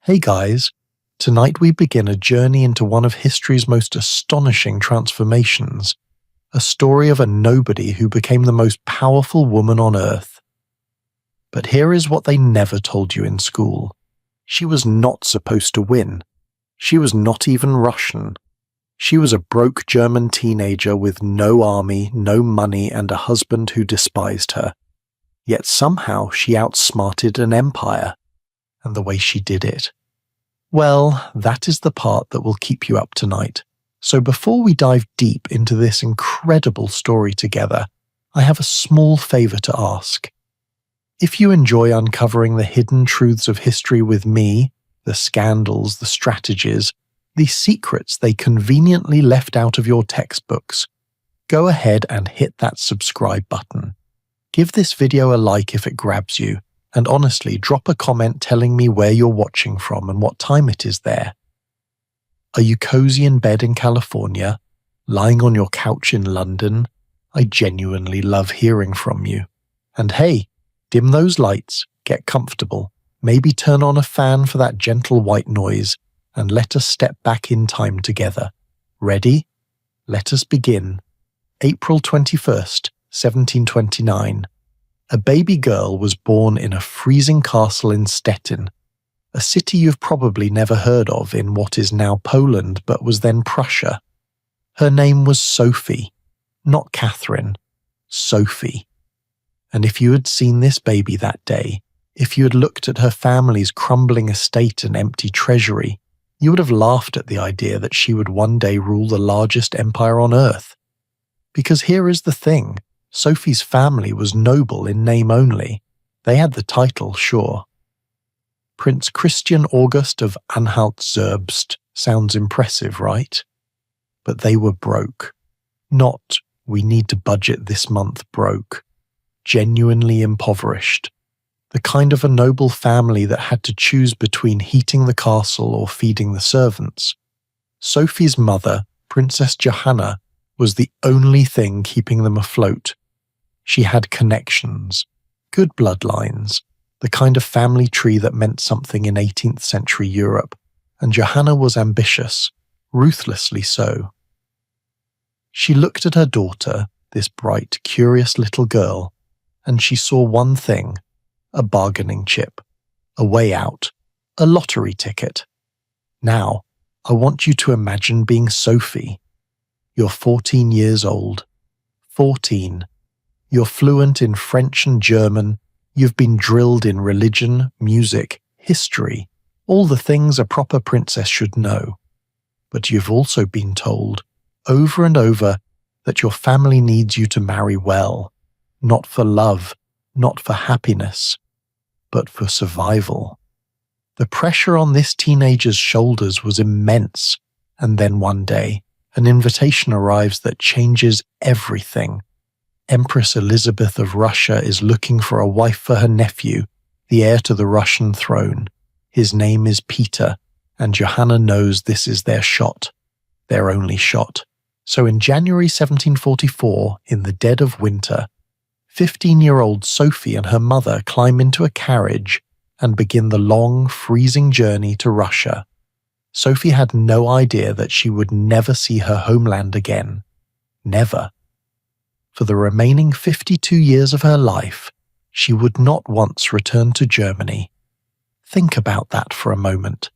Hey guys, tonight we begin a journey into one of history's most astonishing transformations, a story of a nobody who became the most powerful woman on earth. But here is what they never told you in school. She was not supposed to win. She was not even Russian. She was a broke German teenager with no army, no money, and a husband who despised her. Yet somehow she outsmarted an empire. And the way she did it. Well, that is the part that will keep you up tonight. So before we dive deep into this incredible story together, I have a small favor to ask. If you enjoy uncovering the hidden truths of history with me, the scandals, the strategies, the secrets they conveniently left out of your textbooks, go ahead and hit that subscribe button. Give this video a like if it grabs you, and honestly, drop a comment telling me where you're watching from and what time it is there. Are you cozy in bed in California? Lying on your couch in London? I genuinely love hearing from you. And hey, dim those lights, get comfortable, maybe turn on a fan for that gentle white noise, and let us step back in time together. Ready? Let us begin. April 21st, 1729. A baby girl was born in a freezing castle in Stettin, a city you've probably never heard of in what is now Poland but was then Prussia. Her name was Sophie, not Catherine, Sophie. And if you had seen this baby that day, if you had looked at her family's crumbling estate and empty treasury, you would have laughed at the idea that she would one day rule the largest empire on earth. Because here is the thing. Sophie's family was noble in name only. They had the title, sure. Prince Christian August of Anhalt-Zerbst sounds impressive, right? But they were broke. Not, we need to budget this month broke. Genuinely impoverished. The kind of a noble family that had to choose between heating the castle or feeding the servants. Sophie's mother, Princess Johanna, was the only thing keeping them afloat. She had connections, good bloodlines, the kind of family tree that meant something in 18th century Europe, and Johanna was ambitious, ruthlessly so. She looked at her daughter, this bright, curious little girl, and she saw one thing, a bargaining chip, a way out, a lottery ticket. Now, I want you to imagine being Sophie. You're 14 years old. 14. You're fluent in French and German. You've been drilled in religion, music, history, all the things a proper princess should know. But you've also been told, over and over, that your family needs you to marry well, not for love, not for happiness, but for survival. The pressure on this teenager's shoulders was immense, and then one day, an invitation arrives that changes everything. Empress Elizabeth of Russia is looking for a wife for her nephew, the heir to the Russian throne. His name is Peter, and Johanna knows this is their shot, their only shot. So in January 1744, in the dead of winter, 15-year-old Sophie and her mother climb into a carriage and begin the long, freezing journey to Russia. Sophie had no idea that she would never see her homeland again. Never. For the remaining 52 years of her life, she would not once return to Germany. Think about that for a moment.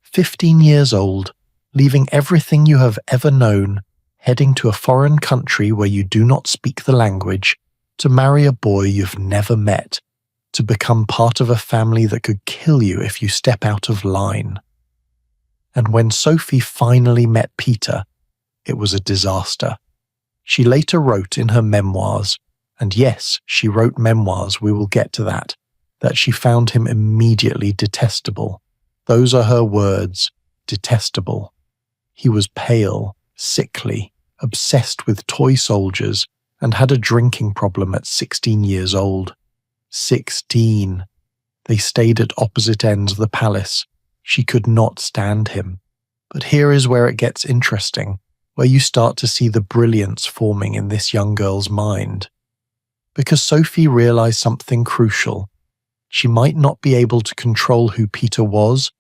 15 years old, leaving everything you have ever known, heading to a foreign country where you do not speak the language, to marry a boy you've never met, to become part of a family that could kill you if you step out of line. And when Sophie finally met Peter, it was a disaster. She later wrote in her memoirs, and yes, she wrote memoirs, we will get to that she found him immediately detestable. Those are her words, detestable. He was pale, sickly, obsessed with toy soldiers, and had a drinking problem at 16 years old. 16. They stayed at opposite ends of the palace. She could not stand him. But here is where it gets interesting, where you start to see the brilliance forming in this young girl's mind. Because Sophie realized something crucial. She might not be able to control who Peter was,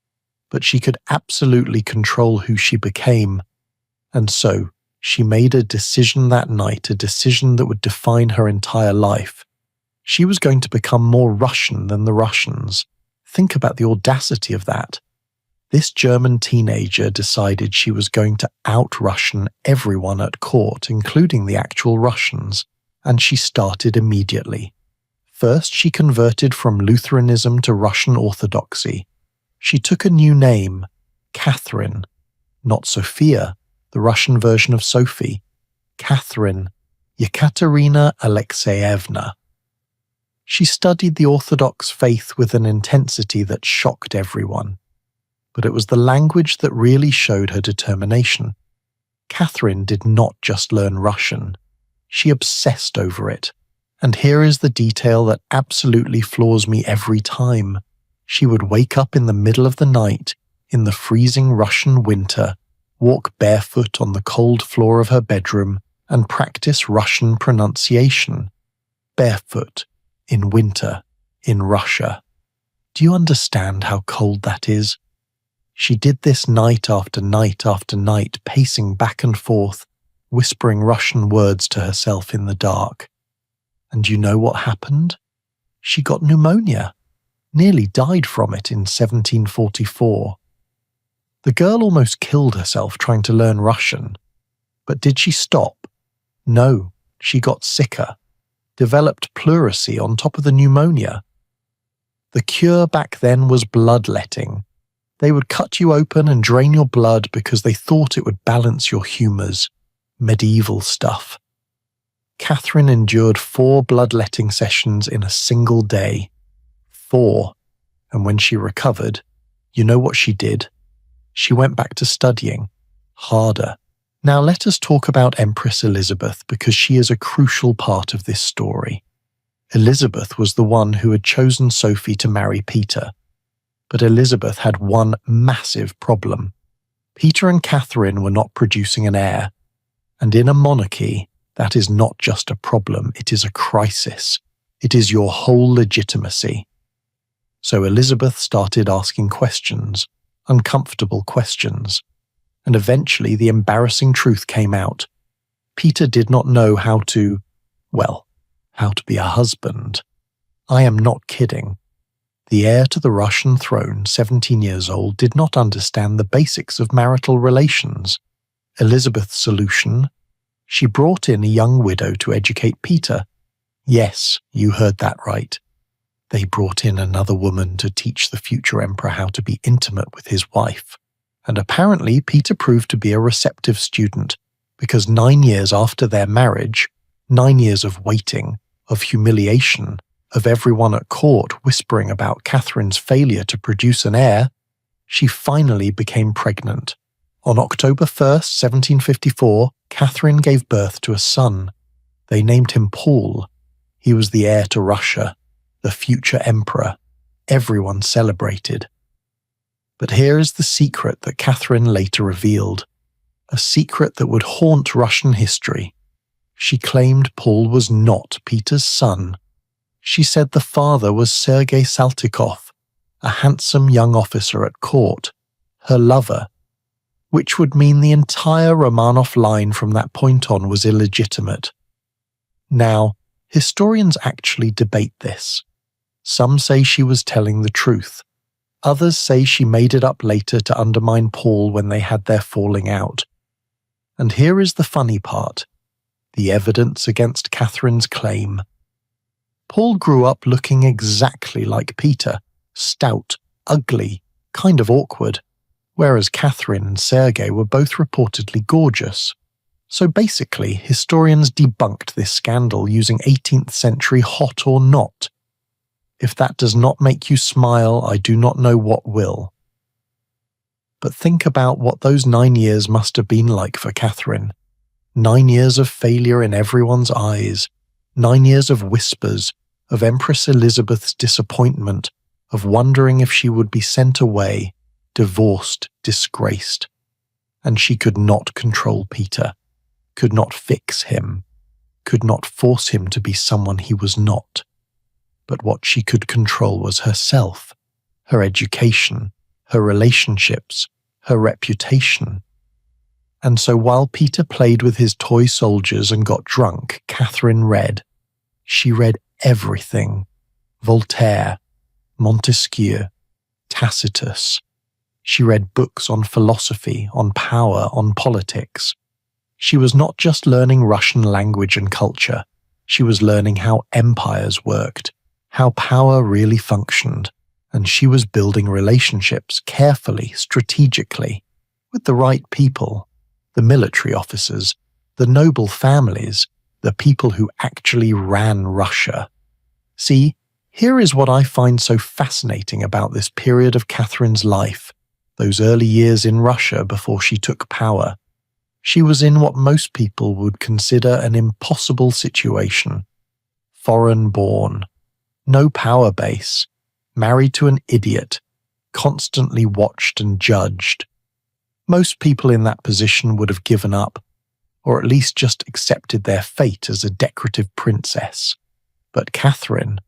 but she could absolutely control who she became. And so, she made a decision that night, a decision that would define her entire life. She was going to become more Russian than the Russians. Think about the audacity of that. This German teenager decided she was going to out-Russian everyone at court, including the actual Russians, and she started immediately. First, she converted from Lutheranism to Russian Orthodoxy. She took a new name, Catherine, not Sophia, the Russian version of Sophie. Catherine, Yekaterina Alexeyevna. She studied the Orthodox faith with an intensity that shocked everyone. But it was the language that really showed her determination. Catherine did not just learn Russian. She obsessed over it. And here is the detail that absolutely floors me every time. She would wake up in the middle of the night, in the freezing Russian winter, walk barefoot on the cold floor of her bedroom, and practice Russian pronunciation. Barefoot, in winter, in Russia. Do you understand how cold that is? She did this night after night after night, pacing back and forth, whispering Russian words to herself in the dark. And you know what happened? She got pneumonia, nearly died from it in 1744. The girl almost killed herself trying to learn Russian. But did she stop? No, she got sicker, developed pleurisy on top of the pneumonia. The cure back then was bloodletting. They would cut you open and drain your blood because they thought it would balance your humours. Medieval stuff. Catherine endured 4 bloodletting sessions in a single day. 4. And when she recovered, you know what she did? She went back to studying. Harder. Now let us talk about Empress Elizabeth because she is a crucial part of this story. Elizabeth was the one who had chosen Sophie to marry Peter. But Elizabeth had one massive problem. Peter and Catherine were not producing an heir. And in a monarchy, that is not just a problem, it is a crisis. It is your whole legitimacy. So Elizabeth started asking questions, uncomfortable questions. And eventually the embarrassing truth came out. Peter did not know how to be a husband. I am not kidding. The heir to the Russian throne, 17 years old, did not understand the basics of marital relations. Elizabeth's solution? She brought in a young widow to educate Peter. Yes, you heard that right. They brought in another woman to teach the future emperor how to be intimate with his wife. And apparently Peter proved to be a receptive student, because 9 years after their marriage, 9 years of waiting, of humiliation, of everyone at court whispering about Catherine's failure to produce an heir, she finally became pregnant. On October 1st, 1754, Catherine gave birth to a son. They named him Paul. He was the heir to Russia, the future emperor. Everyone celebrated. But here is the secret that Catherine later revealed, a secret that would haunt Russian history. She claimed Paul was not Peter's son. She said the father was Sergei Saltykov, a handsome young officer at court, her lover, which would mean the entire Romanov line from that point on was illegitimate. Now, historians actually debate this. Some say she was telling the truth. Others say she made it up later to undermine Paul when they had their falling out. And here is the funny part, the evidence against Catherine's claim. Paul grew up looking exactly like Peter, stout, ugly, kind of awkward, whereas Catherine and Sergei were both reportedly gorgeous. So basically, historians debunked this scandal using 18th century hot or not. If that does not make you smile, I do not know what will. But think about what those 9 years must have been like for Catherine. 9 years of failure in everyone's eyes, 9 years of whispers, of Empress Elizabeth's disappointment, of wondering if she would be sent away, divorced, disgraced. And she could not control Peter, could not fix him, could not force him to be someone he was not. But what she could control was herself, her education, her relationships, her reputation. And so while Peter played with his toy soldiers and got drunk, Catherine read. She read everything. Voltaire, Montesquieu, Tacitus. She read books on philosophy, on power, on politics. She was not just learning Russian language and culture. She was learning how empires worked, how power really functioned, and she was building relationships carefully, strategically, with the right people, the military officers, the noble families, the people who actually ran Russia. See, here is what I find so fascinating about this period of Catherine's life, those early years in Russia before she took power. She was in what most people would consider an impossible situation. Foreign-born, no power base, married to an idiot, constantly watched and judged. Most people in that position would have given up, or at least just accepted their fate as a decorative princess. But Catherine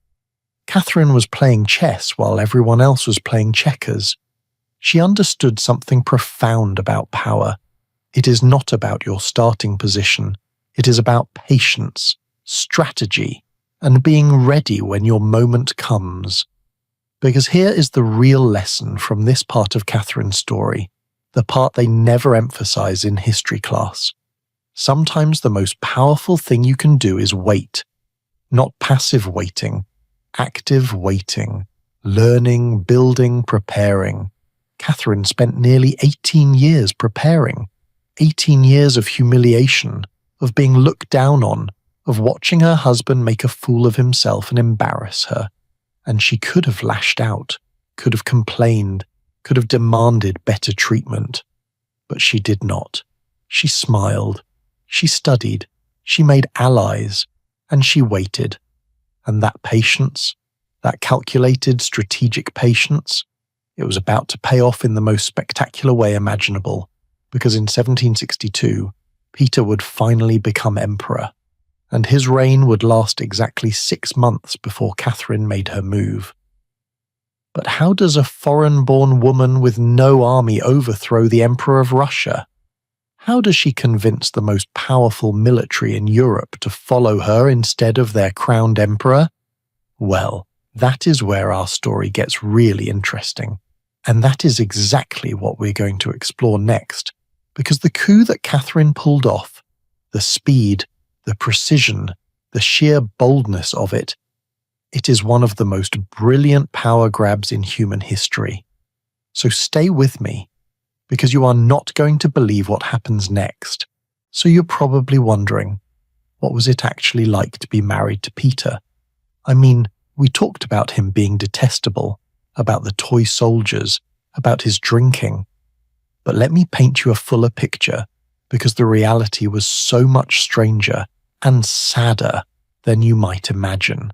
was playing chess while everyone else was playing checkers. She understood something profound about power. It is not about your starting position. It is about patience, strategy, and being ready when your moment comes. Because here is the real lesson from this part of Catherine's story, the part they never emphasize in history class. Sometimes the most powerful thing you can do is wait. Not passive waiting, active waiting, learning, building, preparing. Catherine spent nearly 18 years preparing. 18 years of humiliation, of being looked down on, of watching her husband make a fool of himself and embarrass her. And she could have lashed out, could have complained, could have demanded better treatment. But she did not. She smiled. She studied. She made allies. And she waited. And that patience, that calculated, strategic patience, it was about to pay off in the most spectacular way imaginable. Because in 1762, Peter would finally become emperor, and his reign would last exactly 6 months before Catherine made her move. But how does a foreign-born woman with no army overthrow the Emperor of Russia? How does she convince the most powerful military in Europe to follow her instead of their crowned emperor? Well, that is where our story gets really interesting. And that is exactly what we're going to explore next, because the coup that Catherine pulled off, the speed, the precision, the sheer boldness of it, it is one of the most brilliant power grabs in human history. So stay with me, because you are not going to believe what happens next. So you're probably wondering, what was it actually like to be married to Peter? I mean, we talked about him being detestable, about the toy soldiers, about his drinking. But let me paint you a fuller picture, because the reality was so much stranger and sadder than you might imagine.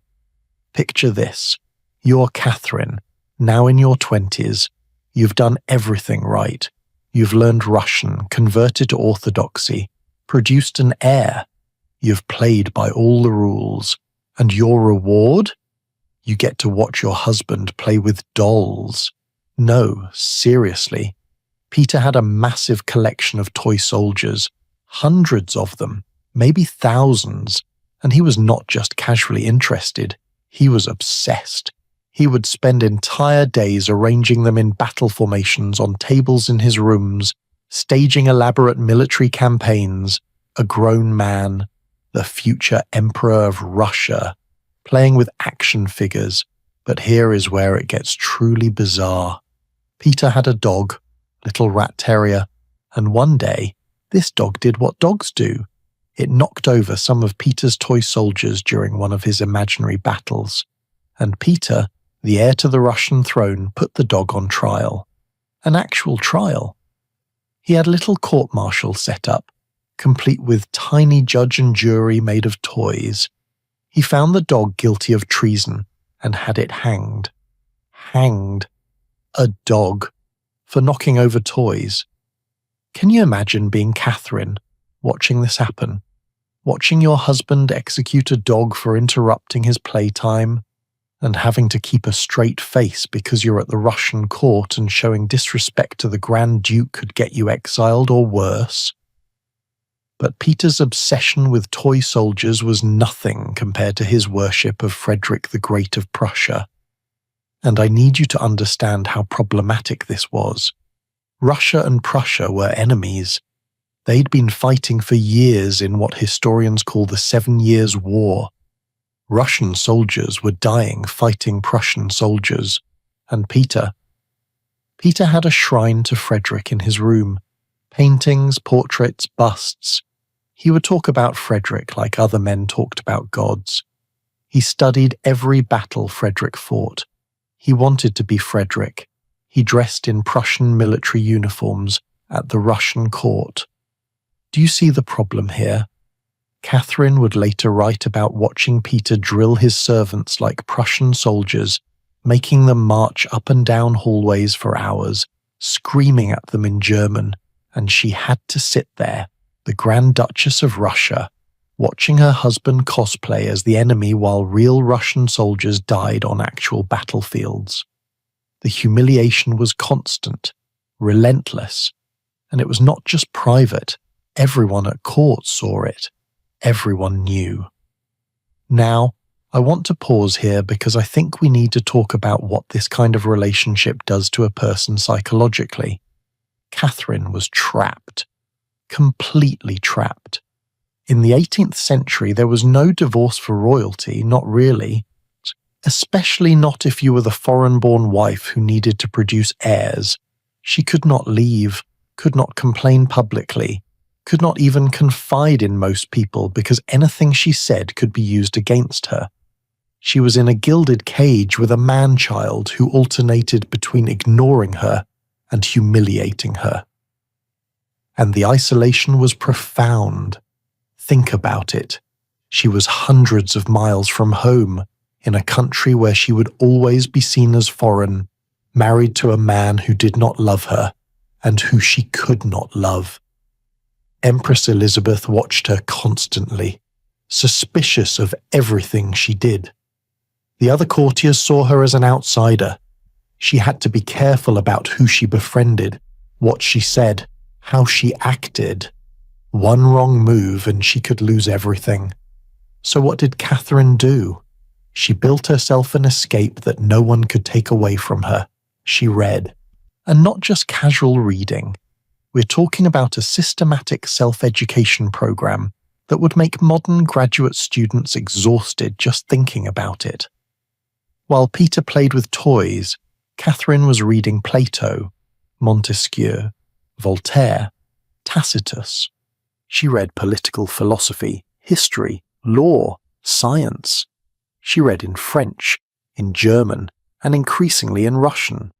Picture this. You're Catherine, now in your 20s. You've done everything right. You've learned Russian, converted to Orthodoxy, produced an heir. You've played by all the rules. And your reward? You get to watch your husband play with dolls. No, seriously. Peter had a massive collection of toy soldiers, hundreds of them, maybe thousands, and he was not just casually interested, he was obsessed. He would spend entire days arranging them in battle formations on tables in his rooms, staging elaborate military campaigns, a grown man, the future emperor of Russia, playing with action figures. But here is where it gets truly bizarre. Peter had a dog, little rat terrier, and one day, this dog did what dogs do. It knocked over some of Peter's toy soldiers during one of his imaginary battles, and Peter, the heir to the Russian throne, put the dog on trial. An actual trial. He had a little court-martial set up, complete with tiny judge and jury made of toys. He found the dog guilty of treason and had it hanged. Hanged. A dog. For knocking over toys. Can you imagine being Catherine, watching this happen? Watching your husband execute a dog for interrupting his playtime? and having to keep a straight face because you're at the Russian court and showing disrespect to the Grand Duke could get you exiled or worse. But Peter's obsession with toy soldiers was nothing compared to his worship of Frederick the Great of Prussia. And I need you to understand how problematic this was. Russia and Prussia were enemies. They'd been fighting for years in what historians call the 7 Years' War. Russian soldiers were dying fighting Prussian soldiers, and Peter had a shrine to Frederick in his room. Paintings, portraits, busts. He would talk about Frederick like other men talked about gods. He studied every battle Frederick fought. He wanted to be Frederick. He dressed in Prussian military uniforms at the Russian court. Do you see the problem here? Catherine would later write about watching Peter drill his servants like Prussian soldiers, making them march up and down hallways for hours, screaming at them in German, and she had to sit there, the Grand Duchess of Russia, watching her husband cosplay as the enemy while real Russian soldiers died on actual battlefields. The humiliation was constant, relentless, and it was not just private. Everyone at court saw it. Everyone knew. Now, I want to pause here because I think we need to talk about what this kind of relationship does to a person psychologically. Catherine was trapped. Completely trapped. In the 18th century, there was no divorce for royalty, not really. Especially not if you were the foreign-born wife who needed to produce heirs. She could not leave, could not complain publicly, could not even confide in most people because anything she said could be used against her. She was in a gilded cage with a man-child who alternated between ignoring her and humiliating her. And the isolation was profound. Think about it. She was hundreds of miles from home, in a country where she would always be seen as foreign, married to a man who did not love her, and who she could not love. Empress Elizabeth watched her constantly, suspicious of everything she did. The other courtiers saw her as an outsider. She had to be careful about who she befriended, what she said, how she acted. One wrong move and she could lose everything. So what did Catherine do? She built herself an escape that no one could take away from her. She read. And not just casual reading. We're talking about a systematic self-education program that would make modern graduate students exhausted just thinking about it. While Peter played with toys, Catherine was reading Plato, Montesquieu, Voltaire, Tacitus. She read political philosophy, history, law, science. She read in French, in German, and increasingly in Russian.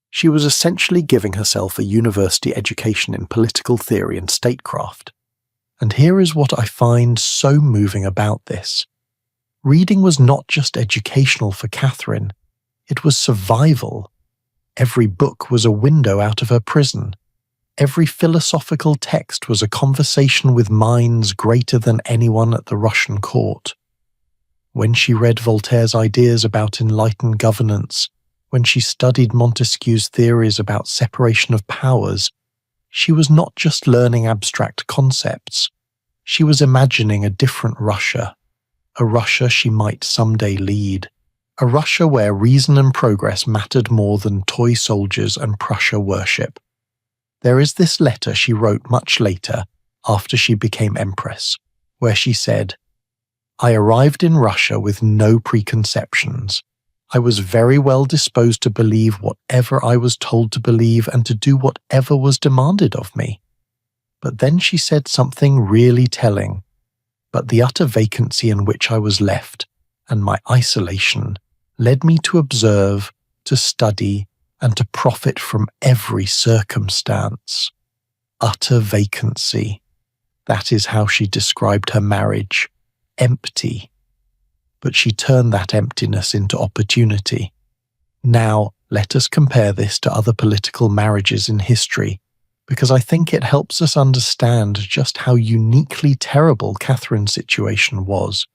She was essentially giving herself a university education in political theory and statecraft. And here is what I find so moving about this. Reading was not just educational for Catherine, it was survival. Every book was a window out of her prison. Every philosophical text was a conversation with minds greater than anyone at the Russian court. When she read Voltaire's ideas about enlightened governance, when she studied Montesquieu's theories about separation of powers, she was not just learning abstract concepts. She was imagining a different Russia, a Russia she might someday lead, a Russia where reason and progress mattered more than toy soldiers and Prussia worship. There is this letter she wrote much later, after she became empress, where she said, "I arrived in Russia with no preconceptions. I was very well disposed to believe whatever I was told to believe and to do whatever was demanded of me." But then she said something really telling. "But the utter vacancy in which I was left, and my isolation, led me to observe, to study, and to profit from every circumstance." Utter vacancy. That is how she described her marriage. Empty. But she turned that emptiness into opportunity. Now, let us compare this to other political marriages in history, because I think it helps us understand just how uniquely terrible Catherine's situation was.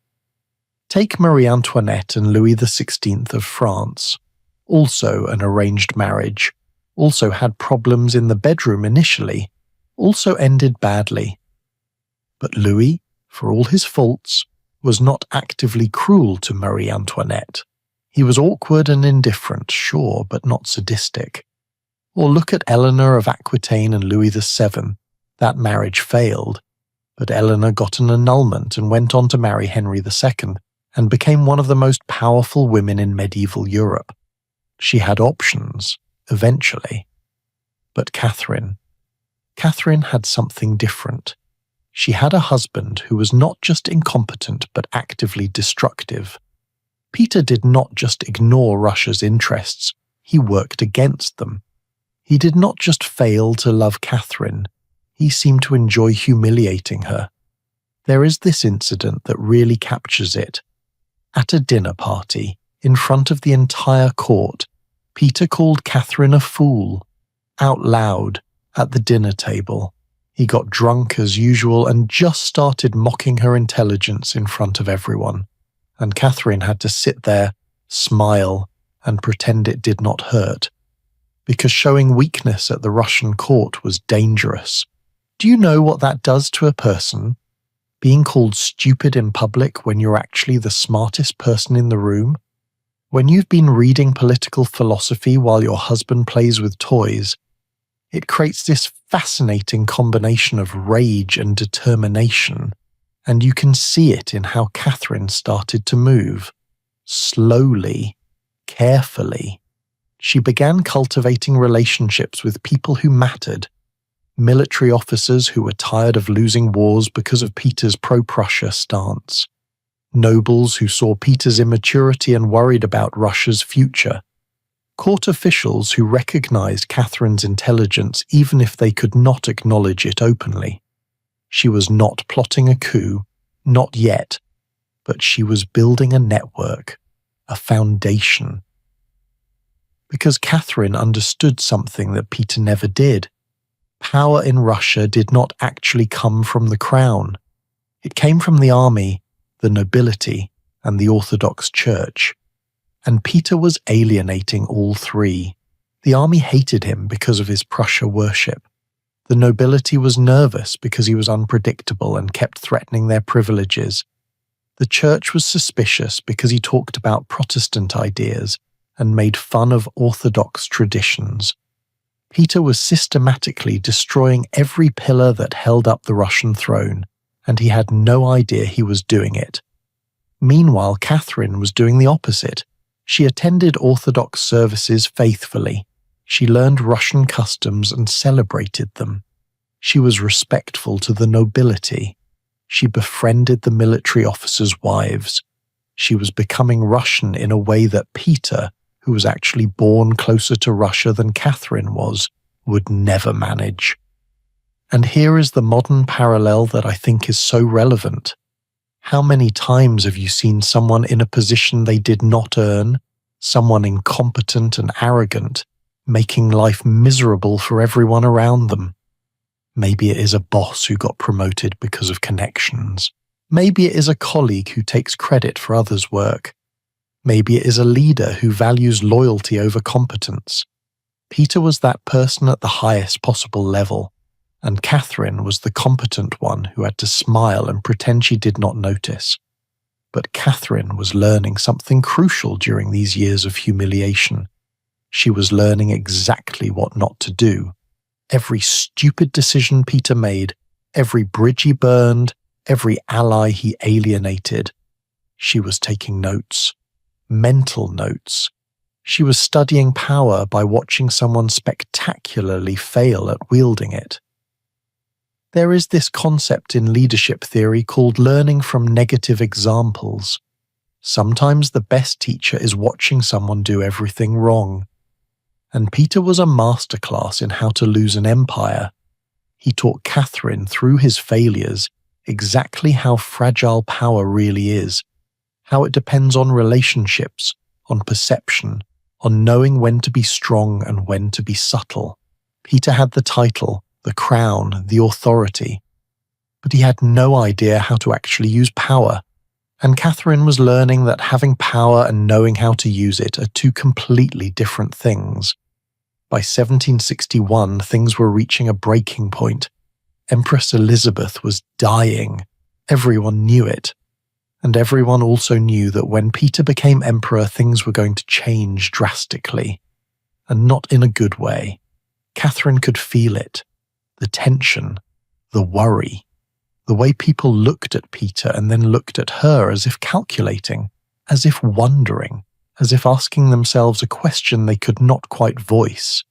Take Marie Antoinette and Louis XVI of France, also an arranged marriage, also had problems in the bedroom initially, also ended badly. But Louis, for all his faults, was not actively cruel to Marie Antoinette. He was awkward and indifferent, sure, but not sadistic. Or look at Eleanor of Aquitaine and Louis VII. That marriage failed, but Eleanor got an annulment and went on to marry Henry II and became one of the most powerful women in medieval Europe. She had options, eventually. But Catherine had something different. She had a husband who was not just incompetent but actively destructive. Peter did not just ignore Russia's interests, he worked against them. He did not just fail to love Catherine, he seemed to enjoy humiliating her. There is this incident that really captures it. At a dinner party, in front of the entire court, Peter called Catherine a fool, out loud, at the dinner table. He got drunk as usual and just started mocking her intelligence in front of everyone. And Catherine had to sit there, smile, and pretend it did not hurt. Because showing weakness at the Russian court was dangerous. Do you know what that does to a person? Being called stupid in public when you're actually the smartest person in the room? When you've been reading political philosophy while your husband plays with toys, it creates this fascinating combination of rage and determination, and you can see it in how Catherine started to move. Slowly, carefully. She began cultivating relationships with people who mattered, military officers who were tired of losing wars because of Peter's pro-Prussia stance, nobles who saw Peter's immaturity and worried about Russia's future, court officials who recognized Catherine's intelligence even if they could not acknowledge it openly. She was not plotting a coup, not yet, but she was building a network, a foundation. Because Catherine understood something that Peter never did. Power in Russia did not actually come from the crown. It came from the army, the nobility, and the Orthodox Church. And Peter was alienating all three. The army hated him because of his Prussia worship. The nobility was nervous because he was unpredictable and kept threatening their privileges. The church was suspicious because he talked about Protestant ideas and made fun of Orthodox traditions. Peter was systematically destroying every pillar that held up the Russian throne, and he had no idea he was doing it. Meanwhile, Catherine was doing the opposite. She attended Orthodox services faithfully. She learned Russian customs and celebrated them. She was respectful to the nobility. She befriended the military officers' wives. She was becoming Russian in a way that Peter, who was actually born closer to Russia than Catherine was, would never manage. And here is the modern parallel that I think is so relevant. How many times have you seen someone in a position they did not earn, someone incompetent and arrogant, making life miserable for everyone around them? Maybe it is a boss who got promoted because of connections. Maybe it is a colleague who takes credit for others' work. Maybe it is a leader who values loyalty over competence. Peter was that person at the highest possible level, and Catherine was the competent one who had to smile and pretend she did not notice. But Catherine was learning something crucial during these years of humiliation. She was learning exactly what not to do. Every stupid decision Peter made, every bridge he burned, every ally he alienated. She was taking notes. Mental notes. She was studying power by watching someone spectacularly fail at wielding it. There is this concept in leadership theory called learning from negative examples. Sometimes the best teacher is watching someone do everything wrong. And Peter was a masterclass in how to lose an empire. He taught Catherine through his failures exactly how fragile power really is, how it depends on relationships, on perception, on knowing when to be strong and when to be subtle. Peter had the title, the crown, the authority, but he had no idea how to actually use power, And Catherine was learning that having power and knowing how to use it are two completely different things. By 1761, things were reaching a breaking point. Empress Elizabeth was dying. Everyone knew it. And everyone also knew that when Peter became emperor, things were going to change drastically. And not in a good way. Catherine could feel it. The tension, the worry, the way people looked at Peter and then looked at her as if calculating, as if wondering, as if asking themselves a question they could not quite voice.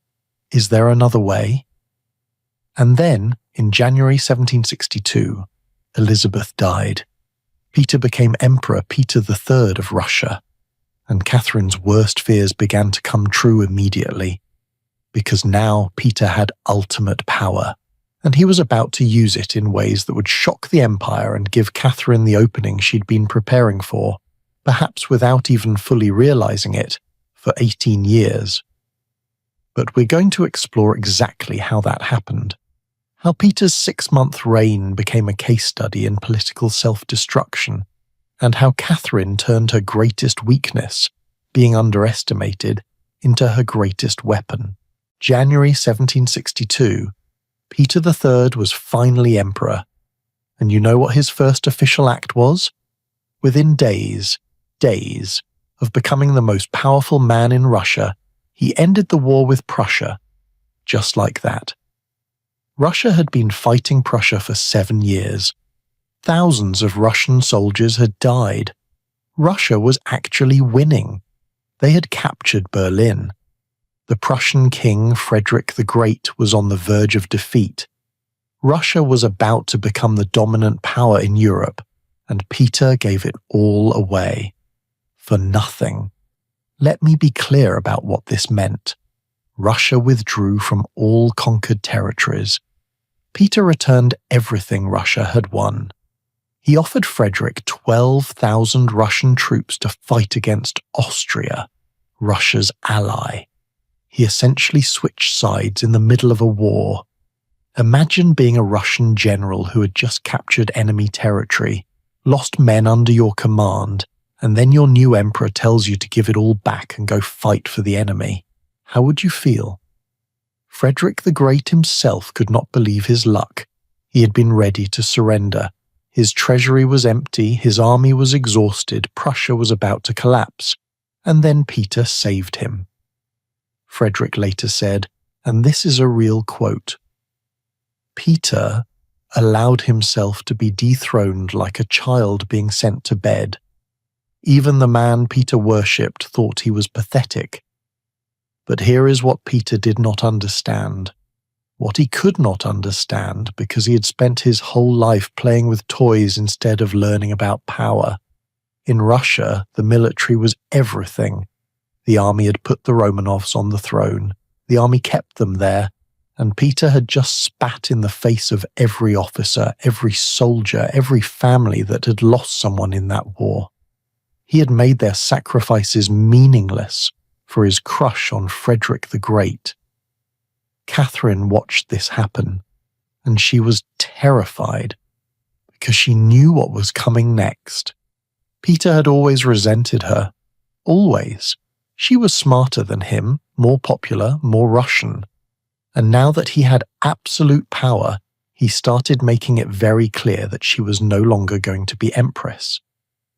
Is there another way? And then, in January 1762, Elizabeth died. Peter became Emperor Peter III of Russia, and Catherine's worst fears began to come true immediately, because now Peter had ultimate power, and he was about to use it in ways that would shock the empire and give Catherine the opening she'd been preparing for, perhaps without even fully realizing it, for 18 years. But we're going to explore exactly how that happened, how Peter's 6-month reign became a case study in political self-destruction, and how Catherine turned her greatest weakness, being underestimated, into her greatest weapon. January 1762, Peter III was finally emperor, and you know what his first official act was? Within days of becoming the most powerful man in Russia, he ended the war with Prussia, just like that. Russia had been fighting Prussia for 7 years. Thousands of Russian soldiers had died. Russia was actually winning. They had captured Berlin. The Prussian king, Frederick the Great, was on the verge of defeat. Russia was about to become the dominant power in Europe, and Peter gave it all away. For nothing. Let me be clear about what this meant. Russia withdrew from all conquered territories. Peter returned everything Russia had won. He offered Frederick 12,000 Russian troops to fight against Austria, Russia's ally. He essentially switched sides in the middle of a war. Imagine being a Russian general who had just captured enemy territory, lost men under your command, and then your new emperor tells you to give it all back and go fight for the enemy. How would you feel? Frederick the Great himself could not believe his luck. He had been ready to surrender. His treasury was empty, his army was exhausted, Prussia was about to collapse. And then Peter saved him. Frederick later said, and this is a real quote, Peter allowed himself to be dethroned like a child being sent to bed. Even the man Peter worshipped thought he was pathetic. But here is what Peter did not understand, what he could not understand because he had spent his whole life playing with toys instead of learning about power. In Russia, the military was everything. The army had put the Romanovs on the throne. The army kept them there, and Peter had just spat in the face of every officer, every soldier, every family that had lost someone in that war. He had made their sacrifices meaningless for his crush on Frederick the Great. Catherine watched this happen, and she was terrified because she knew what was coming next. Peter had always resented her. Always. She was smarter than him, more popular, more Russian. And now that he had absolute power, he started making it very clear that she was no longer going to be empress.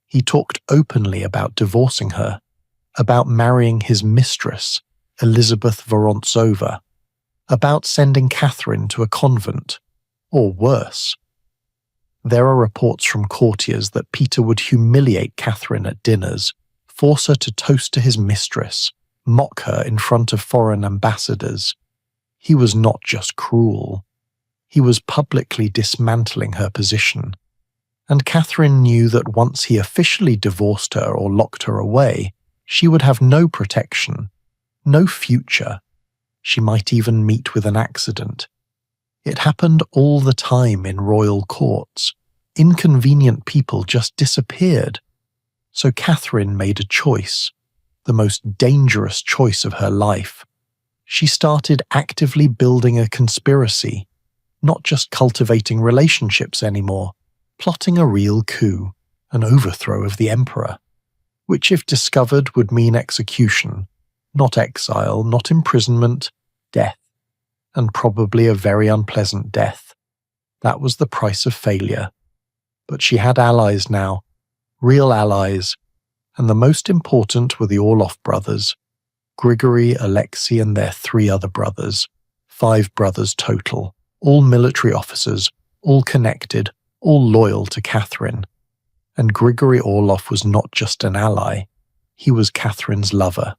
He talked openly about divorcing her, about marrying his mistress, Elizabeth Vorontsova, about sending Catherine to a convent, or worse. There are reports from courtiers that Peter would humiliate Catherine at dinners, force her to toast to his mistress, mock her in front of foreign ambassadors. He was not just cruel. He was publicly dismantling her position. And Catherine knew that once he officially divorced her or locked her away, she would have no protection, no future. She might even meet with an accident. It happened all the time in royal courts. Inconvenient people just disappeared. So Catherine made a choice, the most dangerous choice of her life. She started actively building a conspiracy, not just cultivating relationships anymore, plotting a real coup, an overthrow of the emperor, which if discovered would mean execution, not exile, not imprisonment, death, and probably a very unpleasant death. That was the price of failure. But she had allies now, real allies, and the most important were the Orloff brothers, Grigory, Alexei, and their 3 other brothers, 5 brothers total, all military officers, all connected, all loyal to Catherine. And Grigory Orloff was not just an ally, he was Catherine's lover.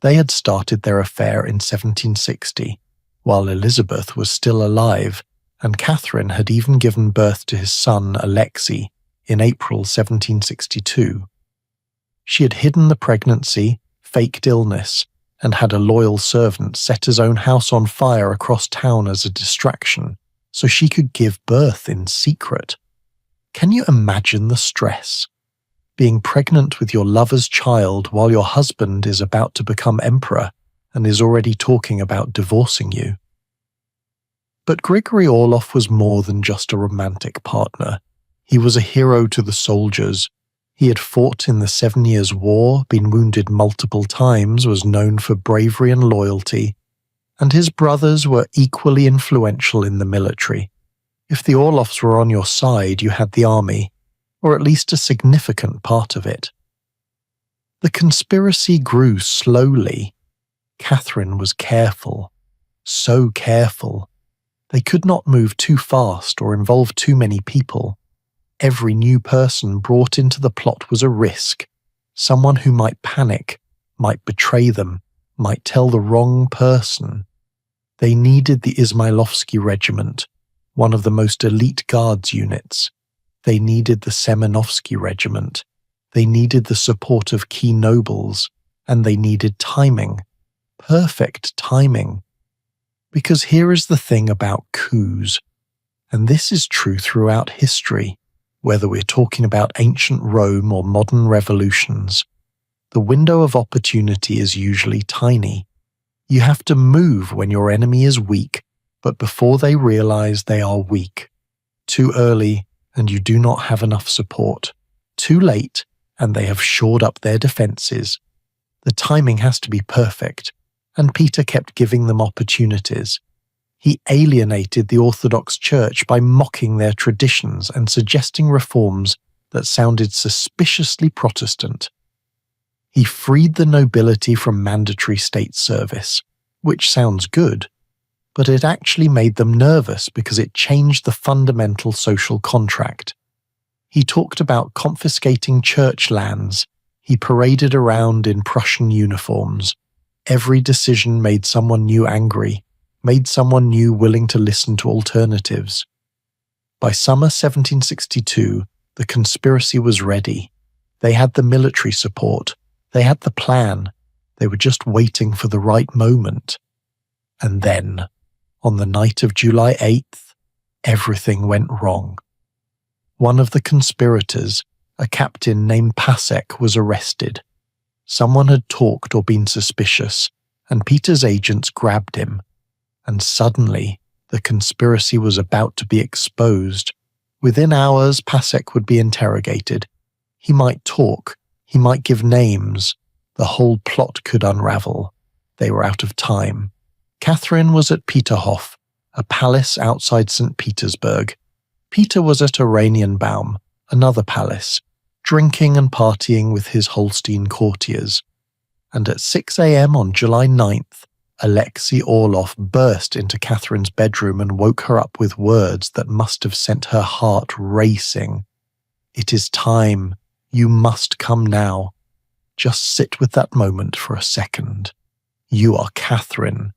They had started their affair in 1760, while Elizabeth was still alive, and Catherine had even given birth to his son Alexei in April 1762. She had hidden the pregnancy, faked illness, and had a loyal servant set his own house on fire across town as a distraction, so she could give birth in secret. Can you imagine the stress? Being pregnant with your lover's child while your husband is about to become emperor and is already talking about divorcing you. But Grigory Orloff was more than just a romantic partner. He was a hero to the soldiers. He had fought in the 7 Years' War, been wounded multiple times, was known for bravery and loyalty, and his brothers were equally influential in the military. If the Orloffs were on your side, you had the army, or at least a significant part of it. The conspiracy grew slowly. Catherine was careful, so careful. They could not move too fast or involve too many people. Every new person brought into the plot was a risk, someone who might panic, might betray them, might tell the wrong person. They needed the Izmailovsky Regiment, one of the most elite guards units. They needed the Semenovsky Regiment. They needed the support of key nobles, and they needed timing. Perfect timing. Because here is the thing about coups, and this is true throughout history, whether we're talking about ancient Rome or modern revolutions. The window of opportunity is usually tiny. You have to move when your enemy is weak, but before they realize they are weak. Too early, and you do not have enough support. Too late, and they have shored up their defenses. The timing has to be perfect, and Peter kept giving them opportunities. He alienated the Orthodox Church by mocking their traditions and suggesting reforms that sounded suspiciously Protestant. He freed the nobility from mandatory state service, which sounds good, but it actually made them nervous because it changed the fundamental social contract. He talked about confiscating church lands. He paraded around in Prussian uniforms. Every decision made someone new angry, made someone new willing to listen to alternatives. By summer 1762, the conspiracy was ready. They had the military support. They had the plan. They were just waiting for the right moment. And then, on the night of July 8th, everything went wrong. One of the conspirators, a captain named Pasek, was arrested. Someone had talked or been suspicious, and Peter's agents grabbed him. And suddenly, the conspiracy was about to be exposed. Within hours, Pasek would be interrogated. He might talk. He might give names. The whole plot could unravel. They were out of time. Catherine was at Peterhof, a palace outside St. Petersburg. Peter was at Oranienbaum, another palace, drinking and partying with his Holstein courtiers. And at 6 a.m. on July 9th, Alexei Orloff burst into Catherine's bedroom and woke her up with words that must have sent her heart racing. "It is time. You must come now. Just sit with that moment for a second. You are Catherine.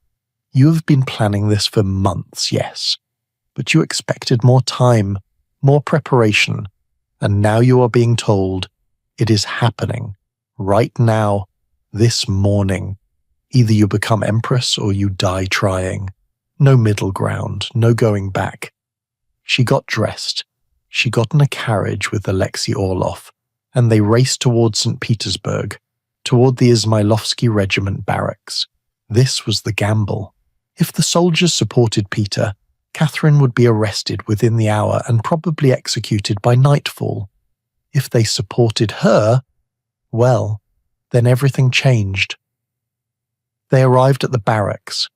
You have been planning this for months, yes, but you expected more time, more preparation, and now you are being told it is happening, right now, this morning. Either you become empress or you die trying. No middle ground, no going back." She got dressed. She got in a carriage with Alexei Orloff, and they raced toward St. Petersburg, toward the Izmailovsky Regiment barracks. This was the gamble. If the soldiers supported Peter, Catherine would be arrested within the hour and probably executed by nightfall. If they supported her, well, then everything changed. They arrived at the barracks.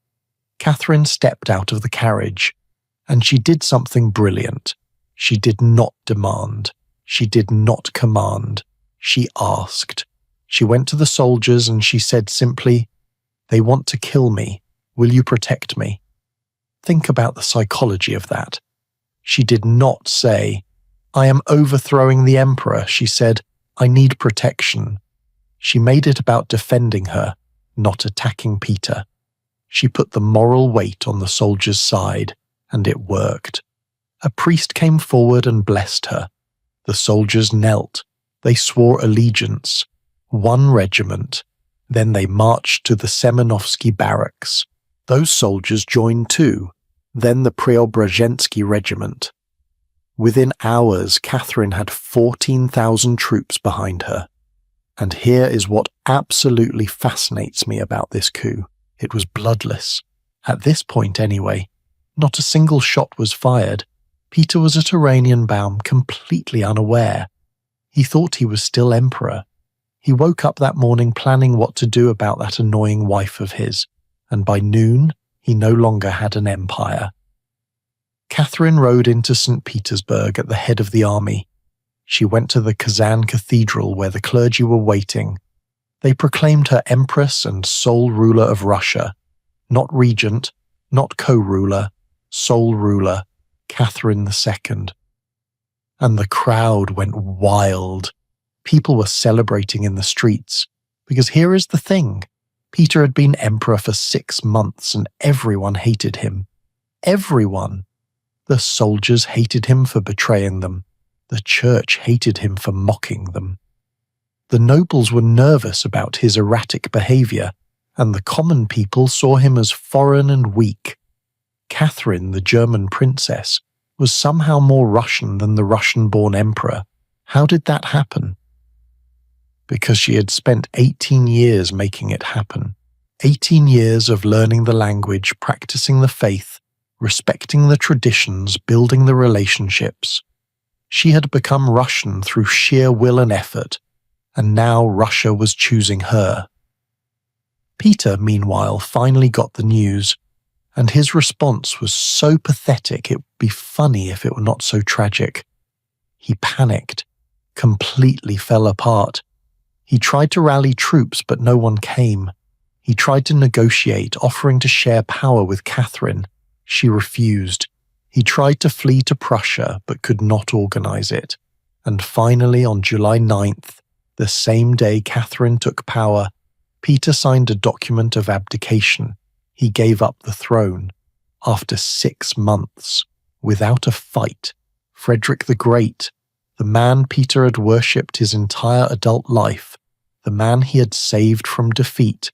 Catherine stepped out of the carriage, and she did something brilliant. She did not demand. She did not command. She asked. She went to the soldiers and she said simply, "They want to kill me. Will you protect me?" Think about the psychology of that. She did not say, "I am overthrowing the emperor." She said, "I need protection." She made it about defending her, not attacking Peter. She put the moral weight on the soldier's side, and it worked. A priest came forward and blessed her. The soldiers knelt. They swore allegiance. 1 regiment. Then they marched to the Semenovsky barracks. Those soldiers joined too. Then the Preobrazhensky regiment. Within hours, Catherine had 14,000 troops behind her. And here is what absolutely fascinates me about this coup. It was bloodless. At this point anyway, not a single shot was fired. Peter was at Oranienbaum completely unaware. He thought he was still emperor. He woke up that morning planning what to do about that annoying wife of his, and by noon he no longer had an empire. Catherine rode into St. Petersburg at the head of the army. She went to the Kazan Cathedral where the clergy were waiting. They proclaimed her empress and sole ruler of Russia, not regent, not co-ruler, sole ruler, Catherine II. And the crowd went wild. People were celebrating in the streets, because here is the thing. Peter had been emperor for 6 months and everyone hated him. Everyone. The soldiers hated him for betraying them. The church hated him for mocking them. The nobles were nervous about his erratic behavior, and the common people saw him as foreign and weak. Catherine, the German princess, was somehow more Russian than the Russian-born emperor. How did that happen? Because she had spent 18 years making it happen. 18 years of learning the language, practicing the faith, respecting the traditions, building the relationships. She had become Russian through sheer will and effort, and now Russia was choosing her. Peter, meanwhile, finally got the news, and his response was so pathetic it would be funny if it were not so tragic. He panicked, completely fell apart. He tried to rally troops, but no one came. He tried to negotiate, offering to share power with Catherine. She refused. He tried to flee to Prussia, but could not organize it. And finally, on July 9th, the same day Catherine took power, Peter signed a document of abdication. He gave up the throne. After 6 months, without a fight, Frederick the Great, the man Peter had worshipped his entire adult life, the man he had saved from defeat,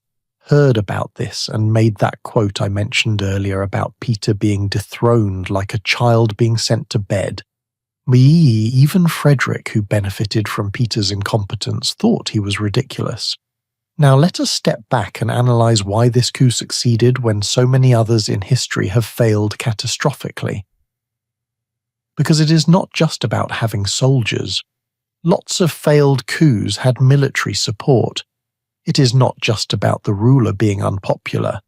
heard about this and made that quote I mentioned earlier about Peter being dethroned like a child being sent to bed. Even Frederick, who benefited from Peter's incompetence, thought he was ridiculous. Now let us step back and analyze why this coup succeeded when so many others in history have failed catastrophically. Because it is not just about having soldiers. Lots of failed coups had military support. It is not just about the ruler being unpopular.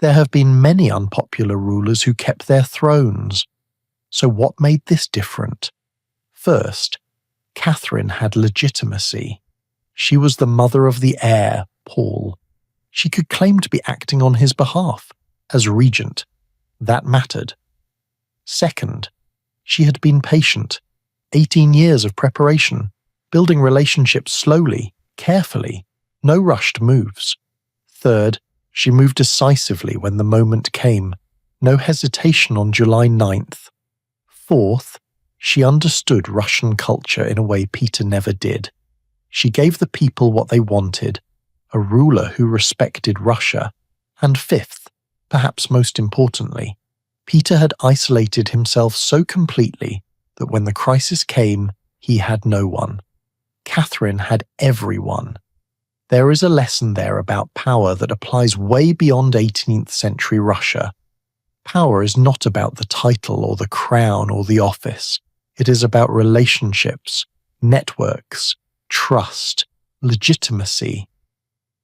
There have been many unpopular rulers who kept their thrones. So what made this different? First, Catherine had legitimacy. She was the mother of the heir, Paul. She could claim to be acting on his behalf, as regent. That mattered. Second, she had been patient. 18 years of preparation, building relationships slowly, carefully, no rushed moves. Third, she moved decisively when the moment came, no hesitation on July 9th. Fourth, she understood Russian culture in a way Peter never did. She gave the people what they wanted, a ruler who respected Russia. And fifth, perhaps most importantly, Peter had isolated himself so completely that when the crisis came, he had no one. Catherine had everyone. There is a lesson there about power that applies way beyond 18th century Russia. Power is not about the title or the crown or the office. It is about relationships, networks, trust, legitimacy.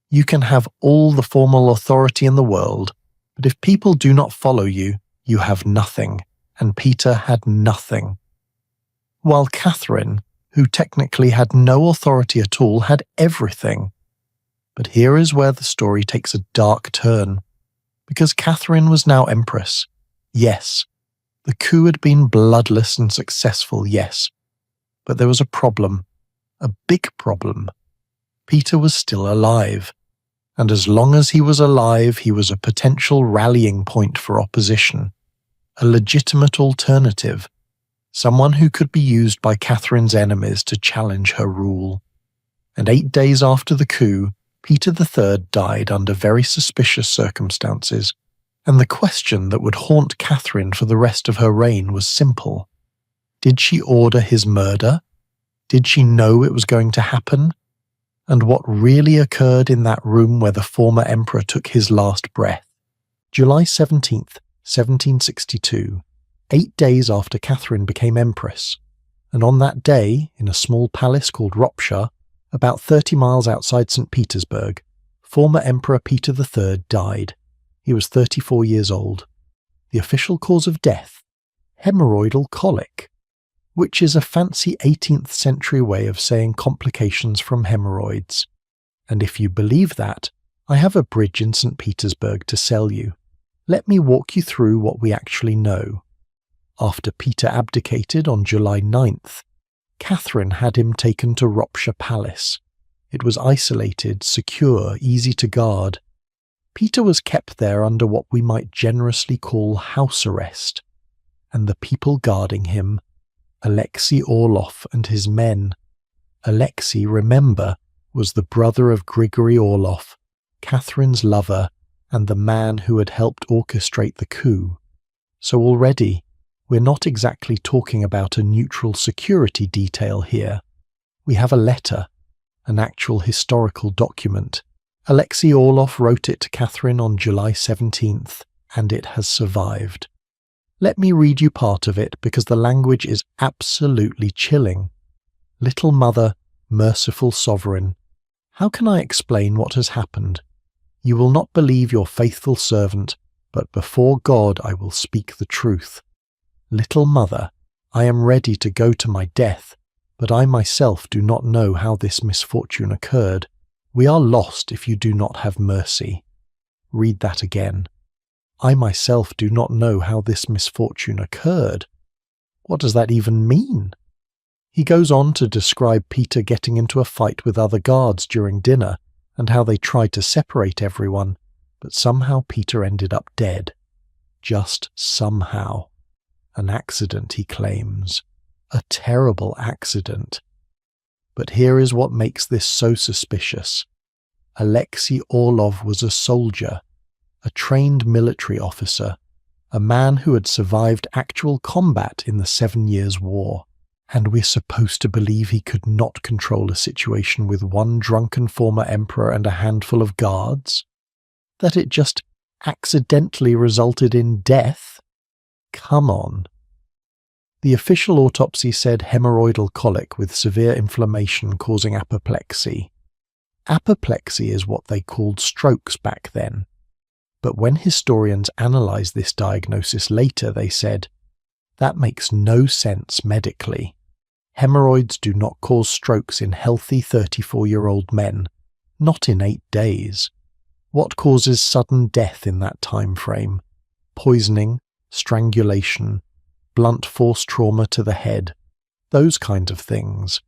You can have all the formal authority in the world, but if people do not follow you, you have nothing, and Peter had nothing. While Catherine, who technically had no authority at all, had everything. But here is where the story takes a dark turn, because Catherine was now empress. Yes, the coup had been bloodless and successful, yes, but there was a problem, a big problem. Peter was still alive, and as long as he was alive, he was a potential rallying point for opposition, a legitimate alternative, someone who could be used by Catherine's enemies to challenge her rule. And 8 days after the coup, Peter III died under very suspicious circumstances, and the question that would haunt Catherine for the rest of her reign was simple. Did she order his murder? Did she know it was going to happen? And what really occurred in that room where the former emperor took his last breath? July 17th, 1762, 8 days after Catherine became empress, and on that day, in a small palace called Ropsha, about 30 miles outside St. Petersburg, former Emperor Peter III died. He was 34 years old. The official cause of death? Hemorrhoidal colic, which is a fancy 18th century way of saying complications from hemorrhoids. And if you believe that, I have a bridge in St. Petersburg to sell you. Let me walk you through what we actually know. After Peter abdicated on July 9th, Catherine had him taken to Ropsha Palace. It was isolated, secure, easy to guard. Peter was kept there under what we might generously call house arrest, and the people guarding him, Alexei Orlov and his men. Alexei, remember, was the brother of Grigory Orlov, Catherine's lover, and the man who had helped orchestrate the coup. So already, we're not exactly talking about a neutral security detail here. We have a letter, an actual historical document. Alexei Orlov wrote it to Catherine on July 17th, and it has survived. Let me read you part of it because the language is absolutely chilling. Little mother, merciful sovereign, how can I explain what has happened? You will not believe your faithful servant, but before God I will speak the truth. Little mother, I am ready to go to my death, but I myself do not know how this misfortune occurred. We are lost if you do not have mercy. Read that again. I myself do not know how this misfortune occurred. What does that even mean? He goes on to describe Peter getting into a fight with other guards during dinner and how they tried to separate everyone, but somehow Peter ended up dead. Just somehow. An accident, he claims. A terrible accident. But here is what makes this so suspicious. Alexei Orlov was a soldier, a trained military officer, a man who had survived actual combat in the 7 Years' War. And we're supposed to believe he could not control a situation with one drunken former emperor and a handful of guards? That it just accidentally resulted in death? Come on. The official autopsy said hemorrhoidal colic with severe inflammation causing apoplexy. Apoplexy is what they called strokes back then. But when historians analysed this diagnosis later, they said, that makes no sense medically. Hemorrhoids do not cause strokes in healthy 34-year-old men, not in 8 days. What causes sudden death in that time frame? Poisoning, strangulation, blunt force trauma to the head, those kinds of things.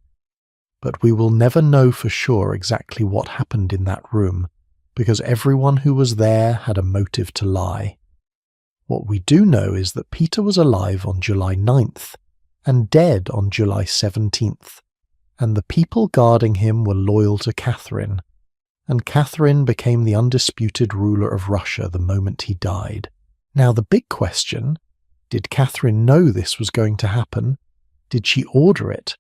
But we will never know for sure exactly what happened in that room, because everyone who was there had a motive to lie. What we do know is that Peter was alive on July 9th and dead on July 17th, and the people guarding him were loyal to Catherine, and Catherine became the undisputed ruler of Russia the moment he died. Now the big question, did Catherine know this was going to happen? Did she order it?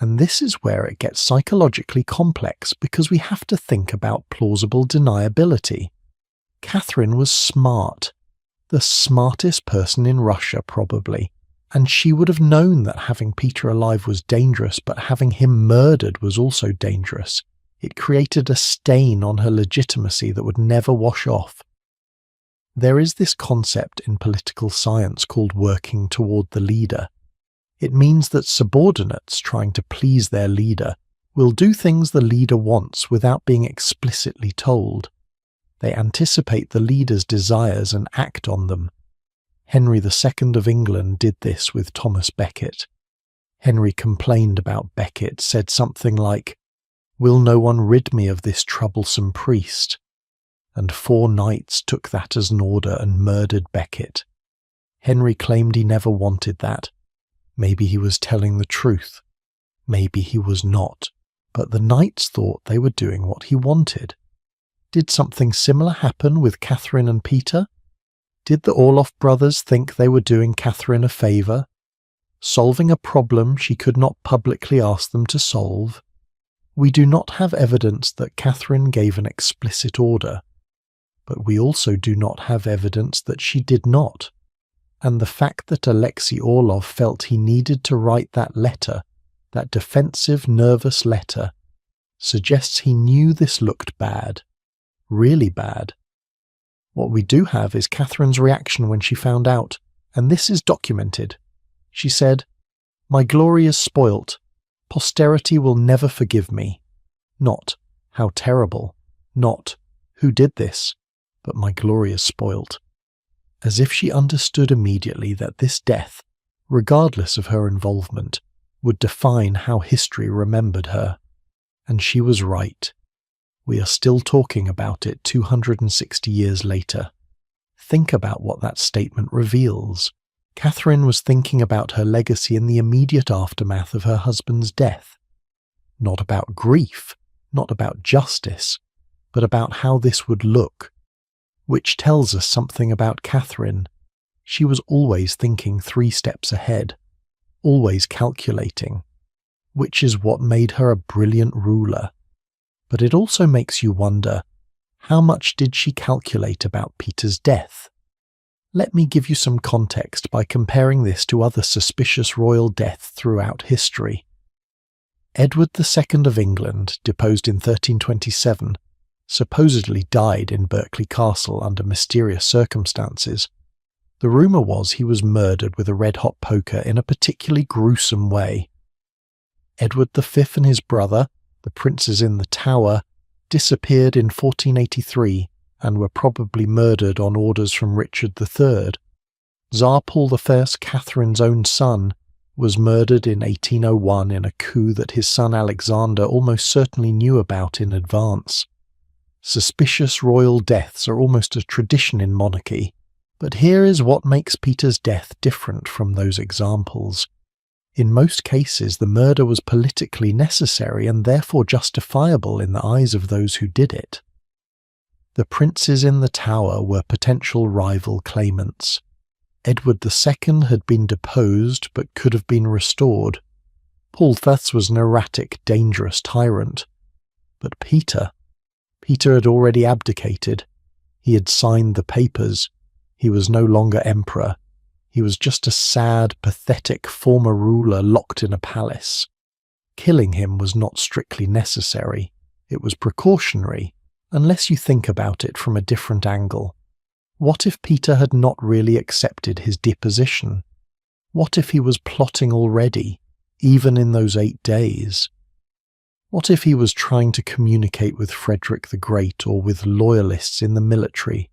And this is where it gets psychologically complex because we have to think about plausible deniability. Catherine was smart. The smartest person in Russia, probably. And she would have known that having Peter alive was dangerous, but having him murdered was also dangerous. It created a stain on her legitimacy that would never wash off. There is this concept in political science called working toward the leader. It means that subordinates trying to please their leader will do things the leader wants without being explicitly told. They anticipate the leader's desires and act on them. Henry II of England did this with Thomas Becket. Henry complained about Becket, said something like, "Will no one rid me of this troublesome priest?" And 4 knights took that as an order and murdered Becket. Henry claimed he never wanted that. Maybe he was telling the truth. Maybe he was not. But the knights thought they were doing what he wanted. Did something similar happen with Catherine and Peter? Did the Orloff brothers think they were doing Catherine a favour, solving a problem she could not publicly ask them to solve? We do not have evidence that Catherine gave an explicit order, but we also do not have evidence that she did not. And the fact that Alexei Orlov felt he needed to write that letter, that defensive, nervous letter, suggests he knew this looked bad, really bad. What we do have is Catherine's reaction when she found out, and this is documented. She said, "My glory is spoilt. Posterity will never forgive me. Not, how terrible. Not, who did this? But my glory is spoilt." As if she understood immediately that this death, regardless of her involvement, would define how history remembered her. And she was right. We are still talking about it 260 years later. Think about what that statement reveals. Catherine was thinking about her legacy in the immediate aftermath of her husband's death. Not about grief, not about justice, but about how this would look. Which tells us something about Catherine. She was always thinking 3 steps ahead, always calculating, which is what made her a brilliant ruler. But it also makes you wonder, how much did she calculate about Peter's death? Let me give you some context by comparing this to other suspicious royal deaths throughout history. Edward II of England, deposed in 1327, supposedly died in Berkeley Castle under mysterious circumstances. The rumour was he was murdered with a red-hot poker in a particularly gruesome way. Edward V and his brother, the princes in the Tower, disappeared in 1483 and were probably murdered on orders from Richard III. Tsar Paul I, Catherine's own son, was murdered in 1801 in a coup that his son Alexander almost certainly knew about in advance. Suspicious royal deaths are almost a tradition in monarchy, but here is what makes Peter's death different from those examples. In most cases, the murder was politically necessary and therefore justifiable in the eyes of those who did it. The princes in the Tower were potential rival claimants. Edward II had been deposed but could have been restored. Paul Thus was an erratic, dangerous tyrant. But Peter had already abdicated. He had signed the papers. He was no longer emperor. He was just a sad, pathetic former ruler locked in a palace. Killing him was not strictly necessary. It was precautionary, unless you think about it from a different angle. What if Peter had not really accepted his deposition? What if he was plotting already, even in those 8 days? What if he was trying to communicate with Frederick the Great or with loyalists in the military?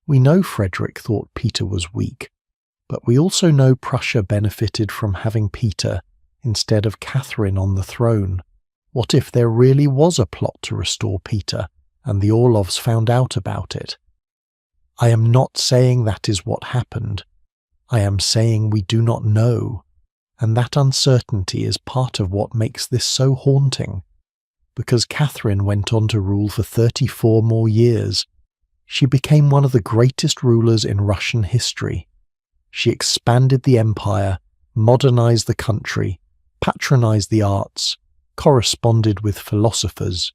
We know Frederick thought Peter was weak, but we also know Prussia benefited from having Peter instead of Catherine on the throne. What if there really was a plot to restore Peter, and the Orlovs found out about it? I am not saying that is what happened. I am saying we do not know, and that uncertainty is part of what makes this so haunting. Because Catherine went on to rule for 34 more years. She became one of the greatest rulers in Russian history. She expanded the empire, modernized the country, patronized the arts, corresponded with philosophers.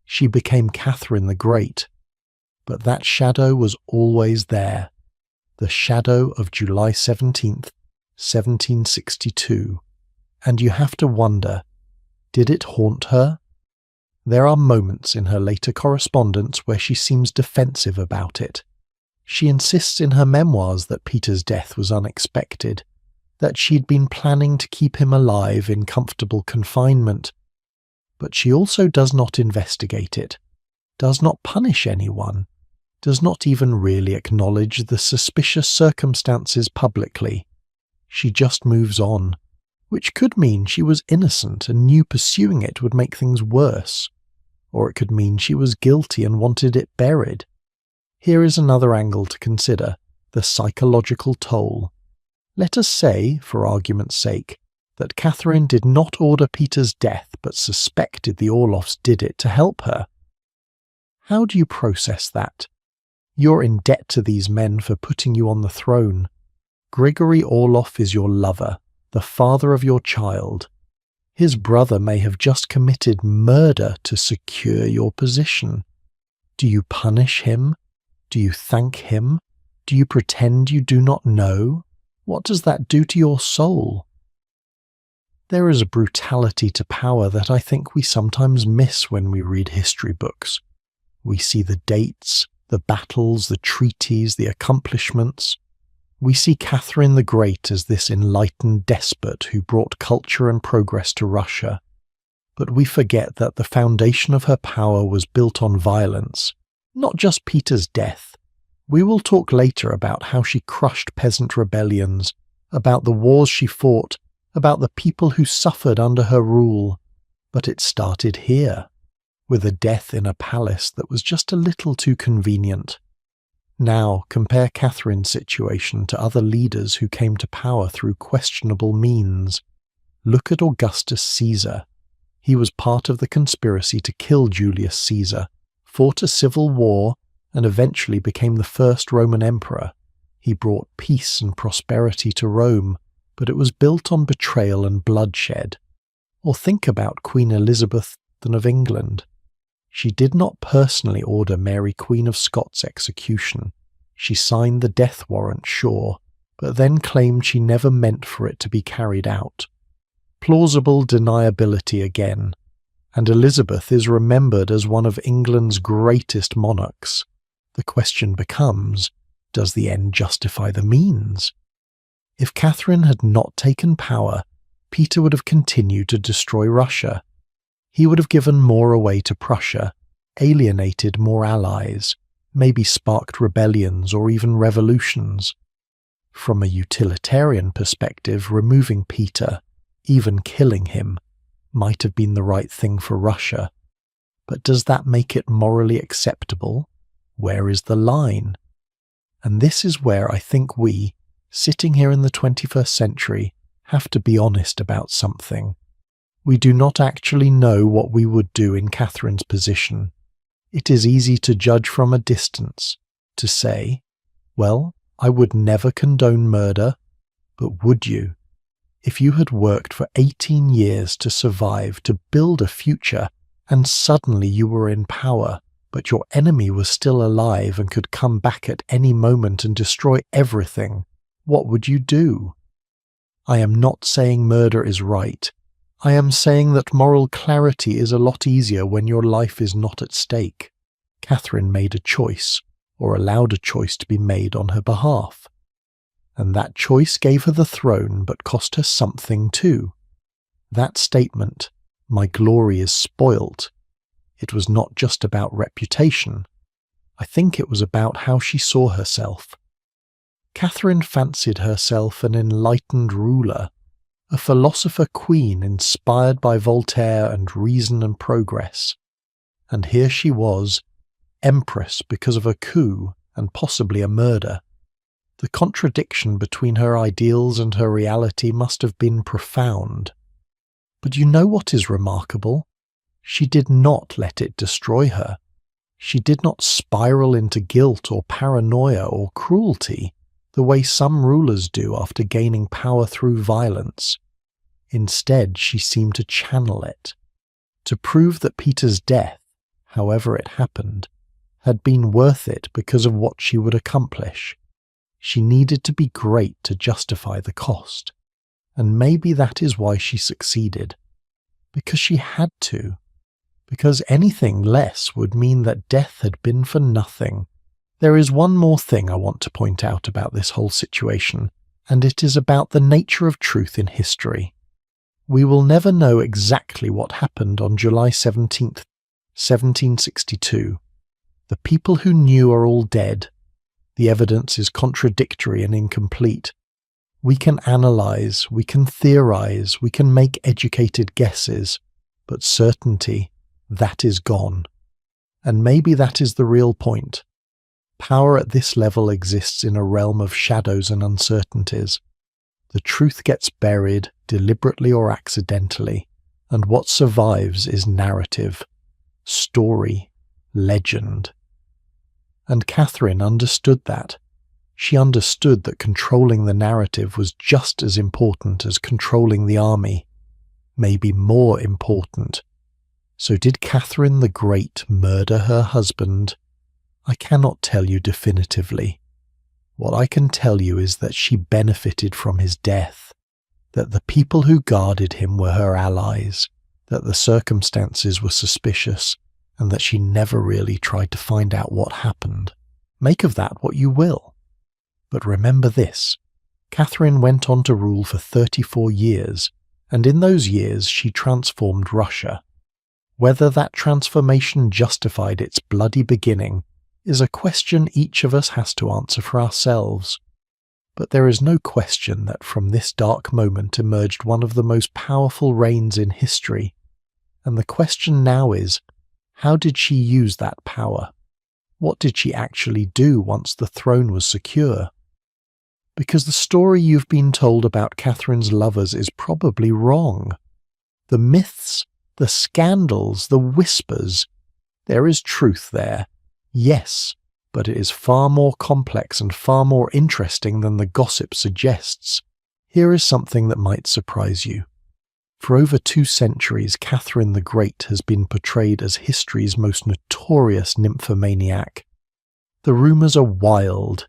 She became Catherine the Great. But that shadow was always there. The shadow of July 17th, 1762, and you have to wonder, did it haunt her? There are moments in her later correspondence where she seems defensive about it. She insists in her memoirs that Peter's death was unexpected, that she'd been planning to keep him alive in comfortable confinement. But she also does not investigate it, does not punish anyone, does not even really acknowledge the suspicious circumstances publicly. She just moves on, which could mean she was innocent and knew pursuing it would make things worse, or it could mean she was guilty and wanted it buried. Here is another angle to consider, the psychological toll. Let us say, for argument's sake, that Catherine did not order Peter's death but suspected the Orloffs did it to help her. How do you process that? You're in debt to these men for putting you on the throne. Grigory Orloff is your lover, the father of your child. His brother may have just committed murder to secure your position. Do you punish him? Do you thank him? Do you pretend you do not know? What does that do to your soul? There is a brutality to power that I think we sometimes miss when we read history books. We see the dates, the battles, the treaties, the accomplishments. We see Catherine the Great as this enlightened despot who brought culture and progress to Russia. But we forget that the foundation of her power was built on violence, not just Peter's death. We will talk later about how she crushed peasant rebellions, about the wars she fought, about the people who suffered under her rule. But it started here, with a death in a palace that was just a little too convenient. Now compare Catherine's situation to other leaders who came to power through questionable means. Look at Augustus Caesar. He was part of the conspiracy to kill Julius Caesar, fought a civil war, and eventually became the first Roman emperor. He brought peace and prosperity to Rome, but it was built on betrayal and bloodshed. Or think about Queen Elizabeth of England. She did not personally order Mary Queen of Scots' execution. She signed the death warrant, sure, but then claimed she never meant for it to be carried out. Plausible deniability again, and Elizabeth is remembered as one of England's greatest monarchs. The question becomes, does the end justify the means? If Catherine had not taken power, Peter would have continued to destroy Russia. He would have given more away to Prussia, alienated more allies, maybe sparked rebellions or even revolutions. From a utilitarian perspective, removing Peter, even killing him, might have been the right thing for Russia. But does that make it morally acceptable? Where is the line? And this is where I think we, sitting here in the 21st century, have to be honest about something. We do not actually know what we would do in Catherine's position. It is easy to judge from a distance, to say, well, I would never condone murder, but would you? If you had worked for 18 years to survive, to build a future, and suddenly you were in power, but your enemy was still alive and could come back at any moment and destroy everything, what would you do? I am not saying murder is right. I am saying that moral clarity is a lot easier when your life is not at stake. Catherine made a choice, or allowed a choice to be made on her behalf. And that choice gave her the throne but cost her something too. That statement, "My glory is spoilt," it was not just about reputation. I think it was about how she saw herself. Catherine fancied herself an enlightened ruler, a philosopher queen inspired by Voltaire and reason and progress. And here she was, empress because of a coup and possibly a murder. The contradiction between her ideals and her reality must have been profound. But you know what is remarkable? She did not let it destroy her. She did not spiral into guilt or paranoia or cruelty, the way some rulers do after gaining power through violence. Instead, she seemed to channel it, to prove that Peter's death, however it happened, had been worth it because of what she would accomplish. She needed to be great to justify the cost. And maybe that is why she succeeded. Because she had to. Because anything less would mean that death had been for nothing. There is one more thing I want to point out about this whole situation, and it is about the nature of truth in history. We will never know exactly what happened on July 17th, 1762. The people who knew are all dead. The evidence is contradictory and incomplete. We can analyze, we can theorize, we can make educated guesses, but certainty, that is gone. And maybe that is the real point. Power at this level exists in a realm of shadows and uncertainties. The truth gets buried, deliberately or accidentally, and what survives is narrative, story, legend. And Catherine understood that. She understood that controlling the narrative was just as important as controlling the army, maybe more important. So did Catherine the Great murder her husband? I cannot tell you definitively. What I can tell you is that she benefited from his death, that the people who guarded him were her allies, that the circumstances were suspicious, and that she never really tried to find out what happened. Make of that what you will. But remember this, Catherine went on to rule for 34 years, and in those years she transformed Russia. Whether that transformation justified its bloody beginning is a question each of us has to answer for ourselves. But there is no question that from this dark moment emerged one of the most powerful reigns in history, and the question now is, how did she use that power? What did she actually do once the throne was secure? Because the story you've been told about Catherine's lovers is probably wrong. The myths, the scandals, the whispers, there is truth there, yes, but it is far more complex and far more interesting than the gossip suggests. Here is something that might surprise you. For over 2 centuries, Catherine the Great has been portrayed as history's most notorious nymphomaniac. The rumours are wild,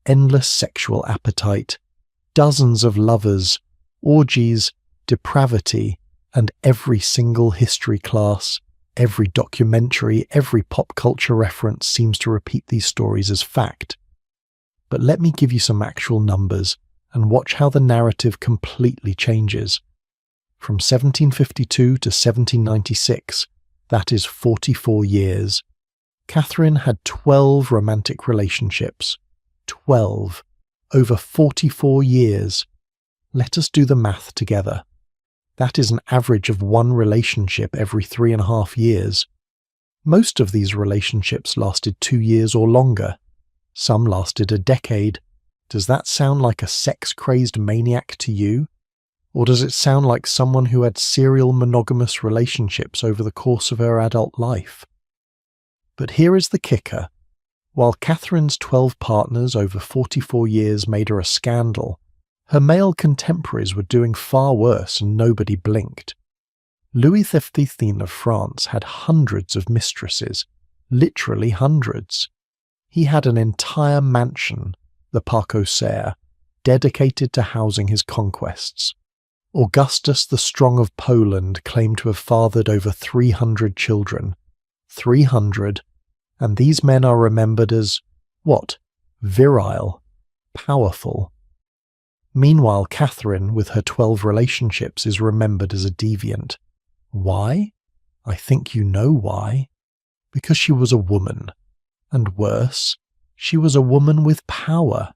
endless sexual appetite, dozens of lovers, orgies, depravity, and every single history class, every documentary, every pop culture reference seems to repeat these stories as fact. But let me give you some actual numbers and watch how the narrative completely changes. From 1752 to 1796, that is 44 years, Catherine had 12 romantic relationships. 12. Over 44 years. Let us do the math together. That is an average of 1 relationship every 3.5 years. Most of these relationships lasted 2 years or longer. Some lasted a decade. Does that sound like a sex-crazed maniac to you? Or does it sound like someone who had serial monogamous relationships over the course of her adult life? But here is the kicker. While Catherine's 12 partners over 44 years made her a scandal, her male contemporaries were doing far worse and nobody blinked. Louis XV of France had hundreds of mistresses, literally hundreds. He had an entire mansion, the Parc aux Cerfs, dedicated to housing his conquests. Augustus the Strong of Poland claimed to have fathered over 300 children. 300, and these men are remembered as, what? Virile, powerful. Meanwhile, Catherine, with her 12 relationships, is remembered as a deviant. Why? I think you know why. Because she was a woman. And worse, she was a woman with power.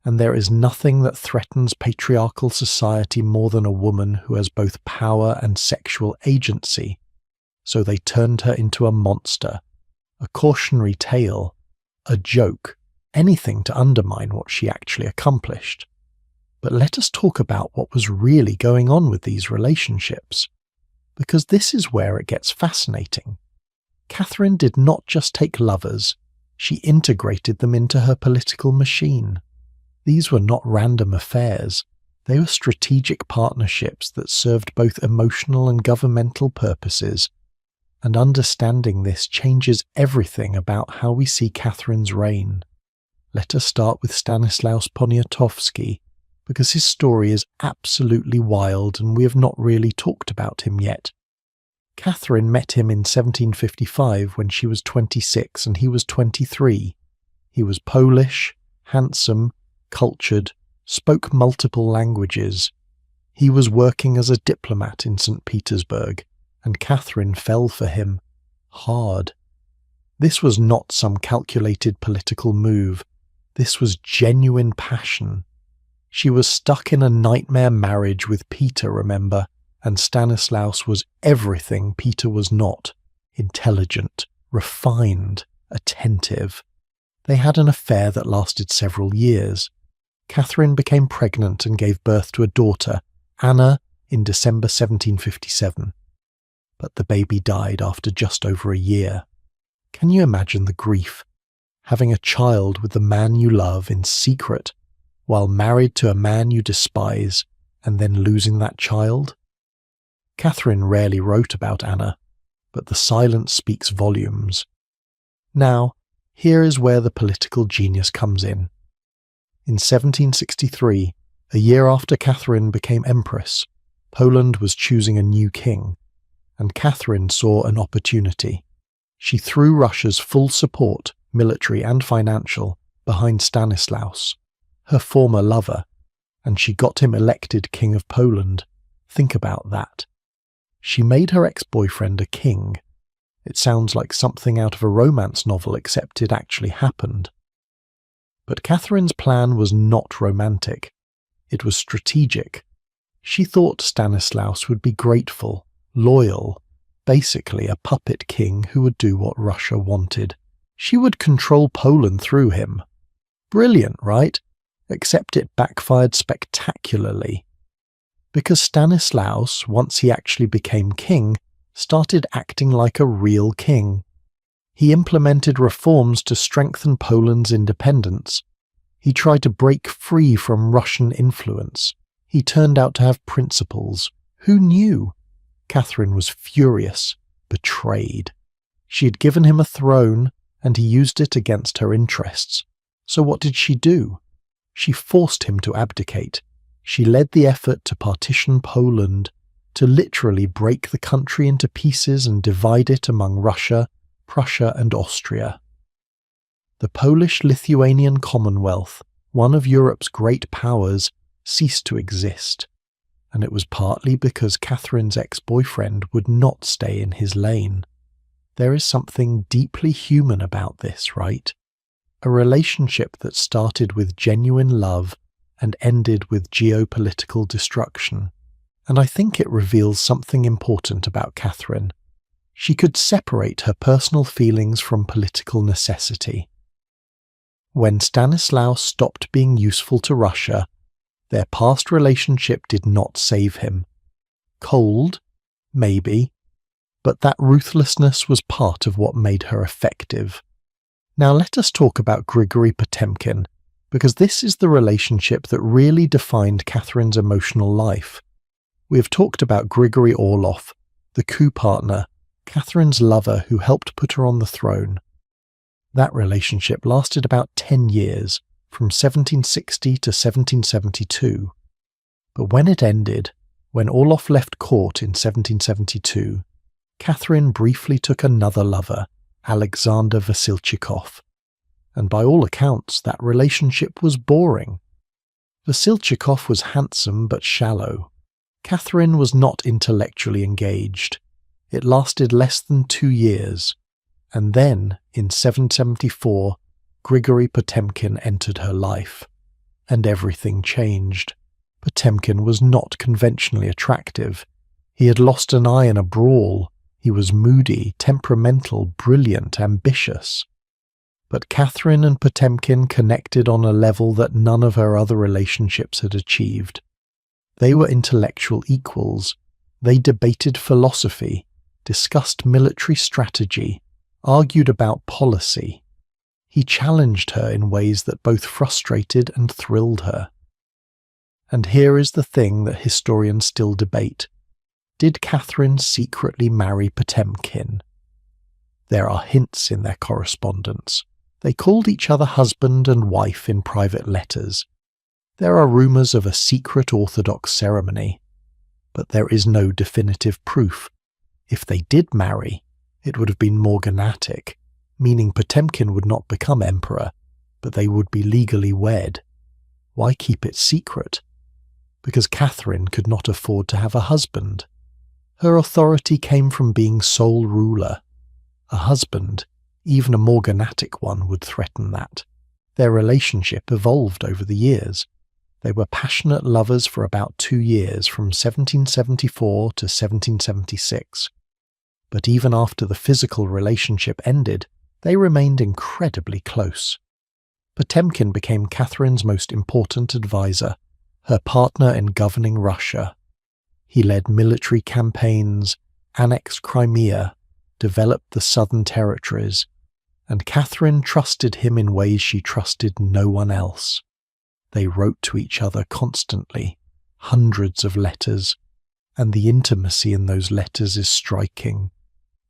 And there is nothing that threatens patriarchal society more than a woman who has both power and sexual agency. So they turned her into a monster, a cautionary tale, a joke, anything to undermine what she actually accomplished. But let us talk about what was really going on with these relationships, because this is where it gets fascinating. Catherine did not just take lovers, she integrated them into her political machine. These were not random affairs, they were strategic partnerships that served both emotional and governmental purposes, and understanding this changes everything about how we see Catherine's reign. let us start with Stanislaus Poniatowski, because his story is absolutely wild and we have not really talked about him yet. Catherine met him in 1755 when she was 26 and he was 23. He was Polish, handsome, cultured, spoke multiple languages. He was working as a diplomat in St. Petersburg, and Catherine fell for him. Hard. This was not some calculated political move. This was genuine passion. She was stuck in a nightmare marriage with Peter, remember, and Stanislaus was everything Peter was not. Intelligent, refined, attentive. They had an affair that lasted several years. Catherine became pregnant and gave birth to a daughter, Anna, in December 1757. But the baby died after just over a year. Can you imagine the grief? Having a child with the man you love in secret, while married to a man you despise, and then losing that child? Catherine rarely wrote about Anna, but the silence speaks volumes. Now, here is where the political genius comes in. In 1763, a year after Catherine became empress, Poland was choosing a new king, and Catherine saw an opportunity. She threw Russia's full support, military and financial, behind Stanislaus, her former lover, and she got him elected King of Poland. Think about that. She made her ex-boyfriend a king. It sounds like something out of a romance novel, except it actually happened. But Catherine's plan was not romantic. It was strategic. She thought Stanislaus would be grateful, loyal, basically a puppet king who would do what Russia wanted. She would control Poland through him. Brilliant, right? Except it backfired spectacularly. Because Stanislaus, once he actually became king, started acting like a real king. He implemented reforms to strengthen Poland's independence. He tried to break free from Russian influence. He turned out to have principles. Who knew? Catherine was furious, betrayed. She had given him a throne, and he used it against her interests. So what did she do? She forced him to abdicate. She led the effort to partition Poland, to literally break the country into pieces and divide it among Russia, Prussia, and Austria. The Polish-Lithuanian Commonwealth, one of Europe's great powers, ceased to exist, and it was partly because Catherine's ex-boyfriend would not stay in his lane. There is something deeply human about this, right? A relationship that started with genuine love and ended with geopolitical destruction. And I think it reveals something important about Catherine. She could separate her personal feelings from political necessity. When Stanislaus stopped being useful to Russia, their past relationship did not save him. Cold? Maybe. But that ruthlessness was part of what made her effective. Now let us talk about Grigory Potemkin, because this is the relationship that really defined Catherine's emotional life. We have talked about Grigory Orlov, the coup partner, Catherine's lover who helped put her on the throne. That relationship lasted about 10 years, from 1760 to 1772. But when it ended, when Orlov left court in 1772, Catherine briefly took another lover, Alexander Vasilchikov. And by all accounts, that relationship was boring. Vasilchikov was handsome but shallow. Catherine was not intellectually engaged. It lasted less than 2 years. And then, in 1774, Grigory Potemkin entered her life. And everything changed. Potemkin was not conventionally attractive. He had lost an eye in a brawl. He was moody, temperamental, brilliant, ambitious. But Catherine and Potemkin connected on a level that none of her other relationships had achieved. They were intellectual equals. They debated philosophy, discussed military strategy, argued about policy. He challenged her in ways that both frustrated and thrilled her. And here is the thing that historians still debate. Did Catherine secretly marry Potemkin? There are hints in their correspondence. They called each other husband and wife in private letters. There are rumours of a secret Orthodox ceremony, but there is no definitive proof. If they did marry, it would have been morganatic, meaning Potemkin would not become emperor, but they would be legally wed. Why keep it secret? Because Catherine could not afford to have a husband. Her authority came from being sole ruler. A husband, even a morganatic one, would threaten that. Their relationship evolved over the years. They were passionate lovers for about 2 years, from 1774 to 1776. But even after the physical relationship ended, they remained incredibly close. Potemkin became Catherine's most important advisor, her partner in governing Russia. He led military campaigns, annexed Crimea, developed the southern territories, and Catherine trusted him in ways she trusted no one else. They wrote to each other constantly, hundreds of letters, and the intimacy in those letters is striking.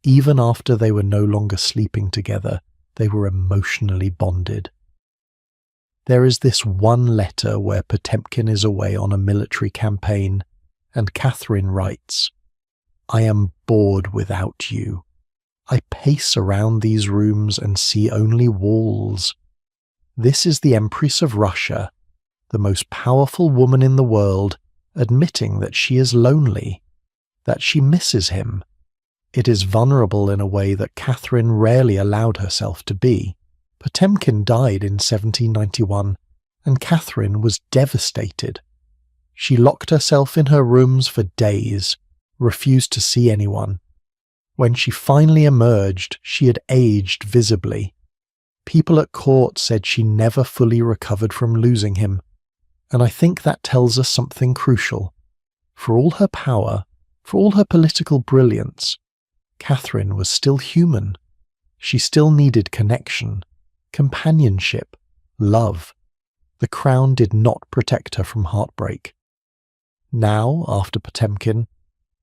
Even after they were no longer sleeping together, they were emotionally bonded. There is this one letter where Potemkin is away on a military campaign, and Catherine writes, "I am bored without you. I pace around these rooms and see only walls." This is the Empress of Russia, the most powerful woman in the world, admitting that she is lonely, that she misses him. It is vulnerable in a way that Catherine rarely allowed herself to be. Potemkin died in 1791, and Catherine was devastated. She locked herself in her rooms for days, refused to see anyone. When she finally emerged, she had aged visibly. People at court said she never fully recovered from losing him, and I think that tells us something crucial. For all her power, for all her political brilliance, Catherine was still human. She still needed connection, companionship, love. The crown did not protect her from heartbreak. Now, after Potemkin,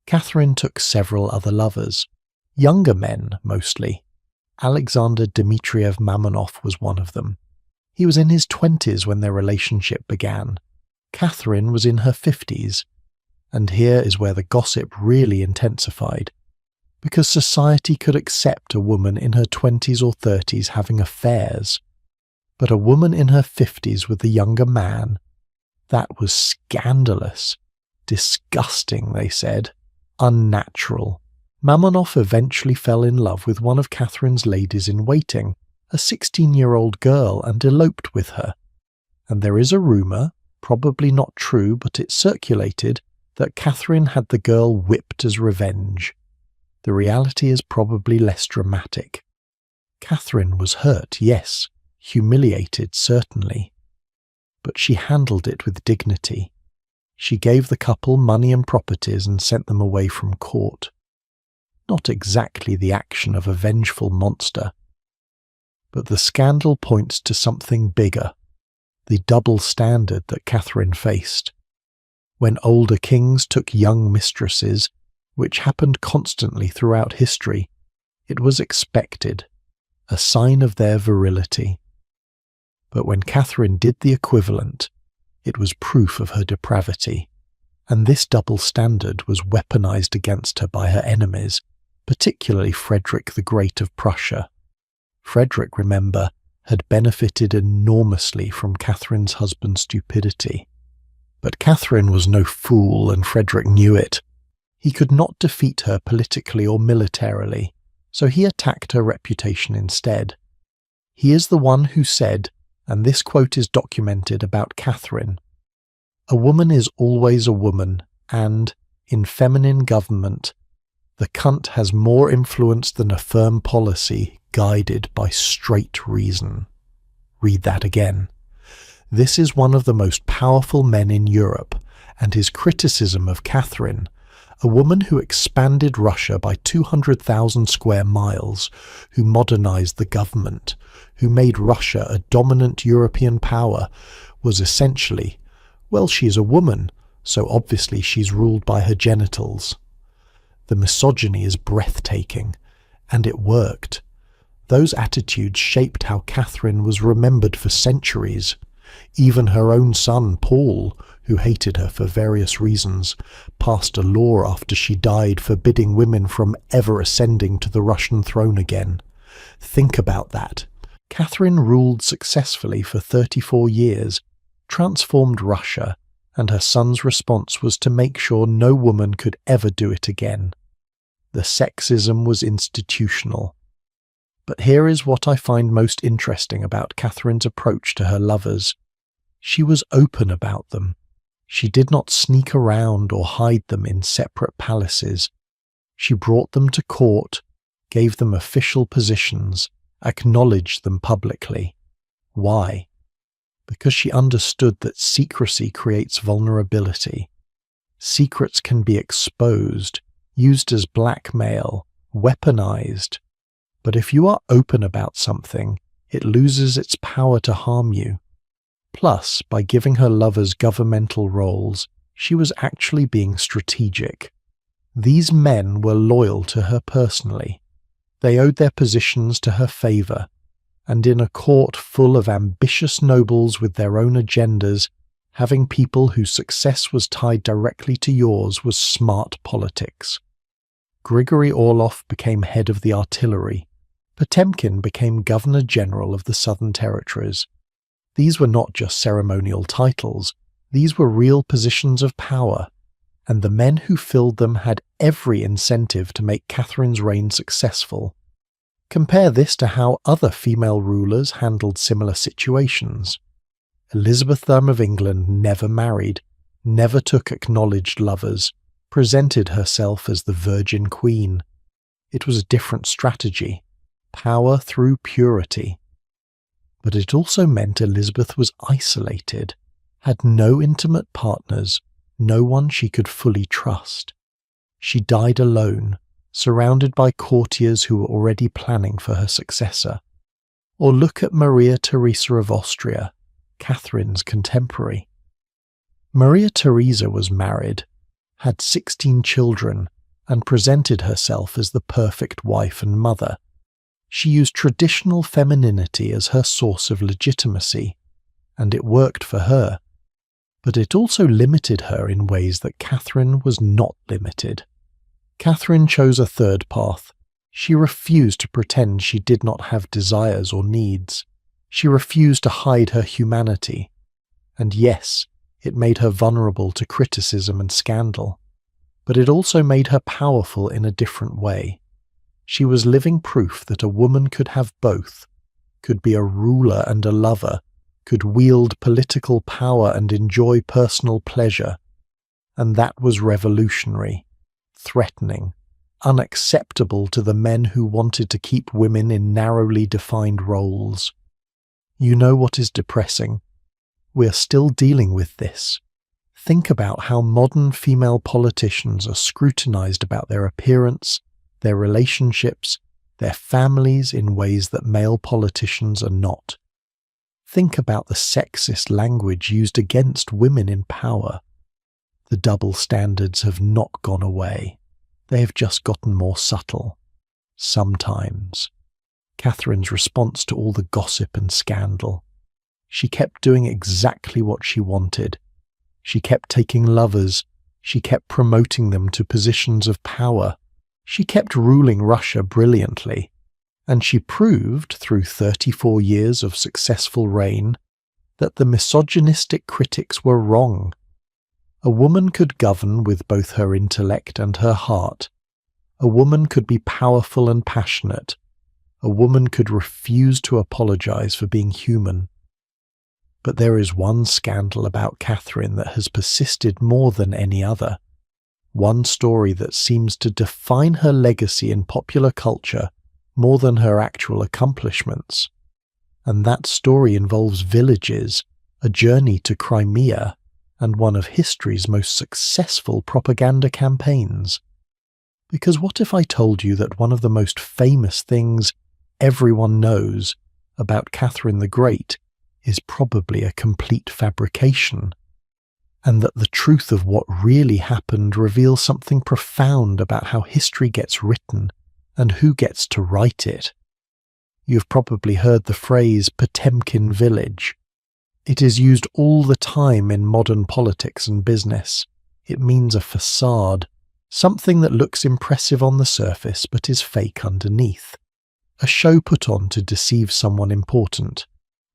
Catherine took several other lovers, younger men mostly. Alexander Dmitriev Mamonov was one of them. He was in his 20s when their relationship began. Catherine was in her 50s, and here is where the gossip really intensified, because society could accept a woman in her 20s or 30s having affairs, but a woman in her 50s with a younger man, that was scandalous, disgusting, they said, unnatural. Mamonov eventually fell in love with one of Catherine's ladies-in-waiting, a 16-year-old girl, and eloped with her. And there is a rumour, probably not true, but it circulated, that Catherine had the girl whipped as revenge. The reality is probably less dramatic. Catherine was hurt, yes, humiliated, certainly. But she handled it with dignity. She gave the couple money and properties and sent them away from court. Not exactly the action of a vengeful monster. But the scandal points to something bigger, the double standard that Catherine faced. When older kings took young mistresses, which happened constantly throughout history, it was expected, a sign of their virility. But when Catherine did the equivalent, it was proof of her depravity, and this double standard was weaponized against her by her enemies, particularly Frederick the Great of Prussia. Frederick, remember, had benefited enormously from Catherine's husband's stupidity. But Catherine was no fool, and Frederick knew it. He could not defeat her politically or militarily, so he attacked her reputation instead. He is the one who said, and this quote is documented about Catherine, "A woman is always a woman, and, in feminine government, the cunt has more influence than a firm policy guided by straight reason." Read that again. This is one of the most powerful men in Europe, and his criticism of Catherine, a woman who expanded Russia by 200,000 square miles, who modernized the government, who made Russia a dominant European power, was essentially, well, she's a woman, so obviously she's ruled by her genitals. The misogyny is breathtaking, and it worked. Those attitudes shaped how Catherine was remembered for centuries. Even her own son, Paul, who hated her for various reasons, passed a law after she died forbidding women from ever ascending to the Russian throne again. Think about that. Catherine ruled successfully for 34 years, transformed Russia, and her son's response was to make sure no woman could ever do it again. The sexism was institutional. But here is what I find most interesting about Catherine's approach to her lovers. She was open about them. She did not sneak around or hide them in separate palaces. She brought them to court, gave them official positions, acknowledged them publicly. Why? Because she understood that secrecy creates vulnerability. Secrets can be exposed, used as blackmail, weaponized. But if you are open about something, it loses its power to harm you. Plus, by giving her lovers governmental roles, she was actually being strategic. These men were loyal to her personally. They owed their positions to her favor, and in a court full of ambitious nobles with their own agendas, having people whose success was tied directly to yours was smart politics. Grigory Orlov became head of the artillery. Potemkin became Governor-General of the Southern Territories. These were not just ceremonial titles, these were real positions of power, and the men who filled them had every incentive to make Catherine's reign successful. Compare this to how other female rulers handled similar situations. Elizabeth I of England never married, never took acknowledged lovers, presented herself as the Virgin Queen. It was a different strategy, power through purity. But it also meant Elizabeth was isolated, had no intimate partners, no one she could fully trust. She died alone, surrounded by courtiers who were already planning for her successor. Or look at Maria Theresa of Austria, Catherine's contemporary. Maria Theresa was married, had 16 children, and presented herself as the perfect wife and mother. She used traditional femininity as her source of legitimacy, and it worked for her. But it also limited her in ways that Catherine was not limited. Catherine chose a third path. She refused to pretend she did not have desires or needs. She refused to hide her humanity. And yes, it made her vulnerable to criticism and scandal. But it also made her powerful in a different way. She was living proof that a woman could have both, could be a ruler and a lover, could wield political power and enjoy personal pleasure. And that was revolutionary, threatening, unacceptable to the men who wanted to keep women in narrowly defined roles. You know what is depressing? We're still dealing with this. Think about how modern female politicians are scrutinized about their appearance, their relationships, their families in ways that male politicians are not. Think about the sexist language used against women in power. The double standards have not gone away. They have just gotten more subtle. Sometimes. Catherine's response to all the gossip and scandal. She kept doing exactly what she wanted. She kept taking lovers. She kept promoting them to positions of power. She kept ruling Russia brilliantly. And she proved, through 34 years of successful reign, that the misogynistic critics were wrong. A woman could govern with both her intellect and her heart. A woman could be powerful and passionate. A woman could refuse to apologize for being human. But there is one scandal about Catherine that has persisted more than any other. One story that seems to define her legacy in popular culture more than her actual accomplishments. And that story involves villages, a journey to Crimea, and one of history's most successful propaganda campaigns. Because what if I told you that one of the most famous things everyone knows about Catherine the Great is probably a complete fabrication, and that the truth of what really happened reveals something profound about how history gets written and who gets to write it? You've probably heard the phrase Potemkin village. It is used all the time in modern politics and business. It means a facade, something that looks impressive on the surface but is fake underneath. A show put on to deceive someone important.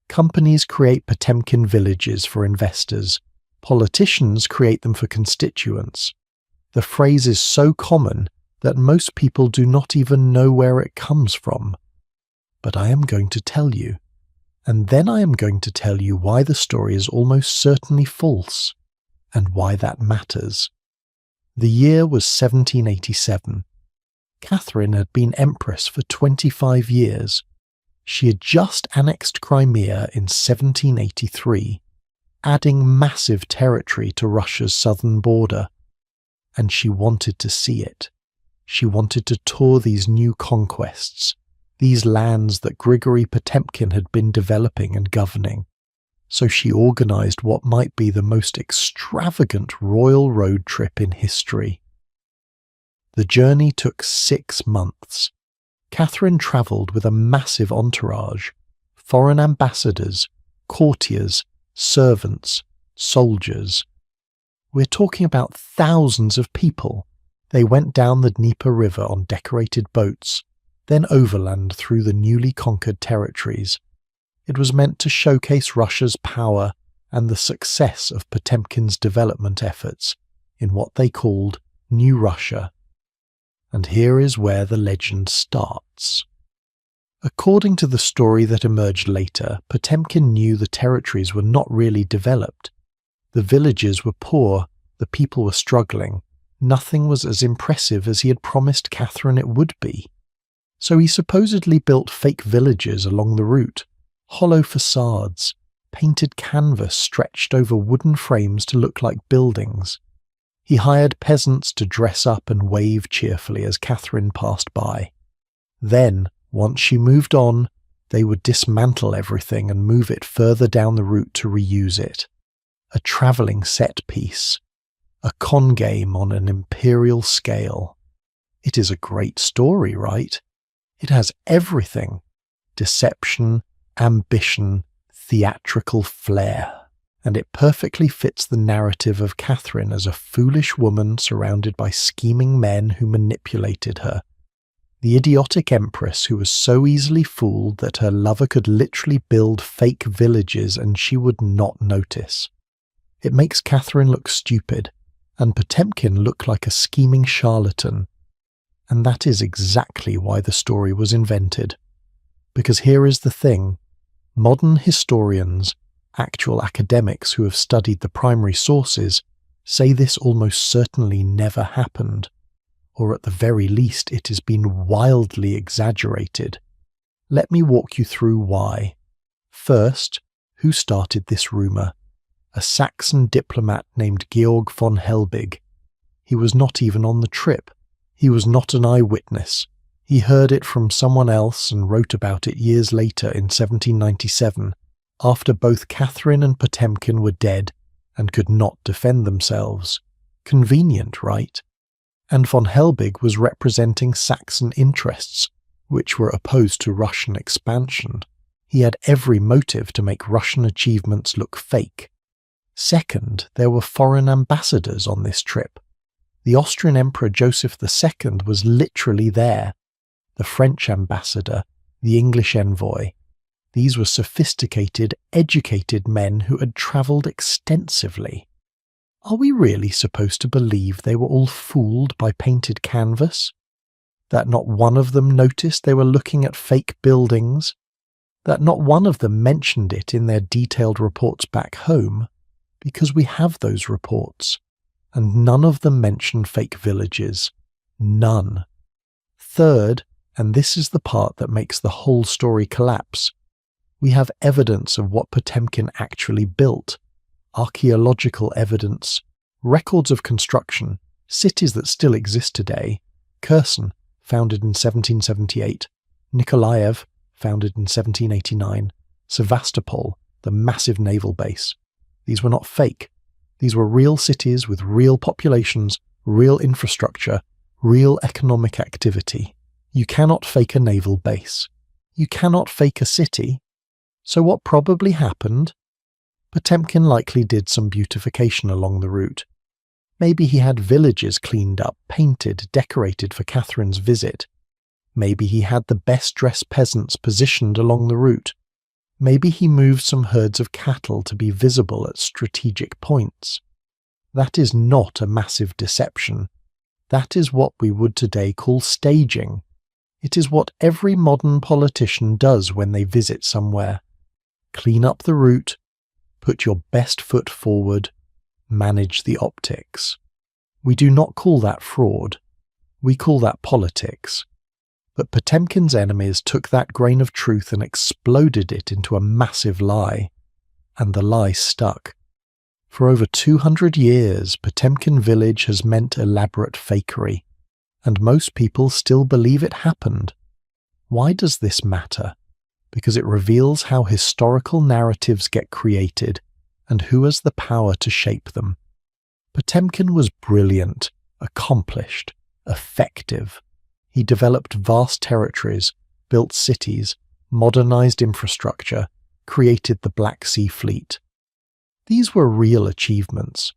Companies create Potemkin villages for investors. Politicians create them for constituents. The phrase is so common that most people do not even know where it comes from. But I am going to tell you. And then I am going to tell you why the story is almost certainly false, and why that matters. The year was 1787. Catherine had been empress for 25 years. She had just annexed Crimea in 1783, adding massive territory to Russia's southern border. And she wanted to see it. She wanted to tour these new conquests, these lands that Grigory Potemkin had been developing and governing. So she organised what might be the most extravagant royal road trip in history. The journey took 6 months. Catherine travelled with a massive entourage: foreign ambassadors, courtiers, servants, soldiers. We're talking about thousands of people. They went down the Dnieper River on decorated boats, then overland through the newly conquered territories. It was meant to showcase Russia's power and the success of Potemkin's development efforts in what they called New Russia. And here is where the legend starts. According to the story that emerged later, Potemkin knew the territories were not really developed. The villages were poor, the people were struggling. Nothing was as impressive as he had promised Catherine it would be. So he supposedly built fake villages along the route, hollow facades, painted canvas stretched over wooden frames to look like buildings. He hired peasants to dress up and wave cheerfully as Catherine passed by. Then, once she moved on, they would dismantle everything and move it further down the route to reuse it. A travelling set piece. A con game on an imperial scale. It is a great story, right? It has everything. Deception, ambition, theatrical flair. And it perfectly fits the narrative of Catherine as a foolish woman surrounded by scheming men who manipulated her. The idiotic empress who was so easily fooled that her lover could literally build fake villages and she would not notice. It makes Catherine look stupid, and Potemkin look like a scheming charlatan. And that is exactly why the story was invented. Because here is the thing. Modern historians, actual academics who have studied the primary sources, say this almost certainly never happened, or at the very least it has been wildly exaggerated. Let me walk you through why. First, who started this rumour? A Saxon diplomat named Georg von Helbig. He was not even on the trip. He was not an eyewitness. He heard it from someone else and wrote about it years later in 1797, after both Catherine and Potemkin were dead and could not defend themselves. Convenient, right? And von Helbig was representing Saxon interests, which were opposed to Russian expansion. He had every motive to make Russian achievements look fake. Second, there were foreign ambassadors on this trip. The Austrian Emperor Joseph II was literally there. The French ambassador, the English envoy. These were sophisticated, educated men who had travelled extensively. Are we really supposed to believe they were all fooled by painted canvas? That not one of them noticed they were looking at fake buildings? That not one of them mentioned it in their detailed reports back home? Because we have those reports. And none of them mention fake villages. None. Third, and this is the part that makes the whole story collapse, we have evidence of what Potemkin actually built. Archaeological evidence, records of construction, cities that still exist today. Kherson, founded in 1778. Nikolaev, founded in 1789. Sevastopol, the massive naval base. These were not fake. These were real cities with real populations, real infrastructure, real economic activity. You cannot fake a naval base. You cannot fake a city. So what probably happened? Potemkin likely did some beautification along the route. Maybe he had villages cleaned up, painted, decorated for Catherine's visit. Maybe he had the best-dressed peasants positioned along the route. Maybe he moved some herds of cattle to be visible at strategic points. That is not a massive deception. That is what we would today call staging. It is what every modern politician does when they visit somewhere. Clean up the route, put your best foot forward, manage the optics. We do not call that fraud. We call that politics. But Potemkin's enemies took that grain of truth and exploded it into a massive lie. And the lie stuck. For over 200 years, Potemkin village has meant elaborate fakery, and most people still believe it happened. Why does this matter? Because it reveals how historical narratives get created and who has the power to shape them. Potemkin was brilliant, accomplished, effective. He developed vast territories, built cities, modernized infrastructure, created the Black Sea Fleet. These were real achievements,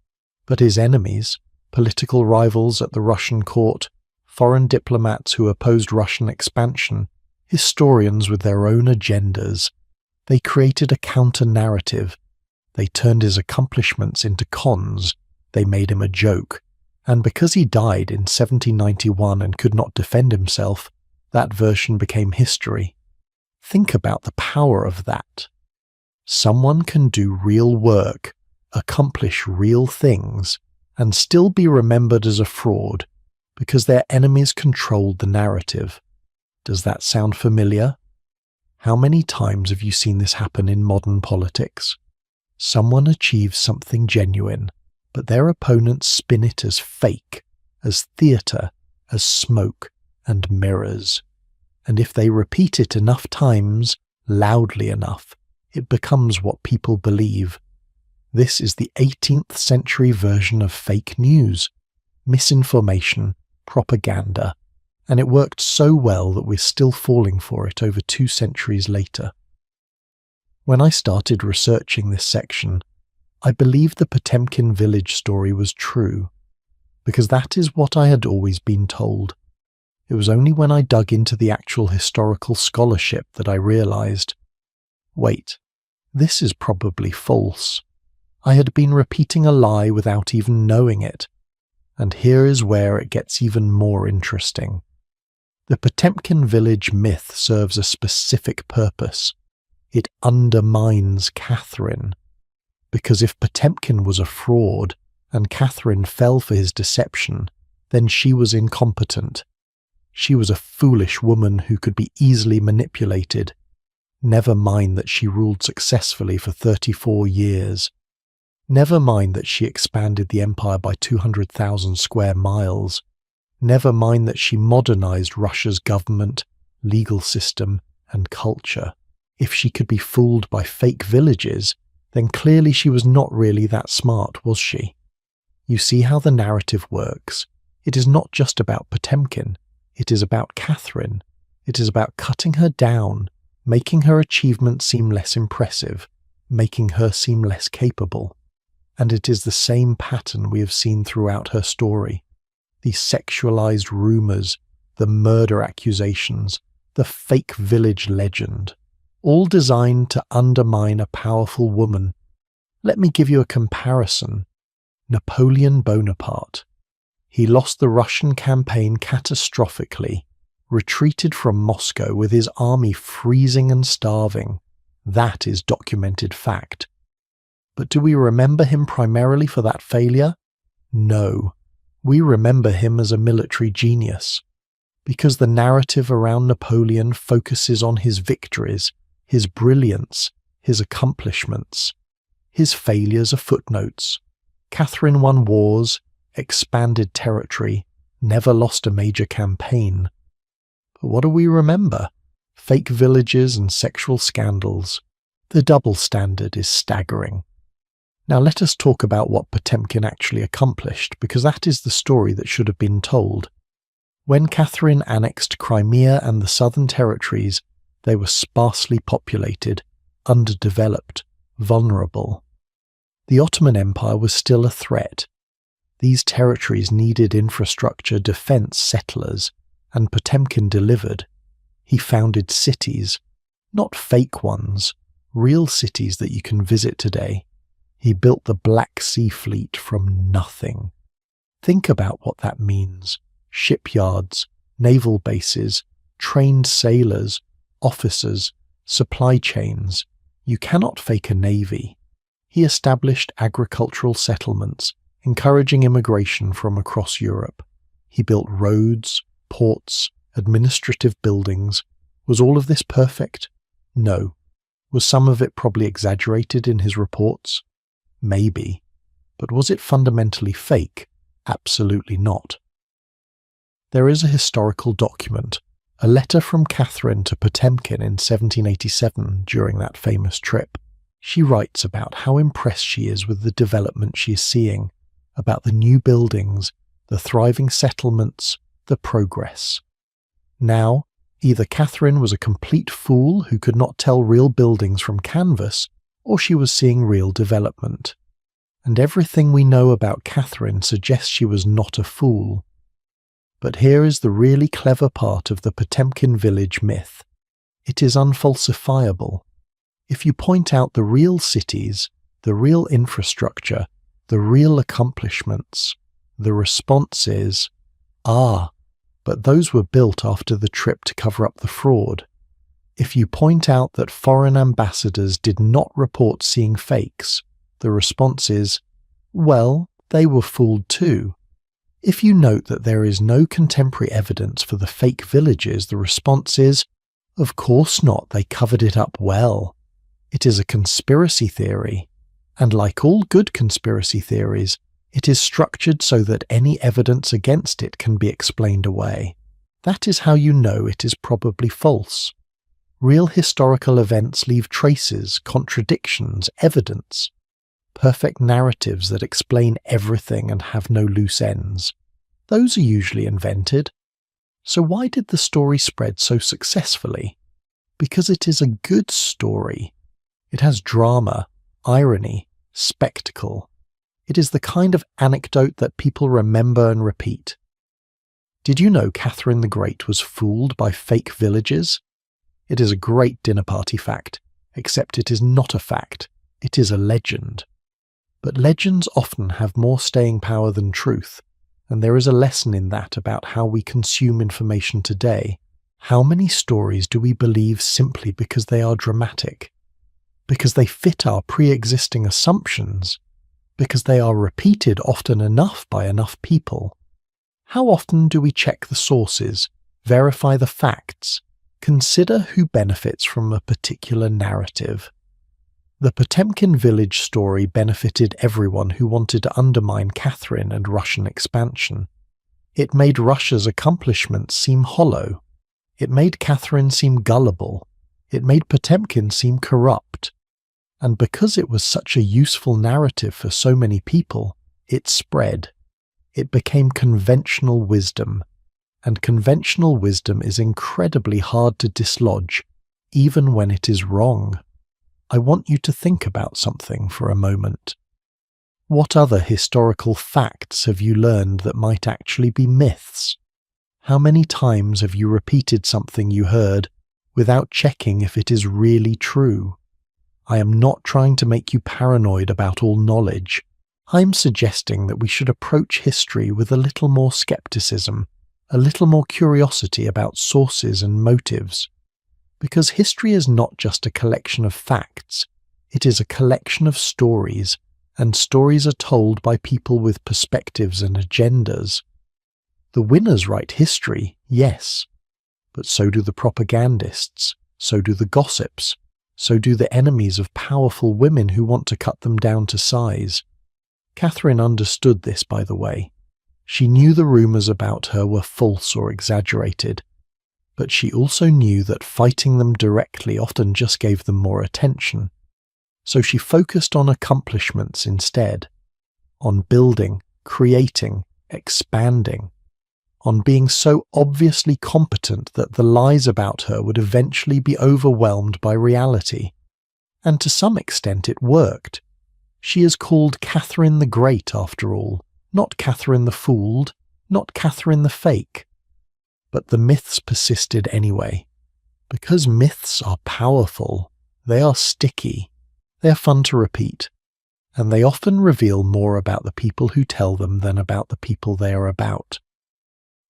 but his enemies, political rivals at the Russian court, foreign diplomats who opposed Russian expansion, historians with their own agendas, they created a counter-narrative. They turned his accomplishments into cons, they made him a joke, and because he died in 1791 and could not defend himself, that version became history. Think about the power of that. Someone can do real work, accomplish real things, and still be remembered as a fraud because their enemies controlled the narrative. Does that sound familiar? How many times have you seen this happen in modern politics? Someone achieves something genuine, but their opponents spin it as fake, as theatre, as smoke and mirrors. And if they repeat it enough times, loudly enough, it becomes what people believe. This is the 18th century version of fake news, misinformation, propaganda, and it worked so well that we're still falling for it over 2 centuries later. When I started researching this section, I believed the Potemkin village story was true, because that is what I had always been told. It was only when I dug into the actual historical scholarship that I realized, wait, this is probably false. I had been repeating a lie without even knowing it, and here is where it gets even more interesting. The Potemkin village myth serves a specific purpose. It undermines Catherine. Because if Potemkin was a fraud and Catherine fell for his deception, then she was incompetent. She was a foolish woman who could be easily manipulated. Never mind that she ruled successfully for 34 years. Never mind that she expanded the empire by 200,000 square miles. Never mind that she modernized Russia's government, legal system, and culture. If she could be fooled by fake villages, then clearly she was not really that smart, was she? You see how the narrative works. It is not just about Potemkin. It is about Catherine. It is about cutting her down, making her achievements seem less impressive, making her seem less capable. And it is the same pattern we have seen throughout her story. The sexualized rumors, the murder accusations, the fake village legend, all designed to undermine a powerful woman. Let me give you a comparison. Napoleon Bonaparte. He lost the Russian campaign catastrophically, retreated from Moscow with his army freezing and starving. That is documented fact. But do we remember him primarily for that failure? No. We remember him as a military genius, because the narrative around Napoleon focuses on his victories, his brilliance, his accomplishments. His failures are footnotes. Catherine won wars, expanded territory, never lost a major campaign. But what do we remember? Fake villages and sexual scandals. The double standard is staggering. Now let us talk about what Potemkin actually accomplished, because that is the story that should have been told. When Catherine annexed Crimea and the southern territories, They were sparsely populated, underdeveloped, vulnerable. The Ottoman Empire was still a threat. These territories needed infrastructure, defense, settlers, and Potemkin delivered. He founded cities, not fake ones, real cities that you can visit today. He built the Black Sea Fleet from nothing. Think about what that means. Shipyards, naval bases, trained sailors, officers, supply chains. You cannot fake a navy. He established agricultural settlements, encouraging immigration from across Europe. He built roads, ports, administrative buildings. Was all of this perfect? No. Was some of it probably exaggerated in his reports? Maybe. But was it fundamentally fake? Absolutely not. There is a historical document, a letter from Catherine to Potemkin in 1787 during that famous trip. She writes about how impressed she is with the development she is seeing, about the new buildings, the thriving settlements, the progress. Now, either Catherine was a complete fool who could not tell real buildings from canvas, or she was seeing real development. And everything we know about Catherine suggests she was not a fool. But here is the really clever part of the Potemkin village myth. It is unfalsifiable. If you point out the real cities, the real infrastructure, the real accomplishments, the response is, but those were built after the trip to cover up the fraud. If you point out that foreign ambassadors did not report seeing fakes, the response is, well, they were fooled too. If you note that there is no contemporary evidence for the fake villages, the response is, of course not, they covered it up well. It is a conspiracy theory, and like all good conspiracy theories, it is structured so that any evidence against it can be explained away. That is how you know it is probably false. Real historical events leave traces, contradictions, evidence. Perfect narratives that explain everything and have no loose ends. Those are usually invented. So why did the story spread so successfully? Because it is a good story. It has drama, irony, spectacle. It is the kind of anecdote that people remember and repeat. Did you know Catherine the Great was fooled by fake villages? It is a great dinner party fact, except it is not a fact. It is a legend. But legends often have more staying power than truth, and there is a lesson in that about how we consume information today. How many stories do we believe simply because they are dramatic? Because they fit our pre-existing assumptions? Because they are repeated often enough by enough people? How often do we check the sources, verify the facts, consider who benefits from a particular narrative? The Potemkin village story benefited everyone who wanted to undermine Catherine and Russian expansion. It made Russia's accomplishments seem hollow. It made Catherine seem gullible. It made Potemkin seem corrupt. And because it was such a useful narrative for so many people, it spread. It became conventional wisdom. And conventional wisdom is incredibly hard to dislodge, even when it is wrong. I want you to think about something for a moment. What other historical facts have you learned that might actually be myths? How many times have you repeated something you heard without checking if it is really true? I am not trying to make you paranoid about all knowledge. I'm suggesting that we should approach history with a little more skepticism, a little more curiosity about sources and motives. Because history is not just a collection of facts, it is a collection of stories, and stories are told by people with perspectives and agendas. The winners write history, yes, but so do the propagandists, so do the gossips, so do the enemies of powerful women who want to cut them down to size. Catherine understood this, by the way. She knew the rumours about her were false or exaggerated, but she also knew that fighting them directly often just gave them more attention. So she focused on accomplishments instead, on building, creating, expanding. on being so obviously competent that the lies about her would eventually be overwhelmed by reality. And to some extent it worked. She is called Catherine the Great after all, not Catherine the Fooled, not Catherine the Fake. But the myths persisted anyway. Because myths are powerful, they are sticky, they are fun to repeat, and they often reveal more about the people who tell them than about the people they are about.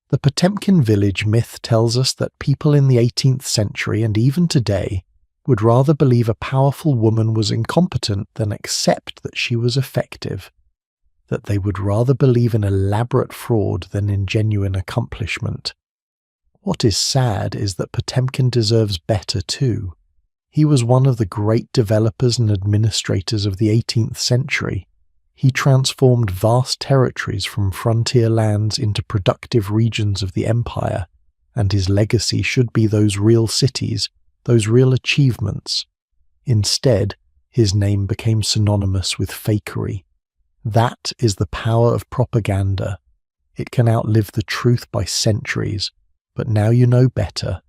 The Potemkin village myth tells us that people in the 18th century and even today would rather believe a powerful woman was incompetent than accept that she was effective, that they would rather believe in elaborate fraud than in genuine accomplishment. What is sad is that Potemkin deserves better too. He was one of the great developers and administrators of the 18th century. He transformed vast territories from frontier lands into productive regions of the empire, and his legacy should be those real cities, those real achievements. Instead, his name became synonymous with fakery. That is the power of propaganda. It can outlive the truth by centuries, but now you know better.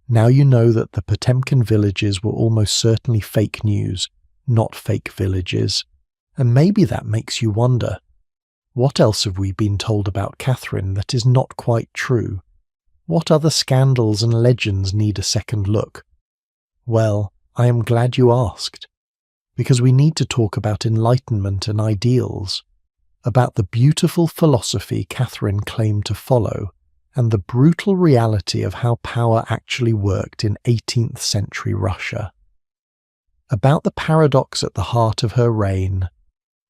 Now you know that the Potemkin villages were almost certainly fake news, not fake villages. And maybe that makes you wonder, what else have we been told about Catherine that is not quite true? What other scandals and legends need a second look? Well, I am glad you asked, because we need to talk about enlightenment and ideals, about the beautiful philosophy Catherine claimed to follow, and the brutal reality of how power actually worked in 18th century Russia. About the paradox at the heart of her reign.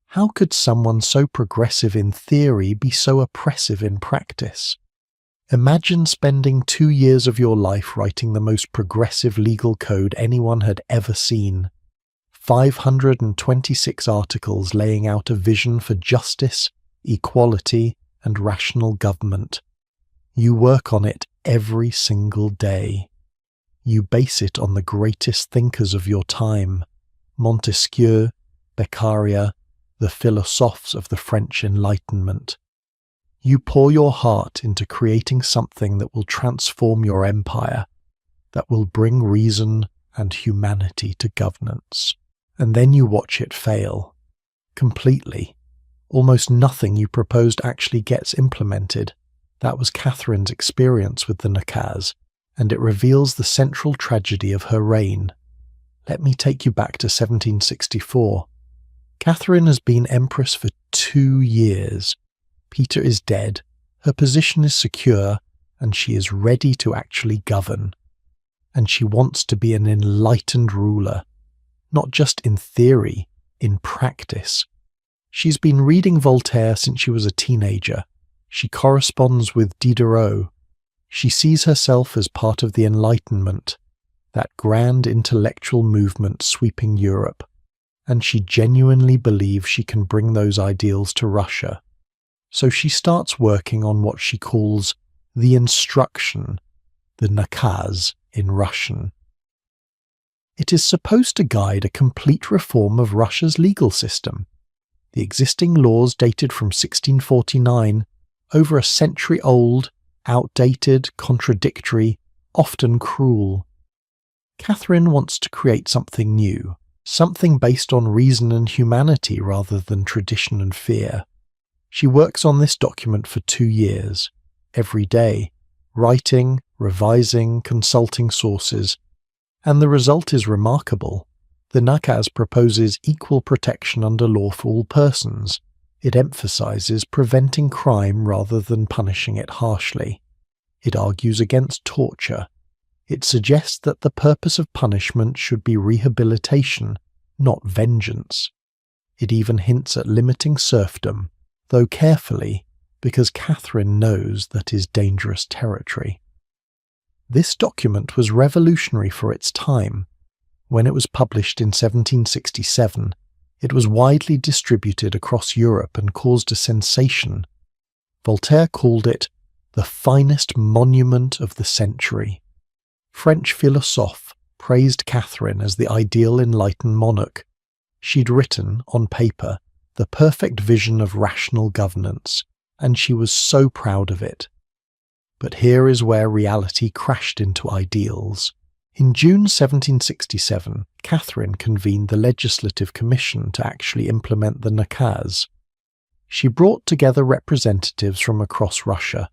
How could someone so progressive in theory be so oppressive in practice? Imagine spending 2 years of your life writing the most progressive legal code anyone had ever seen. 526 articles laying out a vision for justice, equality, and rational government. You work on it every single day. You base it on the greatest thinkers of your time, Montesquieu, Beccaria, the philosophes of the French Enlightenment. You pour your heart into creating something that will transform your empire, that will bring reason and humanity to governance. And then you watch it fail. Completely. Almost nothing you proposed actually gets implemented. That was Catherine's experience with the nakaz, and it reveals the central tragedy of her reign. Let me take you back to 1764. Catherine has been empress for 2 years. Peter is dead, her position is secure, and she is ready to actually govern. And she wants to be an enlightened ruler, not just in theory, in practice. She's been reading Voltaire since she was a teenager. She corresponds with Diderot. She sees herself as part of the Enlightenment, that grand intellectual movement sweeping Europe, and she genuinely believes she can bring those ideals to Russia. So she starts working on what she calls the instruction, the nakaz in Russian. It is supposed to guide a complete reform of Russia's legal system. The existing laws dated from 1649, over a century old, outdated, contradictory, often cruel. Catherine wants to create something new, something based on reason and humanity rather than tradition and fear. She works on this document for 2 years, every day, writing, revising, consulting sources, and the result is remarkable. The nakaz proposes equal protection under law for all persons. It emphasizes preventing crime rather than punishing it harshly. It argues against torture. It suggests that the purpose of punishment should be rehabilitation, not vengeance. It even hints at limiting serfdom, though carefully, because Catherine knows that is dangerous territory. This document was revolutionary for its time. When it was published in 1767, it was widely distributed across Europe and caused a sensation. Voltaire called it the finest monument of the century. French philosophes praised Catherine as the ideal enlightened monarch. She'd written, on paper, the perfect vision of rational governance, and she was so proud of it. But here is where reality crashed into ideals. In June 1767, Catherine convened the Legislative Commission to actually implement the nakaz. She brought together representatives from across Russia,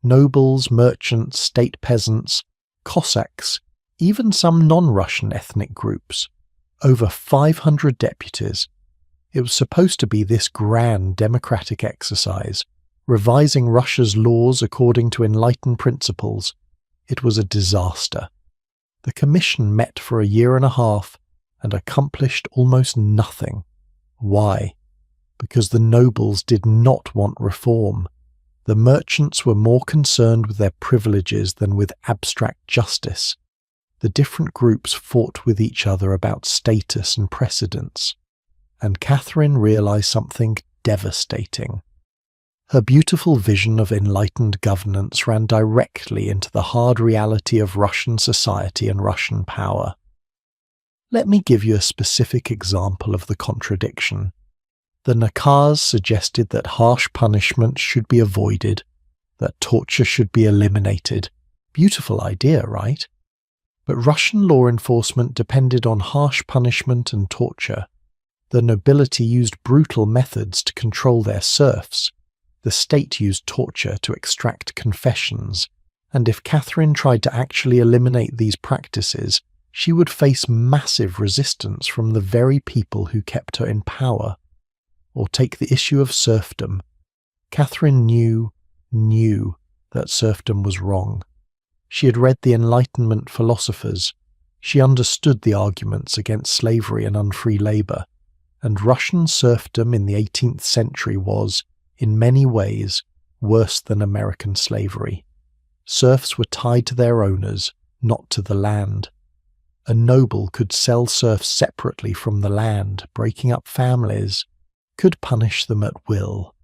nobles, merchants, state peasants, Cossacks, even some non-Russian ethnic groups. Over 500 deputies. It was supposed to be this grand democratic exercise, revising Russia's laws according to enlightened principles. It was a disaster. The commission met for a year and a half and accomplished almost nothing. Why? Because the nobles did not want reform. The merchants were more concerned with their privileges than with abstract justice. The different groups fought with each other about status and precedence. And Catherine realized something devastating. Her beautiful vision of enlightened governance ran directly into the hard reality of Russian society and Russian power. Let me give you a specific example of the contradiction. The nakaz suggested that harsh punishment should be avoided, that torture should be eliminated. Beautiful idea, right? But Russian law enforcement depended on harsh punishment and torture. The nobility used brutal methods to control their serfs. The state used torture to extract confessions, and if Catherine tried to actually eliminate these practices, she would face massive resistance from the very people who kept her in power. Or take the issue of serfdom. Catherine knew that serfdom was wrong. She had read the Enlightenment philosophers. She understood the arguments against slavery and unfree labour, and Russian serfdom in the 18th century was, in many ways, worse than American slavery. Serfs were tied to their owners, not to the land. A noble could sell serfs separately from the land, breaking up families, could punish them at will,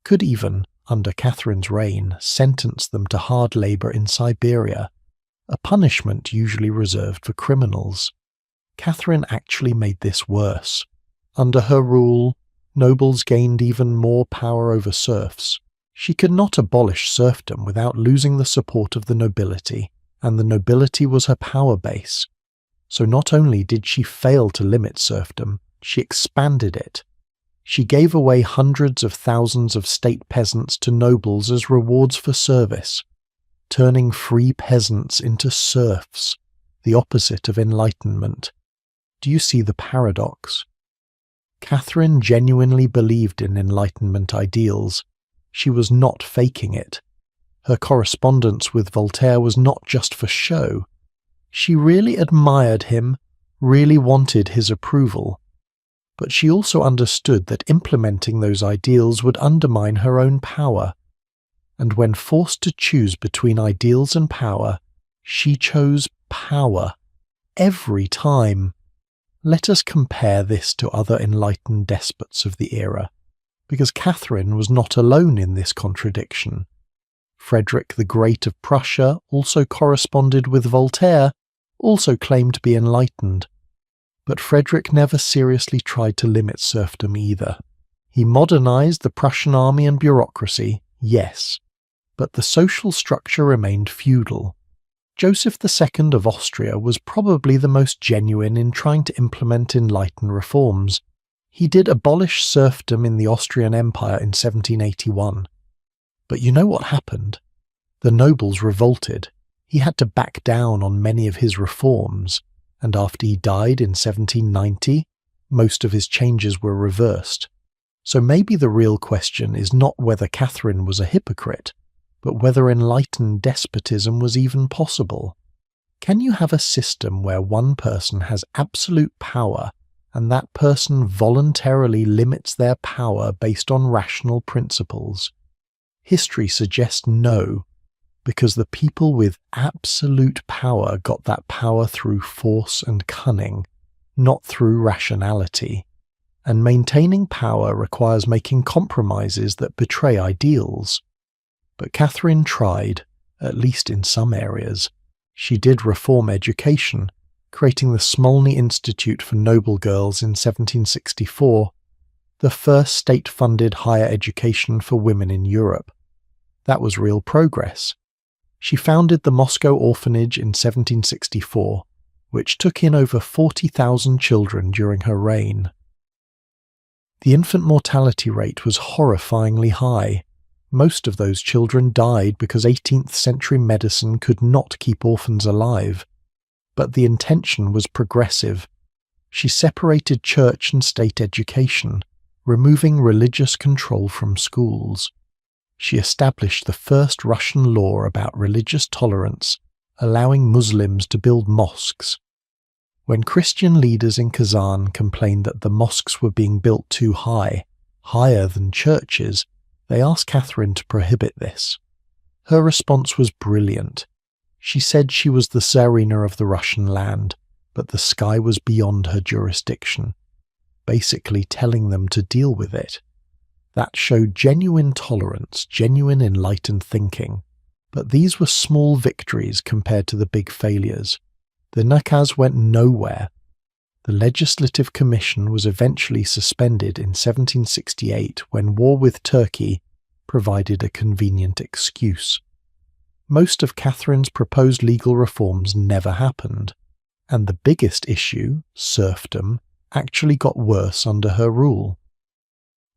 could even, under Catherine's reign, sentence them to hard labour in Siberia, a punishment usually reserved for criminals. Catherine actually made this worse. Under her rule, nobles gained even more power over serfs. She could not abolish serfdom without losing the support of the nobility, and the nobility was her power base. So not only did she fail to limit serfdom, she expanded it. She gave away hundreds of thousands of state peasants to nobles as rewards for service, turning free peasants into serfs, the opposite of enlightenment. Do you see the paradox? Catherine genuinely believed in Enlightenment ideals. She was not faking it. Her correspondence with Voltaire was not just for show. She really admired him, really wanted his approval. But she also understood that implementing those ideals would undermine her own power. And when forced to choose between ideals and power, she chose power. Every time. Let us compare this to other enlightened despots of the era, because Catherine was not alone in this contradiction. Frederick the Great of Prussia also corresponded with Voltaire, also claimed to be enlightened. But Frederick never seriously tried to limit serfdom either. He modernized the Prussian army and bureaucracy, yes, but the social structure remained feudal. Joseph II of Austria was probably the most genuine in trying to implement enlightened reforms. He did abolish serfdom in the Austrian Empire in 1781. But you know what happened? The nobles revolted. He had to back down on many of his reforms, and after he died in 1790, most of his changes were reversed. So maybe the real question is not whether Catherine was a hypocrite, but whether enlightened despotism was even possible. Can you have a system where one person has absolute power and that person voluntarily limits their power based on rational principles? History suggests no, because the people with absolute power got that power through force and cunning, not through rationality. And maintaining power requires making compromises that betray ideals. But Catherine tried, at least in some areas. She did reform education, creating the Smolny Institute for Noble Girls in 1764, the first state-funded higher education for women in Europe. That was real progress. She founded the Moscow Orphanage in 1764, which took in over 40,000 children during her reign. The infant mortality rate was horrifyingly high. Most of those children died because 18th century medicine could not keep orphans alive. But the intention was progressive. She separated church and state education, removing religious control from schools. She established the first Russian law about religious tolerance, allowing Muslims to build mosques. When Christian leaders in Kazan complained that the mosques were being built too high, higher than churches, they asked Catherine to prohibit this. Her response was brilliant. She said she was the Tsarina of the Russian land, but the sky was beyond her jurisdiction, basically telling them to deal with it. That showed genuine tolerance, genuine enlightened thinking. But these were small victories compared to the big failures. The nakaz went nowhere. The Legislative Commission was eventually suspended in 1768 when war with Turkey provided a convenient excuse. Most of Catherine's proposed legal reforms never happened, and the biggest issue, serfdom, actually got worse under her rule.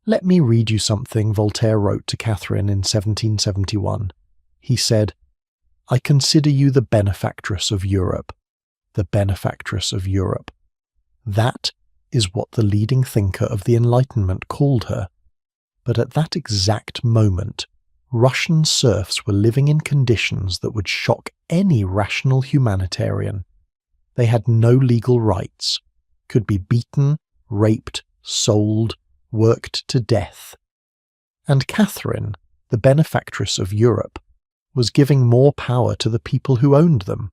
Let me read you something Voltaire wrote to Catherine in 1771. He said, "I consider you the benefactress of Europe. The benefactress of Europe." That is what the leading thinker of the Enlightenment called her. But at that exact moment, Russian serfs were living in conditions that would shock any rational humanitarian. They had no legal rights, could be beaten, raped, sold, worked to death. And Catherine, the benefactress of Europe, was giving more power to the people who owned them.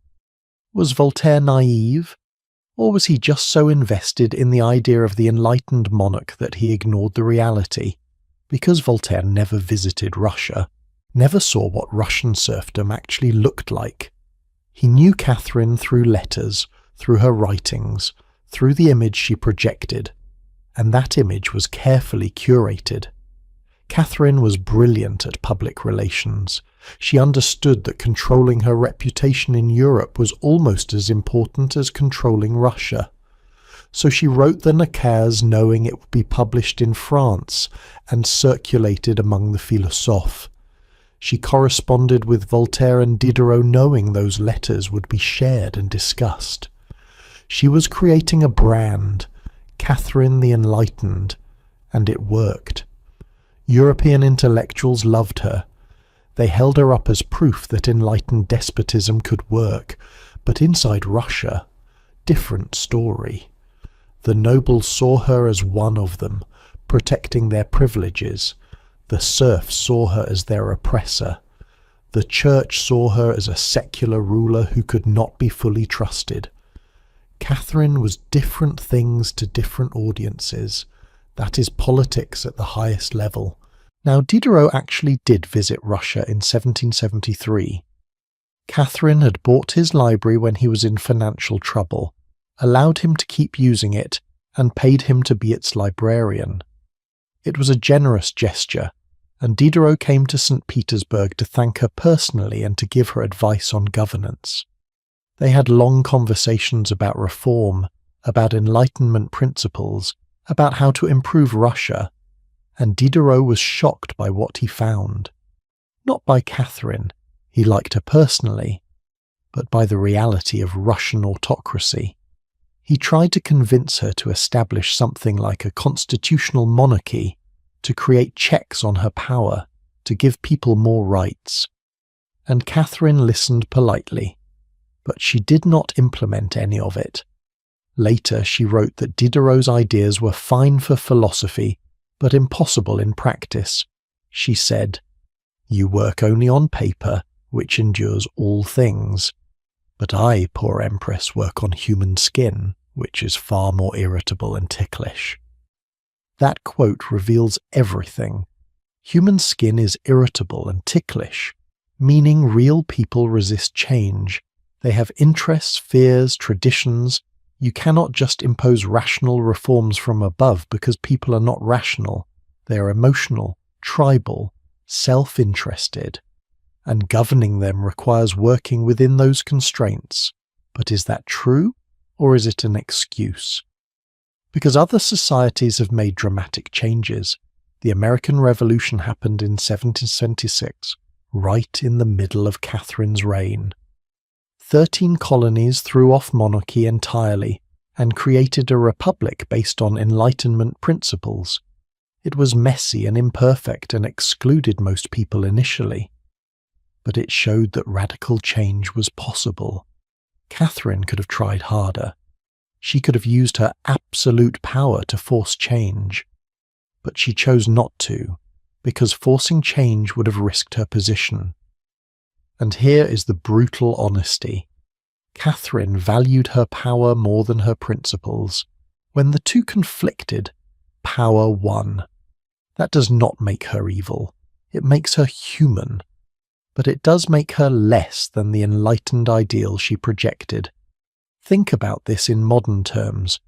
Was Voltaire naive? Or was he just so invested in the idea of the enlightened monarch that he ignored the reality? Because Voltaire never visited Russia, never saw what Russian serfdom actually looked like. He knew Catherine through letters, through her writings, through the image she projected, and that image was carefully curated. Catherine was brilliant at public relations. She understood that controlling her reputation in Europe was almost as important as controlling Russia. So she wrote the nakaz knowing it would be published in France and circulated among the philosophes. She corresponded with Voltaire and Diderot knowing those letters would be shared and discussed. She was creating a brand, Catherine the Enlightened, and it worked. European intellectuals loved her. They held her up as proof that enlightened despotism could work, but inside Russia, different story. The nobles saw her as one of them, protecting their privileges. The serfs saw her as their oppressor. The church saw her as a secular ruler who could not be fully trusted. Catherine was different things to different audiences. That is politics at the highest level. Now, Diderot actually did visit Russia in 1773. Catherine had bought his library when he was in financial trouble, allowed him to keep using it, and paid him to be its librarian. It was a generous gesture, and Diderot came to St. Petersburg to thank her personally and to give her advice on governance. They had long conversations about reform, about Enlightenment principles, about how to improve Russia, and Diderot was shocked by what he found. Not by Catherine, he liked her personally, but by the reality of Russian autocracy. He tried to convince her to establish something like a constitutional monarchy, to create checks on her power, to give people more rights. And Catherine listened politely, but she did not implement any of it. Later she wrote that Diderot's ideas were fine for philosophy, but impossible in practice. She said, "You work only on paper, which endures all things. But I, poor Empress, work on human skin, which is far more irritable and ticklish." That quote reveals everything. Human skin is irritable and ticklish, meaning real people resist change. They have interests, fears, traditions. You cannot just impose rational reforms from above because people are not rational. They are emotional, tribal, self-interested. and governing them requires working within those constraints. But is that true, or is it an excuse? Because other societies have made dramatic changes. The American Revolution happened in 1776, right in the middle of Catherine's reign. 13 colonies threw off monarchy entirely and created a republic based on Enlightenment principles. It was messy and imperfect and excluded most people initially. But it showed that radical change was possible. Catherine could have tried harder. She could have used her absolute power to force change. But she chose not to, because forcing change would have risked her position. And here is the brutal honesty. Catherine valued her power more than her principles. When the two conflicted, power won. That does not make her evil. It makes her human. But it does make her less than the enlightened ideal she projected. Think about this in modern terms.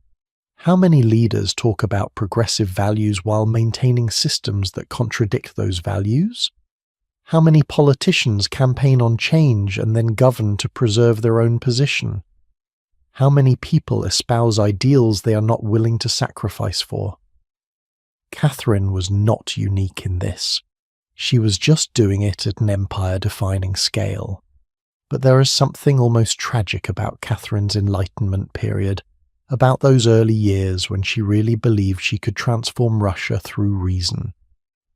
How many leaders talk about progressive values while maintaining systems that contradict those values? How many politicians campaign on change and then govern to preserve their own position? How many people espouse ideals they are not willing to sacrifice for? Catherine was not unique in this. She was just doing it at an empire-defining scale. But there is something almost tragic about Catherine's Enlightenment period, about those early years when she really believed she could transform Russia through reason.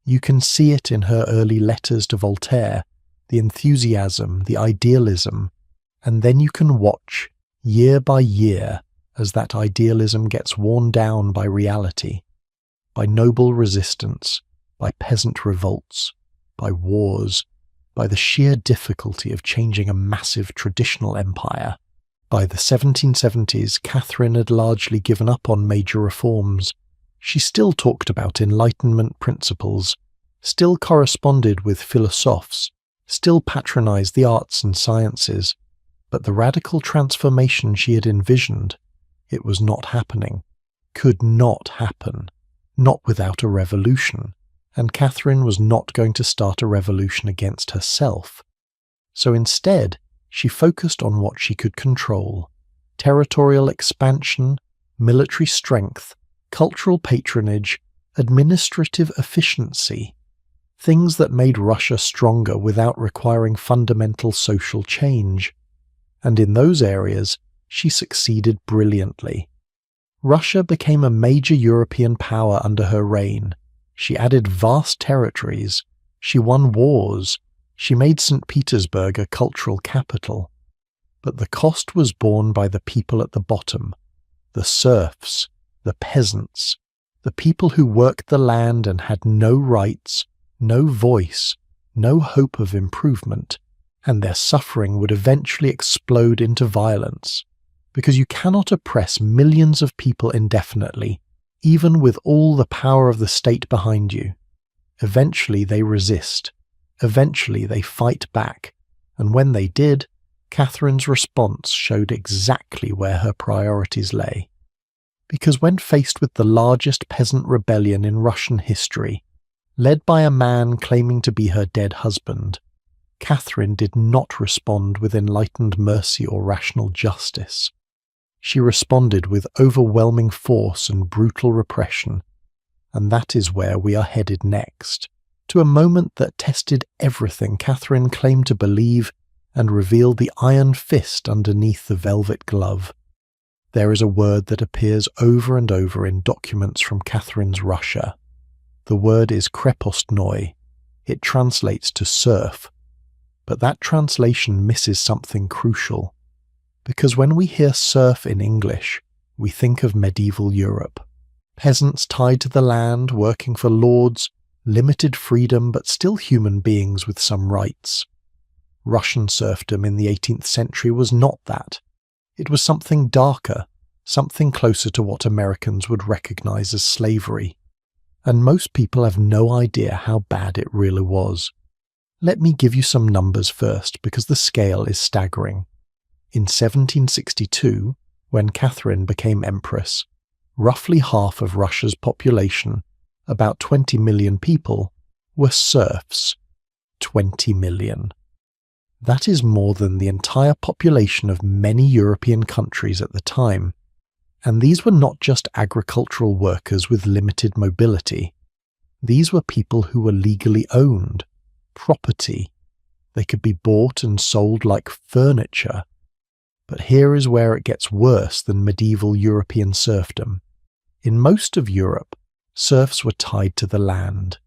You can see it in her early letters to Voltaire, the enthusiasm, the idealism, and then you can watch, year by year, as that idealism gets worn down by reality, by noble resistance, by peasant revolts, by wars, by the sheer difficulty of changing a massive traditional empire. By the 1770s, Catherine had largely given up on major reforms. She still talked about Enlightenment principles, still corresponded with philosophes, still patronized the arts and sciences, but the radical transformation she had envisioned, it was not happening, could not happen, not without a revolution, and Catherine was not going to start a revolution against herself. So instead, she focused on what she could control: territorial expansion, military strength, cultural patronage, administrative efficiency, things that made Russia stronger without requiring fundamental social change. And in those areas, she succeeded brilliantly. Russia became a major European power under her reign. She added vast territories. She won wars. She made St. Petersburg a cultural capital. But the cost was borne by the people at the bottom, the serfs, the peasants, the people who worked the land and had no rights, no voice, no hope of improvement, and their suffering would eventually explode into violence, because you cannot oppress millions of people indefinitely, even with all the power of the state behind you. Eventually they resist. Eventually they fight back, and when they did, Catherine's response showed exactly where her priorities lay. Because when faced with the largest peasant rebellion in Russian history, led by a man claiming to be her dead husband, Catherine did not respond with enlightened mercy or rational justice. She responded with overwhelming force and brutal repression, and that is where we are headed next, to a moment that tested everything Catherine claimed to believe and revealed the iron fist underneath the velvet glove. There is a word that appears over and over in documents from Catherine's Russia. The word is krepostnoy. It translates to serf. But that translation misses something crucial, because when we hear serf in English, we think of medieval Europe. Peasants tied to the land, working for lords, limited freedom but still human beings with some rights. Russian serfdom in the 18th century was not that. It was something darker, something closer to what Americans would recognize as slavery. And most people have no idea how bad it really was. Let me give you some numbers first, because the scale is staggering. In 1762, when Catherine became empress, roughly half of Russia's population, about 20 million people, were serfs. 20 million. That is more than the entire population of many European countries at the time. And these were not just agricultural workers with limited mobility. These were people who were legally owned, property. They could be bought and sold like furniture. But here is where it gets worse than medieval European serfdom. In most of Europe, serfs were tied to the land.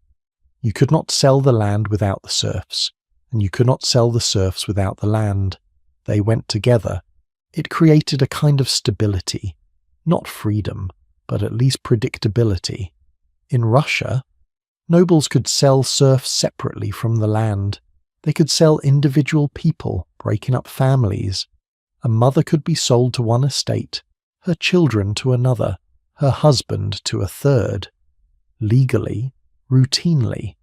You could not sell the land without the serfs, and you could not sell the serfs without the land. They went together. It created a kind of stability, not freedom, but at least predictability. In Russia, nobles could sell serfs separately from the land. They could sell individual people, breaking up families. A mother could be sold to one estate, her children to another, her husband to a third. Legally, routinely.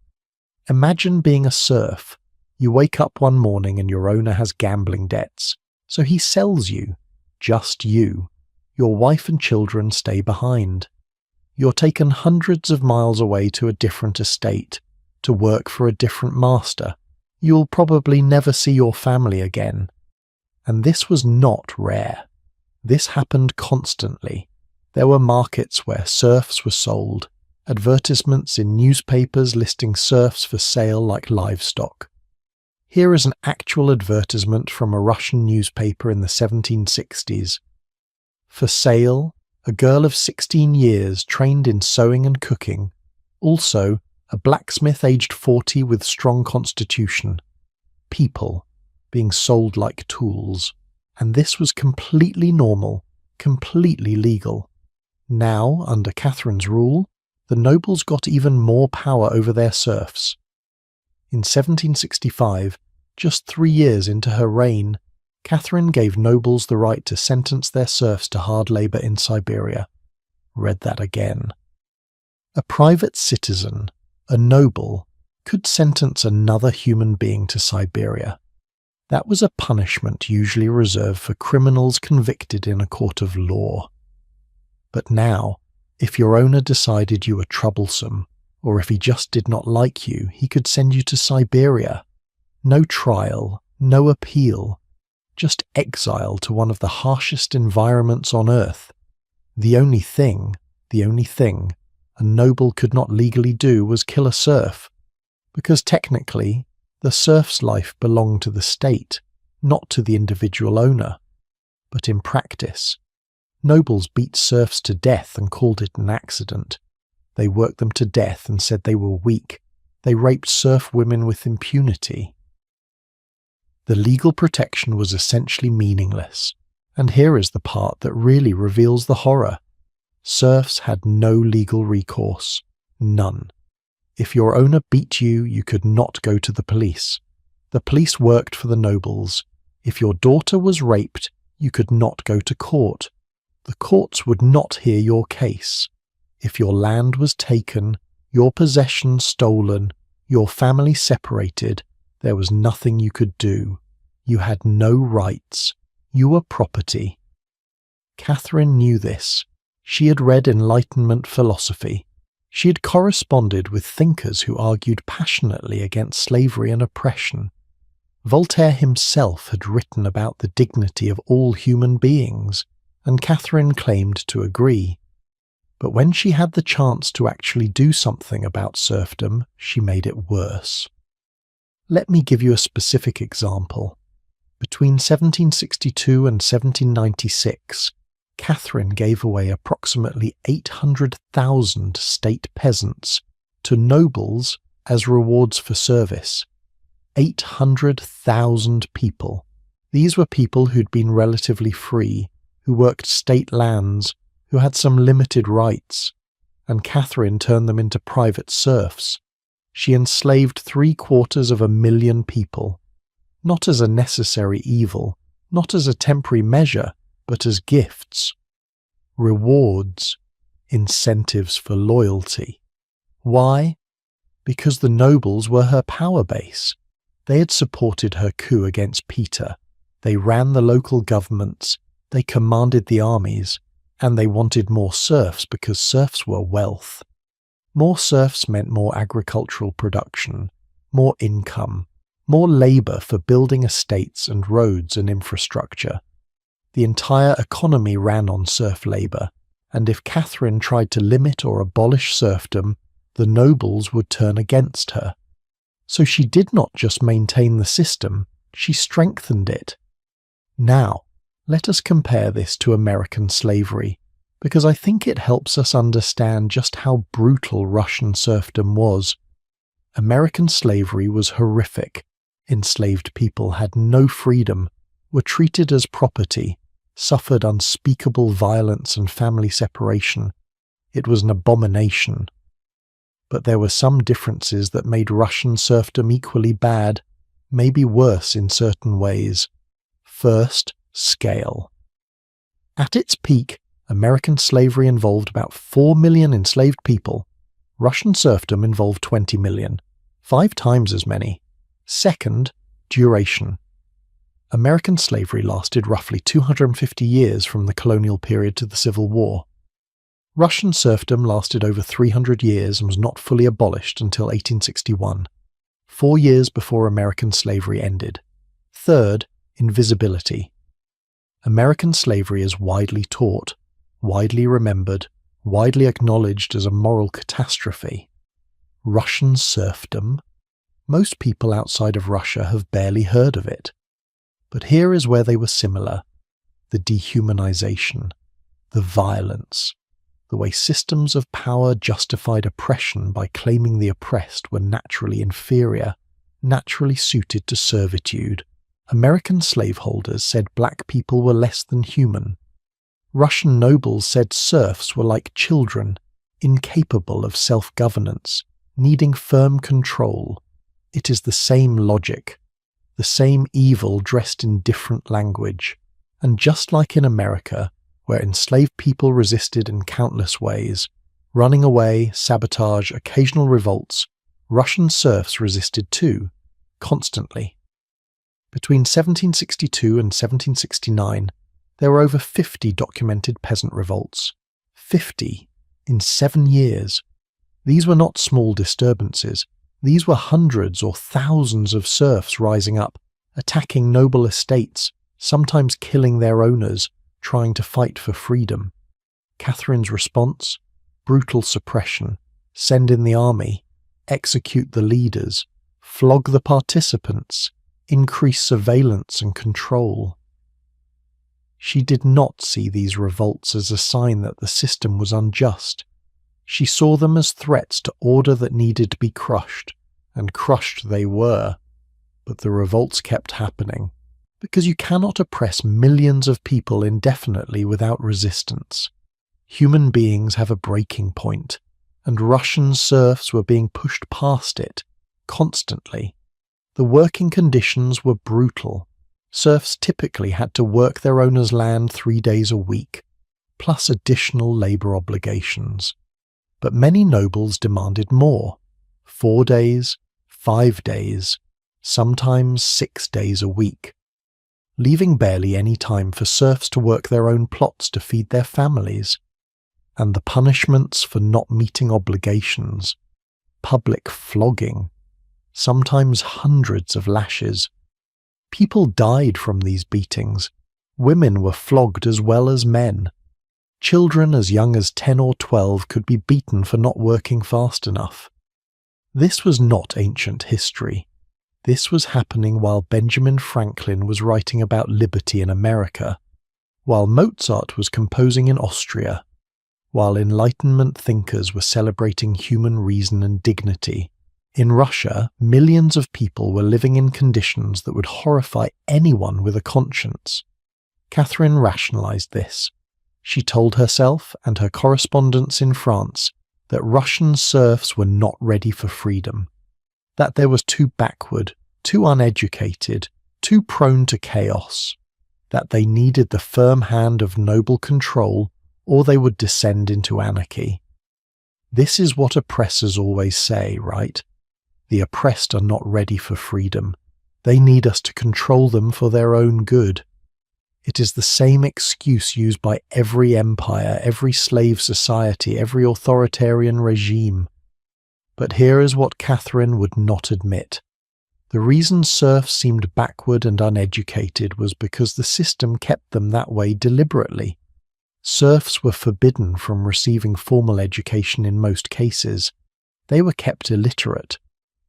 Imagine being a serf. You wake up one morning and your owner has gambling debts, so he sells you, just you. Your wife and children stay behind. You're taken hundreds of miles away to a different estate, to work for a different master. You'll probably never see your family again. And this was not rare. This happened constantly. There were markets where serfs were sold, advertisements in newspapers listing serfs for sale like livestock. Here is an actual advertisement from a Russian newspaper in the 1760s. For sale, a girl of 16 years trained in sewing and cooking. Also, a blacksmith aged 40 with strong constitution. People being sold like tools. And this was completely normal, completely legal. Now, under Catherine's rule, the nobles got even more power over their serfs. In 1765, just 3 years into her reign, Catherine gave nobles the right to sentence their serfs to hard labour in Siberia. Read that again. A private citizen, a noble, could sentence another human being to Siberia. That was a punishment usually reserved for criminals convicted in a court of law. But now, if your owner decided you were troublesome, or if he just did not like you, he could send you to Siberia. No trial, no appeal, just exile to one of the harshest environments on earth. The only thing a noble could not legally do was kill a serf, because technically, the serf's life belonged to the state, not to the individual owner. But in practice, nobles beat serfs to death and called it an accident. They worked them to death and said they were weak. They raped serf women with impunity. The legal protection was essentially meaningless, and here is the part that really reveals the horror. Serfs had no legal recourse. None. If your owner beat you, you could not go to the police. The police worked for the nobles. If your daughter was raped, you could not go to court. The courts would not hear your case. If your land was taken, your possessions stolen, your family separated, there was nothing you could do. You had no rights. You were property. Catherine knew this. She had read Enlightenment philosophy. She had corresponded with thinkers who argued passionately against slavery and oppression. Voltaire himself had written about the dignity of all human beings, and Catherine claimed to agree. But when she had the chance to actually do something about serfdom, she made it worse. Let me give you a specific example. Between 1762 and 1796, Catherine gave away approximately 800,000 state peasants to nobles as rewards for service. 800,000 people. These were people who'd been relatively free, who worked state lands, who had some limited rights, and Catherine turned them into private serfs. She enslaved 750,000 people, not as a necessary evil, not as a temporary measure, but as gifts, rewards, incentives for loyalty. Why? Because the nobles were her power base. They had supported her coup against Peter. They ran the local governments. They commanded the armies. And they wanted more serfs because serfs were wealth. More serfs meant more agricultural production, more income, more labor for building estates and roads and infrastructure. The entire economy ran on serf labor, and if Catherine tried to limit or abolish serfdom, the nobles would turn against her. So she did not just maintain the system, she strengthened it. Now, let us compare this to American slavery, because I think it helps us understand just how brutal Russian serfdom was. American slavery was horrific. Enslaved people had no freedom, were treated as property, suffered unspeakable violence and family separation. It was an abomination. But there were some differences that made Russian serfdom equally bad, maybe worse in certain ways. First, scale. At its peak, American slavery involved about 4 million enslaved people. Russian serfdom involved 20 million, 5 times as many. Second, duration. American slavery lasted roughly 250 years from the colonial period to the Civil War. Russian serfdom lasted over 300 years and was not fully abolished until 1861, 4 years before American slavery ended. Third, invisibility. American slavery is widely taught, widely remembered, widely acknowledged as a moral catastrophe. Russian serfdom? Most people outside of Russia have barely heard of it. But here is where they were similar. The dehumanization, the violence, the way systems of power justified oppression by claiming the oppressed were naturally inferior, naturally suited to servitude. American slaveholders said black people were less than human. Russian nobles said serfs were like children, incapable of self-governance, needing firm control. It is the same logic, the same evil dressed in different language. And just like in America, where enslaved people resisted in countless ways, running away, sabotage, occasional revolts, Russian serfs resisted too, constantly. Between 1762 and 1769, there were over 50 documented peasant revolts. 50 in 7 years. These were not small disturbances. These were hundreds or thousands of serfs rising up, attacking noble estates, sometimes killing their owners, trying to fight for freedom. Catherine's response? Brutal suppression. Send in the army. Execute the leaders. Flog the participants. Increase surveillance and control. She did not see these revolts as a sign that the system was unjust. She saw them as threats to order that needed to be crushed, and crushed they were. But the revolts kept happening, because you cannot oppress millions of people indefinitely without resistance. Human beings have a breaking point, and Russian serfs were being pushed past it, constantly. The working conditions were brutal. Serfs typically had to work their owner's land 3 days a week, plus additional labor obligations. But many nobles demanded more. 4 days, 5 days, sometimes 6 days a week, leaving barely any time for serfs to work their own plots to feed their families. And the punishments for not meeting obligations, public flogging, sometimes hundreds of lashes. People died from these beatings. Women were flogged as well as men. Children as young as 10 or 12 could be beaten for not working fast enough. This was not ancient history. This was happening while Benjamin Franklin was writing about liberty in America, while Mozart was composing in Austria, while Enlightenment thinkers were celebrating human reason and dignity. In Russia, millions of people were living in conditions that would horrify anyone with a conscience. Catherine rationalized this. She told herself and her correspondents in France that Russian serfs were not ready for freedom, that they was too backward, too uneducated, too prone to chaos, that they needed the firm hand of noble control or they would descend into anarchy. This is what oppressors always say, right? The oppressed are not ready for freedom. They need us to control them for their own good. It is the same excuse used by every empire, every slave society, every authoritarian regime. But here is what Catherine would not admit. The reason serfs seemed backward and uneducated was because the system kept them that way deliberately. Serfs were forbidden from receiving formal education in most cases. They were kept illiterate.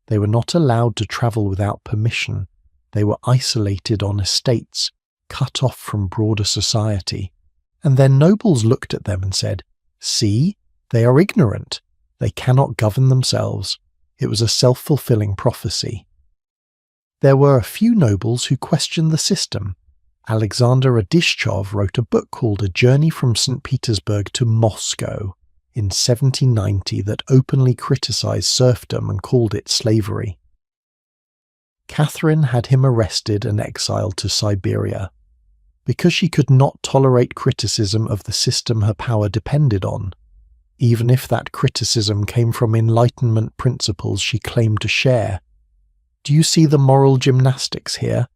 They were not allowed to travel without permission. They were isolated on estates, cut off from broader society. And then nobles looked at them and said, "See, they are ignorant. They cannot govern themselves." It was a self-fulfilling prophecy. There were a few nobles who questioned the system. Alexander Radishchov wrote a book called A Journey from St. Petersburg to Moscow in 1790 that openly criticized serfdom and called it slavery. Catherine had him arrested and exiled to Siberia. Because she could not tolerate criticism of the system her power depended on, even if that criticism came from Enlightenment principles she claimed to share. Do you see the moral gymnastics here?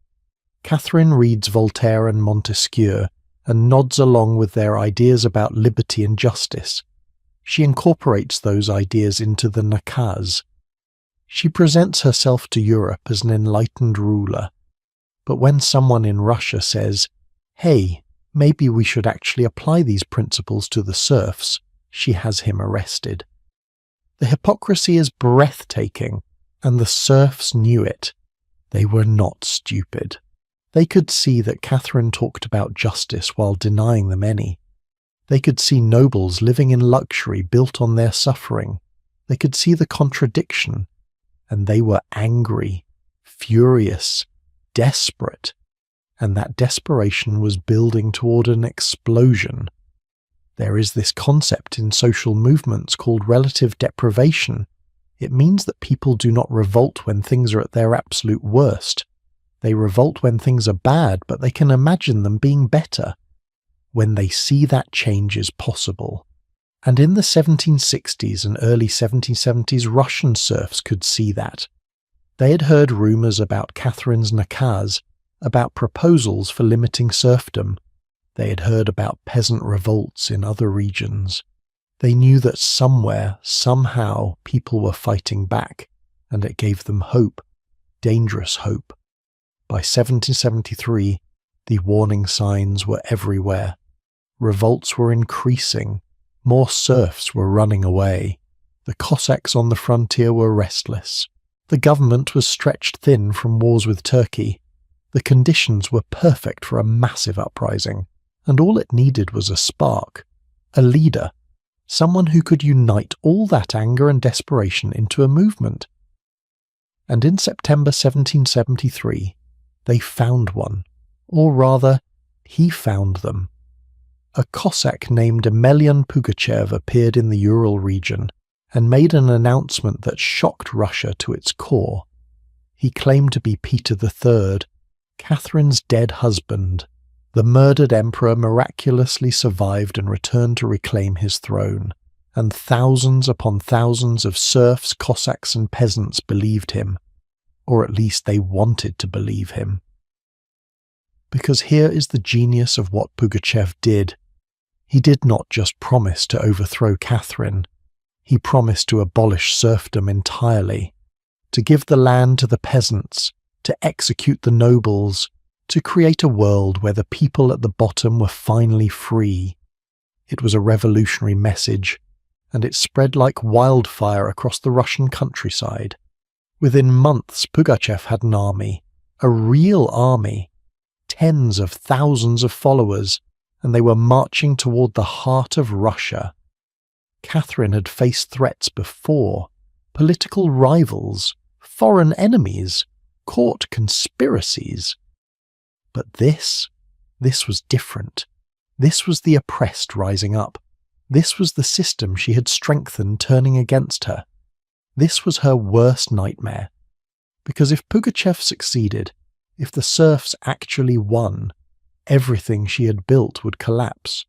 Catherine reads Voltaire and Montesquieu and nods along with their ideas about liberty and justice. She incorporates those ideas into the nakaz. She presents herself to Europe as an enlightened ruler. But when someone in Russia says, "Hey, maybe we should actually apply these principles to the serfs," she has him arrested. The hypocrisy is breathtaking, and the serfs knew it. They were not stupid. They could see that Catherine talked about justice while denying them any. They could see nobles living in luxury built on their suffering. They could see the contradiction, and they were angry, furious, desperate, and that desperation was building toward an explosion. There is this concept in social movements called relative deprivation. It means that people do not revolt when things are at their absolute worst. They revolt when things are bad, but they can imagine them being better, when they see that change is possible. And in the 1760s and early 1770s, Russian serfs could see that. They had heard rumours about Catherine's nakaz, about proposals for limiting serfdom. They had heard about peasant revolts in other regions. They knew that somewhere, somehow, people were fighting back, and it gave them hope, dangerous hope. By 1773, the warning signs were everywhere. Revolts were increasing. More serfs were running away. The Cossacks on the frontier were restless. The government was stretched thin from wars with Turkey. The conditions were perfect for a massive uprising, and all it needed was a spark, a leader, someone who could unite all that anger and desperation into a movement. And in September 1773, they found one, or rather, he found them. A Cossack named Emelian Pugachev appeared in the Ural region and made an announcement that shocked Russia to its core. He claimed to be Peter III, Catherine's dead husband. The murdered emperor miraculously survived and returned to reclaim his throne, and thousands upon thousands of serfs, Cossacks and peasants believed him, or at least they wanted to believe him. Because here is the genius of what Pugachev did. He did not just promise to overthrow Catherine, he promised to abolish serfdom entirely, to give the land to the peasants, to execute the nobles, to create a world where the people at the bottom were finally free. It was a revolutionary message, and it spread like wildfire across the Russian countryside. Within months, Pugachev had an army, a real army, tens of thousands of followers, and they were marching toward the heart of Russia. Catherine had faced threats before, political rivals, foreign enemies, court conspiracies. But this was different. This was the oppressed rising up. This was the system she had strengthened turning against her. This was her worst nightmare. Because if Pugachev succeeded, if the serfs actually won, everything she had built would collapse.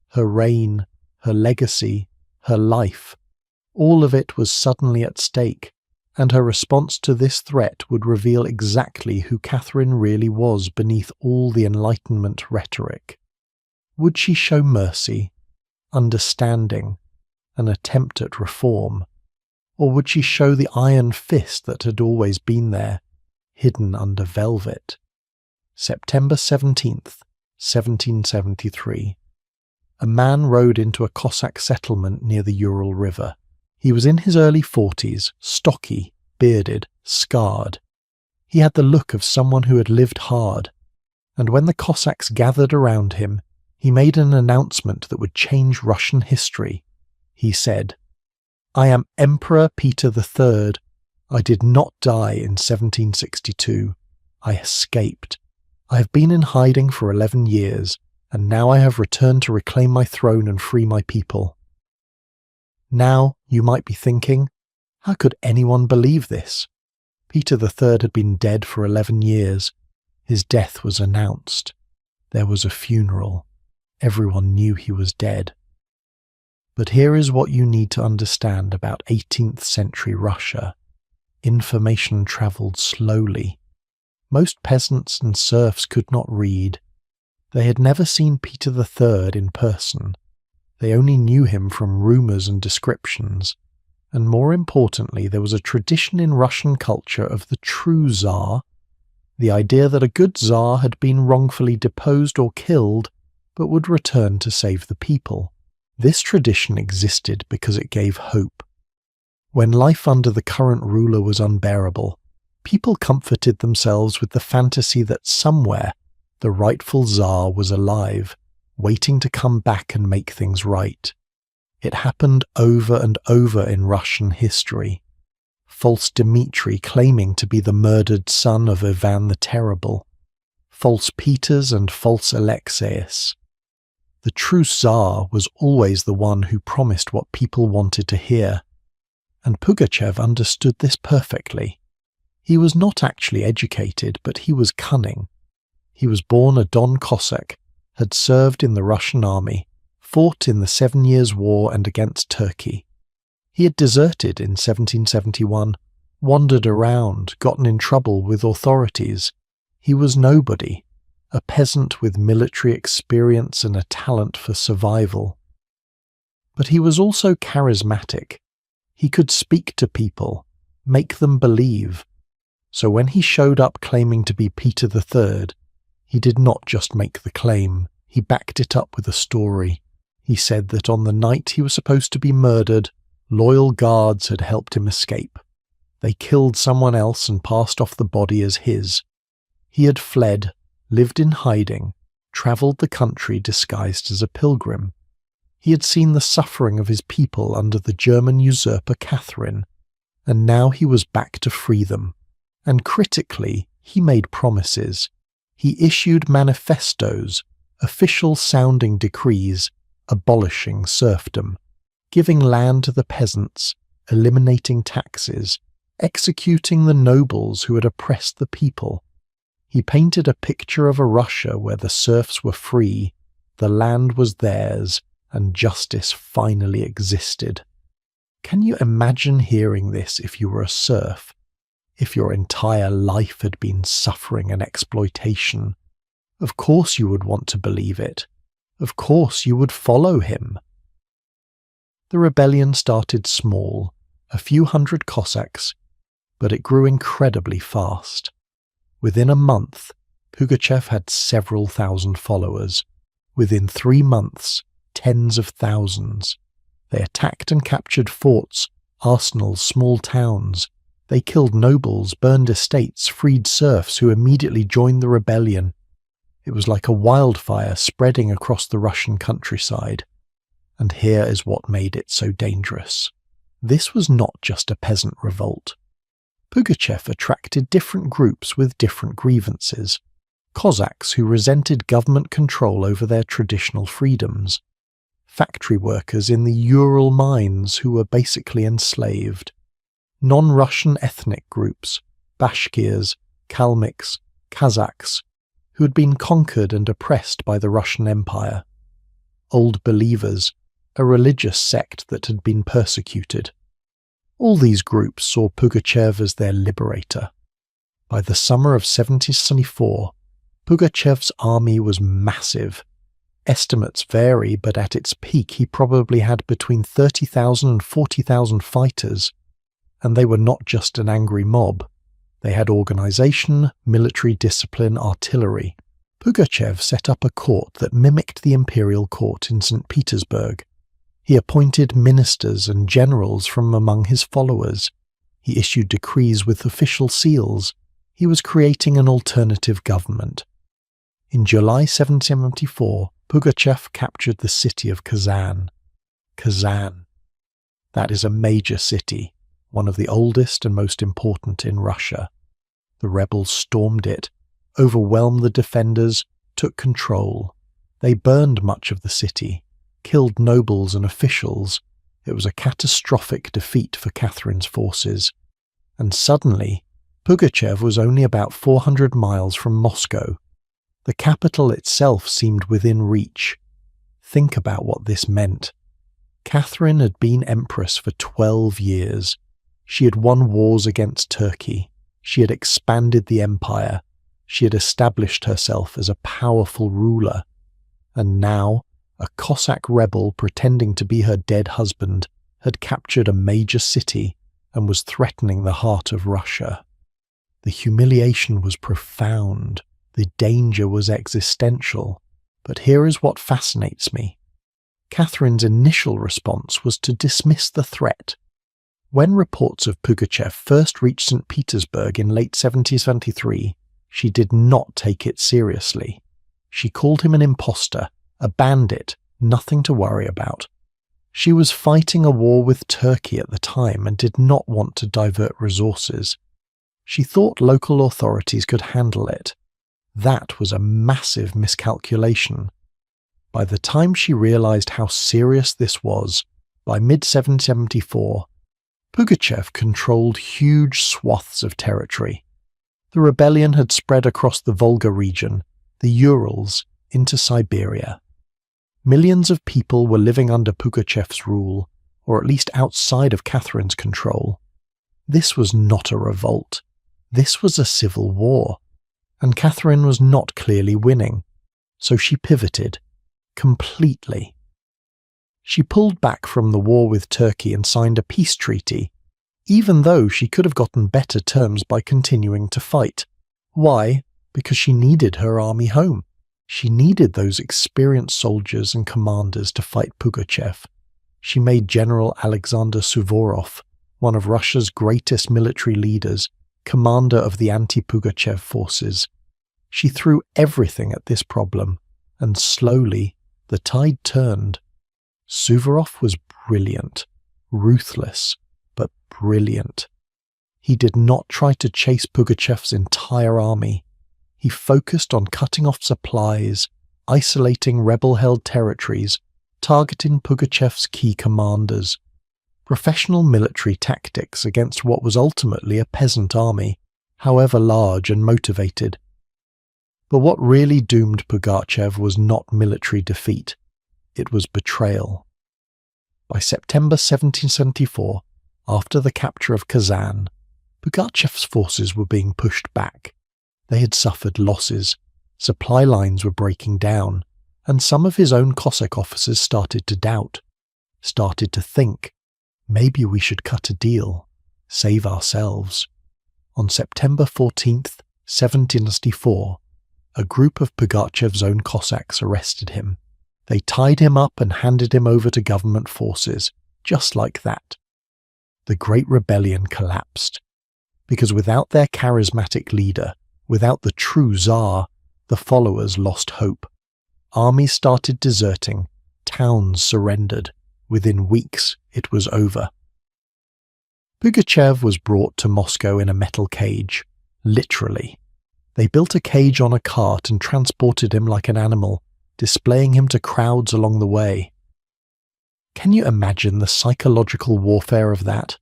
Her reign, her legacy, her life, all of it was suddenly at stake, and her response to this threat would reveal exactly who Catherine really was beneath all the Enlightenment rhetoric. Would she show mercy, understanding, an attempt at reform? Or would she show the iron fist that had always been there, hidden under velvet. September 17th, 1773. A man rode into a Cossack settlement near the Ural River. He was in his early 40s, stocky, bearded, scarred. He had the look of someone who had lived hard, and when the Cossacks gathered around him, he made an announcement that would change Russian history. He said, "I am Emperor Peter III. I did not die in 1762. I escaped. I have been in hiding for 11 years, and now I have returned to reclaim my throne and free my people." Now, you might be thinking, how could anyone believe this? Peter III had been dead for 11 years. His death was announced. There was a funeral. Everyone knew he was dead. But here is what you need to understand about 18th century Russia. Information travelled slowly. Most peasants and serfs could not read. They had never seen Peter III in person. They only knew him from rumours and descriptions. And more importantly, there was a tradition in Russian culture of the true Tsar, the idea that a good Tsar had been wrongfully deposed or killed, but would return to save the people. This tradition existed because it gave hope. When life under the current ruler was unbearable, people comforted themselves with the fantasy that somewhere the rightful Tsar was alive, waiting to come back and make things right. It happened over and over in Russian history. False Dmitri claiming to be the murdered son of Ivan the Terrible. False Peters and false Alexeus. The true Tsar was always the one who promised what people wanted to hear. And Pugachev understood this perfectly. He was not actually educated, but he was cunning. He was born a Don Cossack, had served in the Russian army, fought in the 7 Years' War and against Turkey. He had deserted in 1771, wandered around, gotten in trouble with authorities. He was nobody, a peasant with military experience and a talent for survival. But he was also charismatic. He could speak to people, make them believe. So when he showed up claiming to be Peter III, he did not just make the claim, he backed it up with a story. He said that on the night he was supposed to be murdered, loyal guards had helped him escape. They killed someone else and passed off the body as his. He had fled, lived in hiding, travelled the country disguised as a pilgrim. He had seen the suffering of his people under the German usurper Catherine, and now he was back to free them. And critically, he made promises. He issued manifestos, official-sounding decrees, abolishing serfdom, giving land to the peasants, eliminating taxes, executing the nobles who had oppressed the people. He painted a picture of a Russia where the serfs were free, the land was theirs, and justice finally existed. Can you imagine hearing this if you were a serf? If your entire life had been suffering and exploitation? Of course you would want to believe it. Of course you would follow him. The rebellion started small, a few hundred Cossacks, but it grew incredibly fast. Within a month, Pugachev had several thousand followers. Within 3 months, tens of thousands. They attacked and captured forts, arsenals, small towns. They killed nobles, burned estates, freed serfs who immediately joined the rebellion. It was like a wildfire spreading across the Russian countryside. And here is what made it so dangerous. This was not just a peasant revolt. Pugachev attracted different groups with different grievances. Cossacks who resented government control over their traditional freedoms. Factory workers in the Ural mines who were basically enslaved. Non-Russian ethnic groups, Bashkirs, Kalmyks, Kazakhs, who had been conquered and oppressed by the Russian Empire. Old Believers, a religious sect that had been persecuted. All these groups saw Pugachev as their liberator. By the summer of 1774, Pugachev's army was massive. Estimates vary, but at its peak he probably had between 30,000 and 40,000 fighters. And they were not just an angry mob. They had organization, military discipline, artillery. Pugachev set up a court that mimicked the imperial court in St. Petersburg. He appointed ministers and generals from among his followers. He issued decrees with official seals. He was creating an alternative government. In July 1774, Pugachev captured the city of Kazan. Kazan. That is a major city, one of the oldest and most important in Russia. The rebels stormed it, overwhelmed the defenders, took control. They burned much of the city, killed nobles and officials. It was a catastrophic defeat for Catherine's forces. And suddenly, Pugachev was only about 400 miles from Moscow. The capital itself seemed within reach. Think about what this meant. Catherine had been empress for 12 years. She had won wars against Turkey. She had expanded the empire. She had established herself as a powerful ruler. And now, a Cossack rebel pretending to be her dead husband had captured a major city and was threatening the heart of Russia. The humiliation was profound. The danger was existential. But here is what fascinates me. Catherine's initial response was to dismiss the threat. When reports of Pugachev first reached St. Petersburg in late 1773, she did not take it seriously. She called him an impostor, a bandit, nothing to worry about. She was fighting a war with Turkey at the time and did not want to divert resources. She thought local authorities could handle it. That was a massive miscalculation. By the time she realized how serious this was, by mid-1774, Pugachev controlled huge swaths of territory. The rebellion had spread across the Volga region, the Urals, into Siberia. Millions of people were living under Pugachev's rule, or at least outside of Catherine's control. This was not a revolt. This was a civil war, and Catherine was not clearly winning, so she pivoted completely. She pulled back from the war with Turkey and signed a peace treaty, even though she could have gotten better terms by continuing to fight. Why? Because she needed her army home. She needed those experienced soldiers and commanders to fight Pugachev. She made General Alexander Suvorov, one of Russia's greatest military leaders, commander of the anti-Pugachev forces. She threw everything at this problem, and slowly the tide turned. Suvorov was brilliant, ruthless, but brilliant. He did not try to chase Pugachev's entire army. He focused on cutting off supplies, isolating rebel-held territories, targeting Pugachev's key commanders. Professional military tactics against what was ultimately a peasant army, however large and motivated. But what really doomed Pugachev was not military defeat. It was betrayal. By September 1774, after the capture of Kazan, Pugachev's forces were being pushed back. They had suffered losses, supply lines were breaking down, and some of his own Cossack officers started to doubt, started to think, maybe we should cut a deal, save ourselves. On September 14th, 1794, a group of Pugachev's own Cossacks arrested him. They tied him up and handed him over to government forces, just like that. The Great Rebellion collapsed, because without their charismatic leader, without the true Tsar, the followers lost hope. Armies started deserting, towns surrendered. Within weeks, it was over. Pugachev was brought to Moscow in a metal cage, literally. They built a cage on a cart and transported him like an animal, displaying him to crowds along the way. Can you imagine the psychological warfare of that?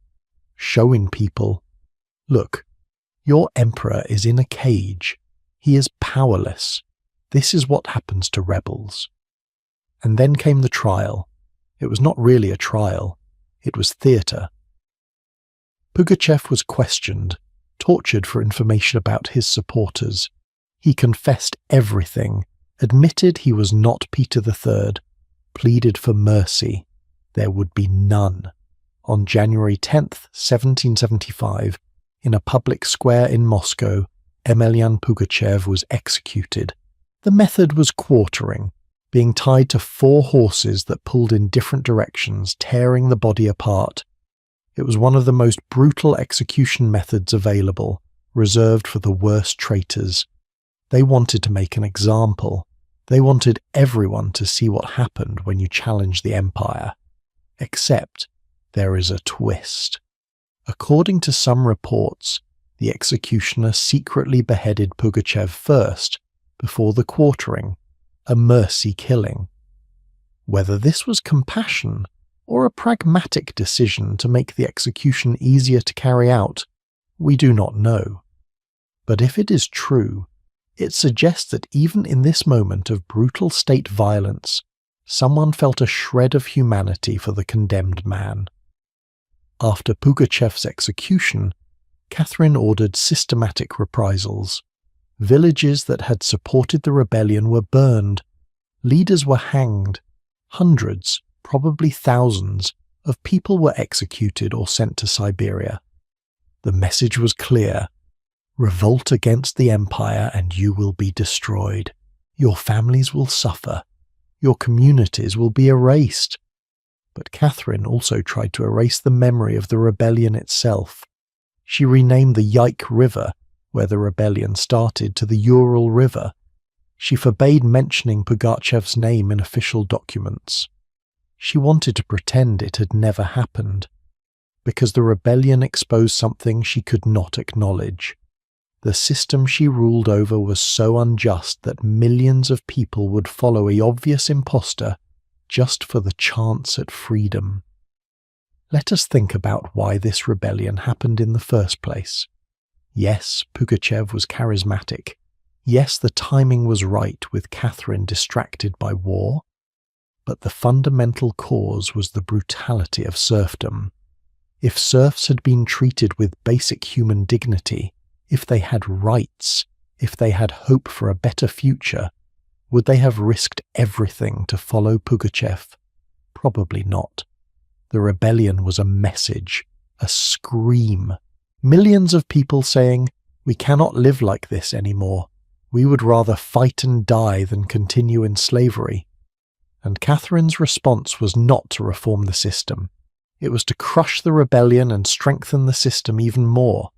Showing people, look, your emperor is in a cage. He is powerless. This is what happens to rebels. And then came the trial. It was not really a trial. It was theatre. Pugachev was questioned, tortured for information about his supporters. He confessed everything, admitted he was not Peter III, pleaded for mercy. There would be none. On January 10th, 1775, in a public square in Moscow, Emelyan Pugachev was executed. The method was quartering, being tied to 4 horses that pulled in different directions, tearing the body apart. It was one of the most brutal execution methods available, reserved for the worst traitors. They wanted to make an example. They wanted everyone to see what happened when you challenge the empire. Except there is a twist. According to some reports, the executioner secretly beheaded Pugachev first, before the quartering, a mercy killing. Whether this was compassion or a pragmatic decision to make the execution easier to carry out, we do not know. But if it is true, it suggests that even in this moment of brutal state violence, someone felt a shred of humanity for the condemned man. After Pugachev's execution, Catherine ordered systematic reprisals. Villages that had supported the rebellion were burned. Leaders were hanged. Hundreds, probably thousands, of people were executed or sent to Siberia. The message was clear. Revolt against the empire and you will be destroyed. Your families will suffer. Your communities will be erased. But Catherine also tried to erase the memory of the rebellion itself. She renamed the Yaik River, where the rebellion started, to the Ural River. She forbade mentioning Pugachev's name in official documents. She wanted to pretend it had never happened, because the rebellion exposed something she could not acknowledge. The system she ruled over was so unjust that millions of people would follow an obvious impostor just for the chance at freedom. Let us think about why this rebellion happened in the first place. Yes, Pugachev was charismatic. Yes, the timing was right with Catherine distracted by war. But the fundamental cause was the brutality of serfdom. If serfs had been treated with basic human dignity, if they had rights, if they had hope for a better future, would they have risked everything to follow Pugachev? Probably not. The rebellion was a message, a scream. Millions of people saying, "We cannot live like this anymore. We would rather fight and die than continue in slavery." And Catherine's response was not to reform the system. It was to crush the rebellion and strengthen the system even more.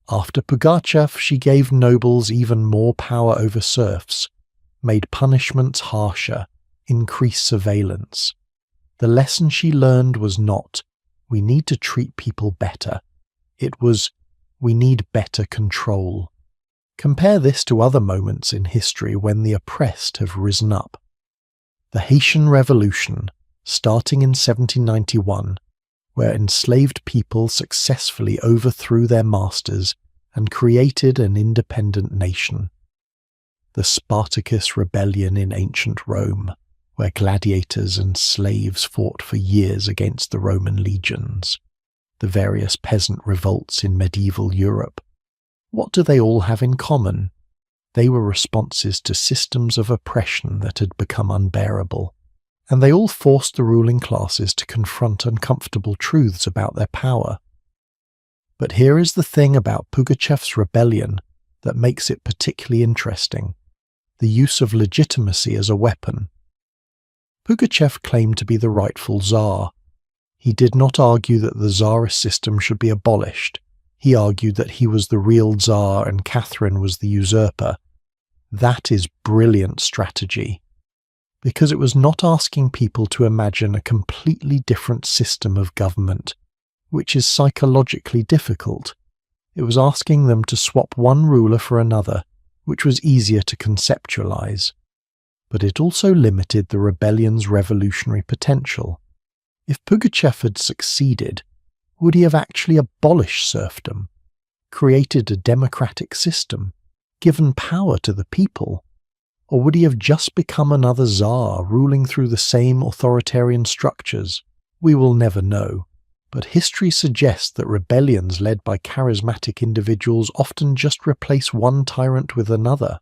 After Pugachev, she gave nobles even more power over serfs, made punishments harsher, increased surveillance. The lesson she learned was not, "We need to treat people better." It was, "We need better control." Compare this to other moments in history when the oppressed have risen up. The Haitian Revolution, starting in 1791, where enslaved people successfully overthrew their masters and created an independent nation. The Spartacus Rebellion in ancient Rome, where gladiators and slaves fought for years against the Roman legions. The various peasant revolts in medieval Europe. What do they all have in common? They were responses to systems of oppression that had become unbearable, and they all forced the ruling classes to confront uncomfortable truths about their power. But here is the thing about Pugachev's rebellion that makes it particularly interesting: the use of legitimacy as a weapon. Pugachev claimed to be the rightful Tsar. He did not argue that the Tsarist system should be abolished. He argued that he was the real Tsar and Catherine was the usurper. That is brilliant strategy, because it was not asking people to imagine a completely different system of government, which is psychologically difficult. It was asking them to swap one ruler for another, which was easier to conceptualize. But it also limited the rebellion's revolutionary potential. If Pugachev had succeeded, would he have actually abolished serfdom, created a democratic system, given power to the people? Or would he have just become another Tsar ruling through the same authoritarian structures? We will never know, but history suggests that rebellions led by charismatic individuals often just replace one tyrant with another.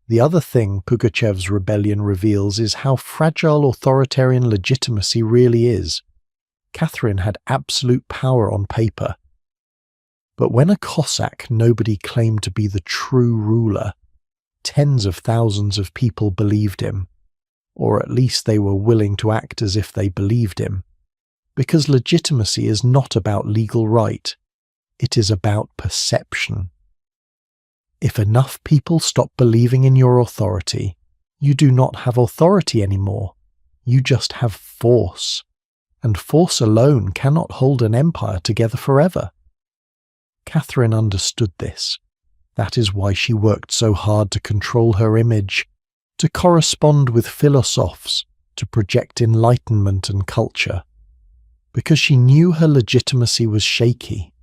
The other thing Pugachev's rebellion reveals is how fragile authoritarian legitimacy really is. Catherine had absolute power on paper. But when a Cossack nobody claimed to be the true ruler, tens of thousands of people believed him, or at least they were willing to act as if they believed him, because legitimacy is not about legal right, it is about perception. If enough people stop believing in your authority, you do not have authority anymore, you just have force, and force alone cannot hold an empire together forever. Catherine understood this. That is why she worked so hard to control her image, to correspond with philosophers, to project enlightenment and culture. Because she knew her legitimacy was shaky.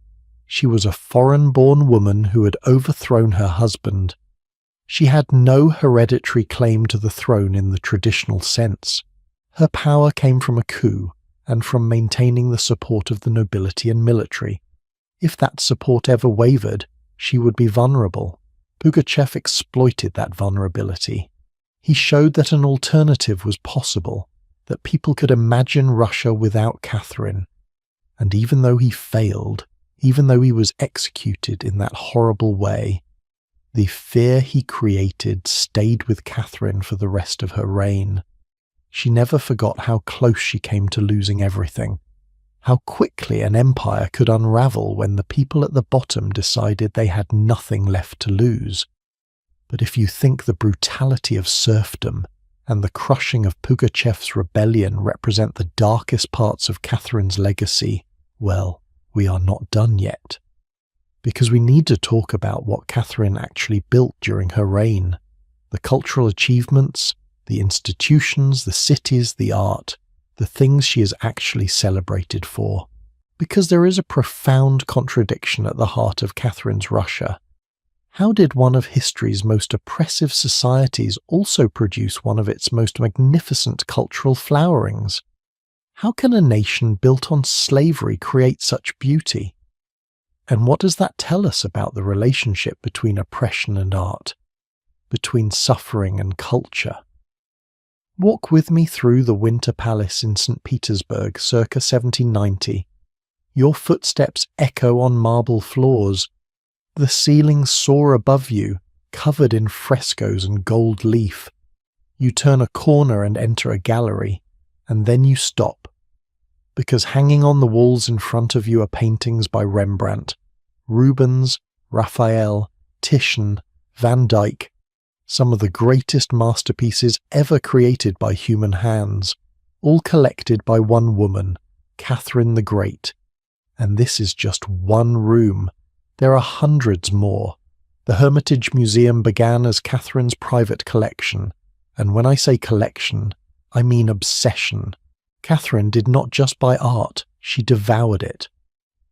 She was a foreign-born woman who had overthrown her husband. She had no hereditary claim to the throne in the traditional sense. Her power came from a coup and from maintaining the support of the nobility and military. If that support ever wavered, she would be vulnerable. Pugachev exploited that vulnerability. He showed that an alternative was possible, that people could imagine Russia without Catherine. And even though he failed, even though he was executed in that horrible way, the fear he created stayed with Catherine for the rest of her reign. She never forgot how close she came to losing everything, how quickly an empire could unravel when the people at the bottom decided they had nothing left to lose. But if you think the brutality of serfdom and the crushing of Pugachev's rebellion represent the darkest parts of Catherine's legacy, well, we are not done yet. Because we need to talk about what Catherine actually built during her reign, the cultural achievements, the institutions, the cities, the art, the things she is actually celebrated for. Because there is a profound contradiction at the heart of Catherine's Russia. How did one of history's most oppressive societies also produce one of its most magnificent cultural flowerings? How can a nation built on slavery create such beauty? And what does that tell us about the relationship between oppression and art, between suffering and culture? Walk with me through the Winter Palace in St. Petersburg circa 1790. Your footsteps echo on marble floors. The ceilings soar above you, covered in frescoes and gold leaf. You turn a corner and enter a gallery, and then you stop. Because hanging on the walls in front of you are paintings by Rembrandt, Rubens, Raphael, Titian, Van Dyck, some of the greatest masterpieces ever created by human hands, all collected by one woman, Catherine the Great. And this is just one room. There are hundreds more. The Hermitage Museum began as Catherine's private collection, and when I say collection, I mean obsession. Catherine did not just buy art, she devoured it.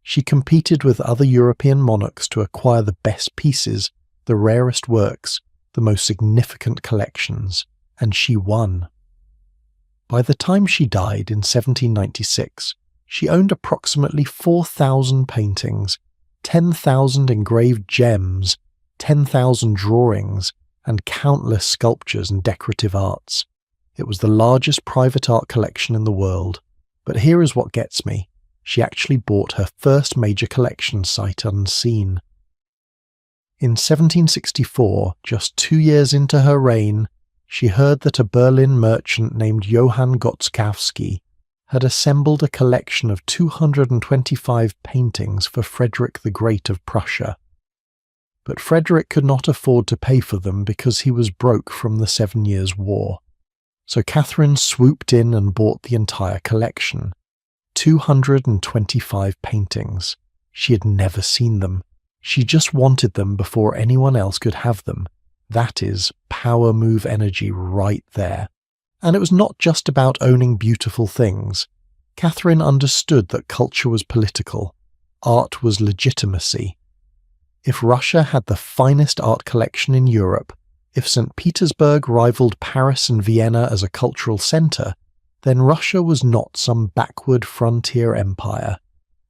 She competed with other European monarchs to acquire the best pieces, the rarest works, the most significant collections, and she won. By the time she died in 1796, she owned approximately 4,000 paintings, 10,000 engraved gems, 10,000 drawings, and countless sculptures and decorative arts. It was the largest private art collection in the world. But here is what gets me. She actually bought her first major collection sight unseen. In 1764, just 2 years into her reign, she heard that a Berlin merchant named Johann Gotskowski had assembled a collection of 225 paintings for Frederick the Great of Prussia. But Frederick could not afford to pay for them because he was broke from the 7 Years' War. So Catherine swooped in and bought the entire collection. 225 paintings. She had never seen them. She just wanted them before anyone else could have them. That is power move energy right there. And it was not just about owning beautiful things. Catherine understood that culture was political. Art was legitimacy. If Russia had the finest art collection in Europe, if St. Petersburg rivaled Paris and Vienna as a cultural centre, then Russia was not some backward frontier empire.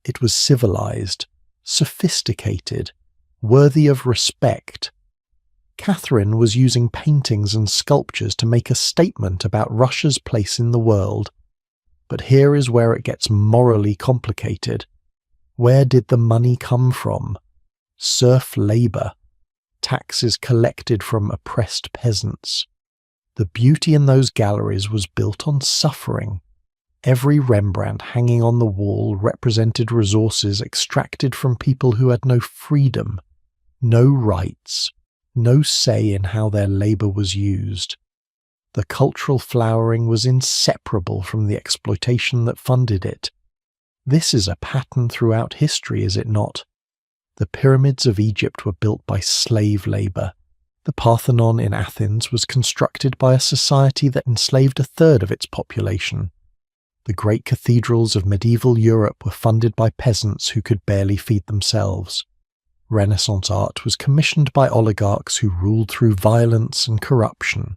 It was civilized, sophisticated, worthy of respect. Catherine was using paintings and sculptures to make a statement about Russia's place in the world. But here is where it gets morally complicated. Where did the money come from? serf labour, taxes collected from oppressed peasants. The beauty in those galleries was built on suffering. Every Rembrandt hanging on the wall represented resources extracted from people who had no freedom, no rights, no say in how their labour was used. The cultural flowering was inseparable from the exploitation that funded it. This is a pattern throughout history, is it not? The pyramids of Egypt were built by slave labour. The Parthenon in Athens was constructed by a society that enslaved a third of its population. The great cathedrals of medieval Europe were funded by peasants who could barely feed themselves. Renaissance art was commissioned by oligarchs who ruled through violence and corruption.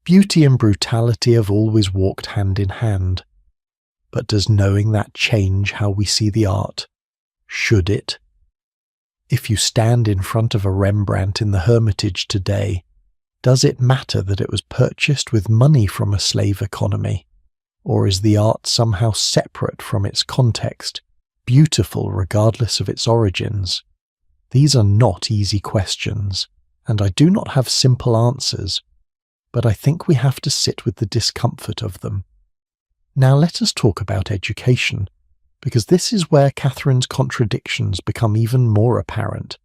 Beauty and brutality have always walked hand in hand. But does knowing that change how we see the art? Should it? If you stand in front of a Rembrandt in the Hermitage today, does it matter that it was purchased with money from a slave economy? Or is the art somehow separate from its context, beautiful regardless of its origins? These are not easy questions, and I do not have simple answers, but I think we have to sit with the discomfort of them. Now let us talk about education, because this is where Catherine's contradictions become even more apparent.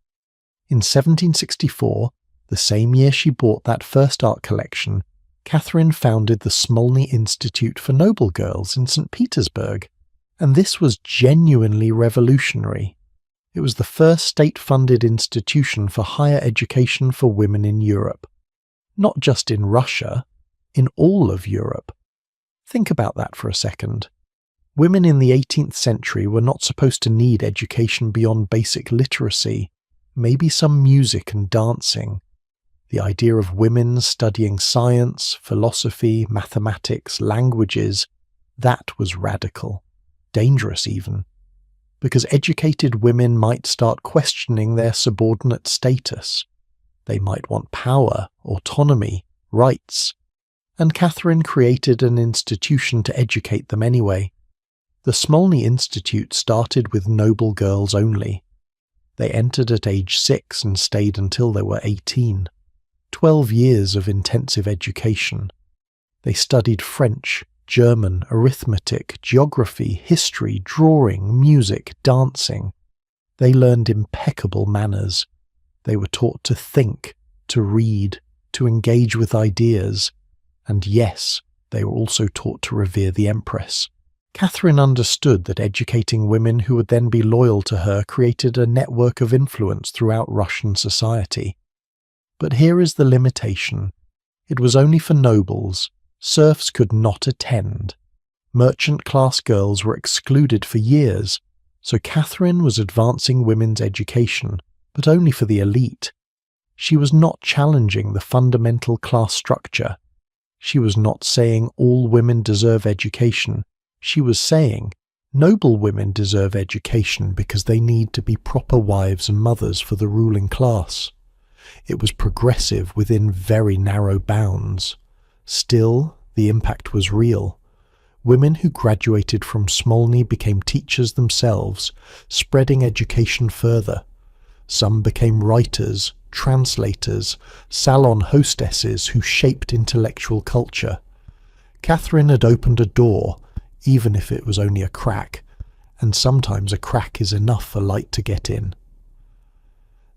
In 1764, the same year she bought that first art collection, Catherine founded the Smolny Institute for Noble Girls in St. Petersburg, and this was genuinely revolutionary. It was the first state-funded institution for higher education for women in Europe. Not just in Russia, in all of Europe. Think about that for a second. Women in the 18th century were not supposed to need education beyond basic literacy, maybe some music and dancing. The idea of women studying science, philosophy, mathematics, languages, that was radical, dangerous even, because educated women might start questioning their subordinate status. They might want power, autonomy, rights, and Catherine created an institution to educate them anyway. The Smolny Institute started with noble girls only. They entered at age 6 and stayed until they were 18. 12 years of intensive education. They studied French, German, arithmetic, geography, history, drawing, music, dancing. They learned impeccable manners. They were taught to think, to read, to engage with ideas. And yes, they were also taught to revere the Empress. Catherine understood that educating women who would then be loyal to her created a network of influence throughout Russian society. But here is the limitation. It was only for nobles. Serfs could not attend. Merchant-class girls were excluded for years, so Catherine was advancing women's education, but only for the elite. She was not challenging the fundamental class structure. She was not saying all women deserve education. She was saying noble women deserve education because they need to be proper wives and mothers for the ruling class. It was progressive within very narrow bounds. Still, the impact was real. Women who graduated from Smolny became teachers themselves, spreading education further. Some became writers, translators, salon hostesses who shaped intellectual culture. Catherine had opened a door, even if it was only a crack, and sometimes a crack is enough for light to get in.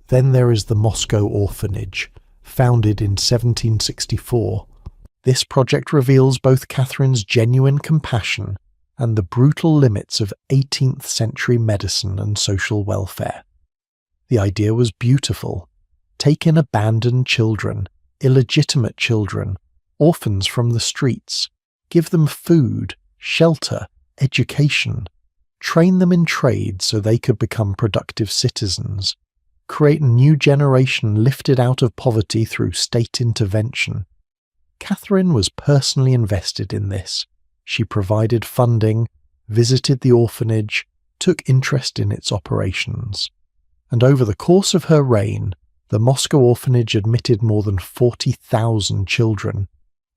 Then there is the Moscow Orphanage, founded in 1764. This project reveals both Catherine's genuine compassion and the brutal limits of 18th century medicine and social welfare. The idea was beautiful. Take in abandoned children, illegitimate children, orphans from the streets, give them food, shelter, education, train them in trade so they could become productive citizens, create a new generation lifted out of poverty through state intervention. Catherine was personally invested in this. She provided funding, visited the orphanage, took interest in its operations. And over the course of her reign, the Moscow orphanage admitted more than 40,000 children.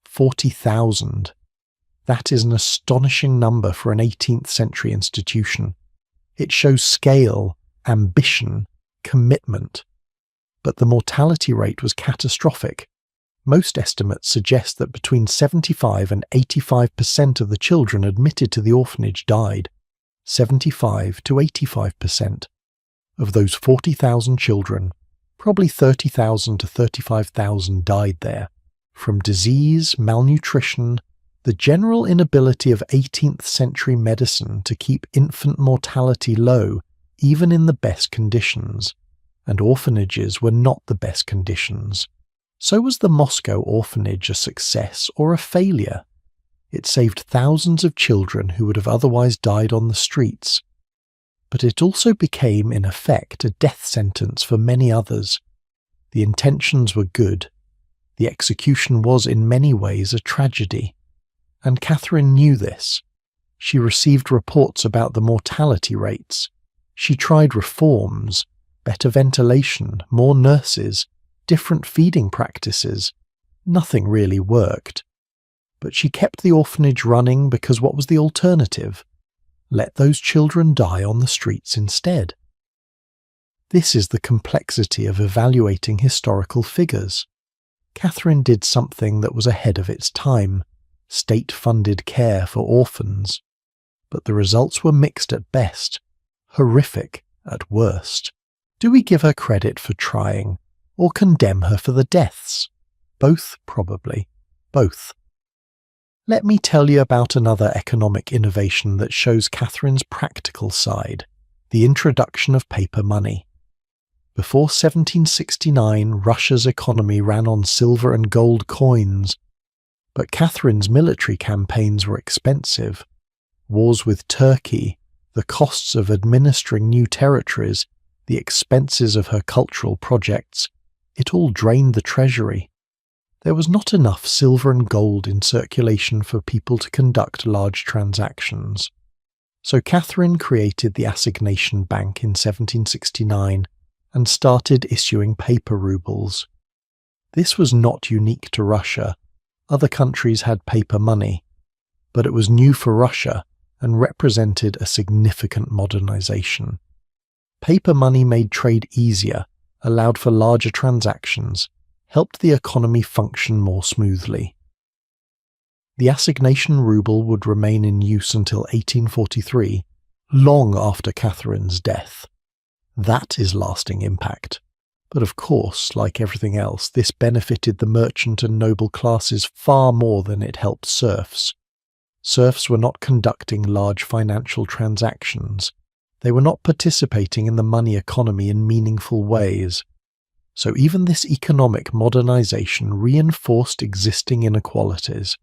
40,000. That is an astonishing number for an 18th century institution. It shows scale, ambition, commitment. But the mortality rate was catastrophic. Most estimates suggest that between 75 and 85% of the children admitted to the orphanage died. 75 to 85%. Of those 40,000 children, probably 30,000 to 35,000 died there, from disease, malnutrition, the general inability of 18th century medicine to keep infant mortality low even in the best conditions, and orphanages were not the best conditions. So was the Moscow orphanage a success or a failure? It saved thousands of children who would have otherwise died on the streets. But it also became, in effect, a death sentence for many others. The intentions were good. The execution was in many ways a tragedy. And Catherine knew this. She received reports about the mortality rates. She tried reforms, better ventilation, more nurses, different feeding practices. Nothing really worked. But she kept the orphanage running because what was the alternative? Let those children die on the streets instead. This is the complexity of evaluating historical figures. Catherine did something that was ahead of its time, state-funded care for orphans. But the results were mixed at best, horrific at worst. Do we give her credit for trying, or condemn her for the deaths? Both, probably. Both. Let me tell you about another economic innovation that shows Catherine's practical side, the introduction of paper money. Before 1769, Russia's economy ran on silver and gold coins, but Catherine's military campaigns were expensive. Wars with Turkey, the costs of administering new territories, the expenses of her cultural projects, it all drained the treasury. There was not enough silver and gold in circulation for people to conduct large transactions. So Catherine created the Assignation Bank in 1769 and started issuing paper rubles. This was not unique to Russia. Other countries had paper money, but it was new for Russia and represented a significant modernization. Paper money made trade easier, allowed for larger transactions, helped the economy function more smoothly. The assignation ruble would remain in use until 1843, long after Catherine's death. That is lasting impact. But of course, like everything else, this benefited the merchant and noble classes far more than it helped serfs. Serfs were not conducting large financial transactions. They were not participating in the money economy in meaningful ways. So even this economic modernization reinforced existing inequalities.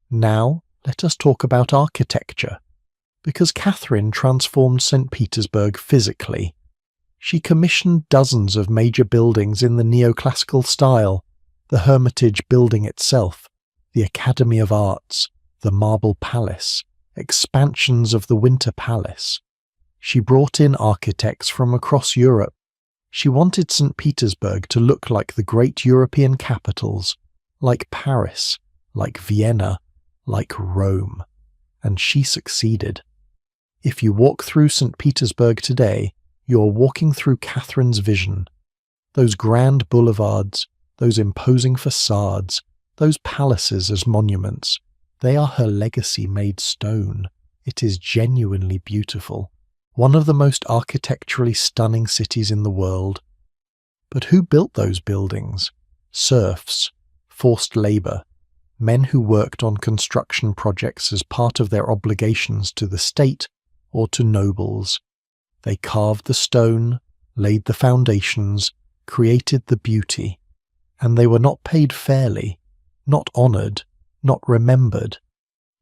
Now, let us talk about architecture, because Catherine transformed St. Petersburg physically. She commissioned dozens of major buildings in the neoclassical style, the Hermitage building itself, the Academy of Arts, the Marble Palace, expansions of the Winter Palace. She brought in architects from across Europe. She wanted St. Petersburg to look like the great European capitals, like Paris, like Vienna, like Rome. And she succeeded. If you walk through St. Petersburg today, you are walking through Catherine's vision. Those grand boulevards, those imposing facades, those palaces as monuments, they are her legacy made stone. It is genuinely beautiful. One of the most architecturally stunning cities in the world. But who built those buildings? Serfs, forced labor, men who worked on construction projects as part of their obligations to the state or to nobles. They carved the stone, laid the foundations, created the beauty, and they were not paid fairly, not honored, not remembered.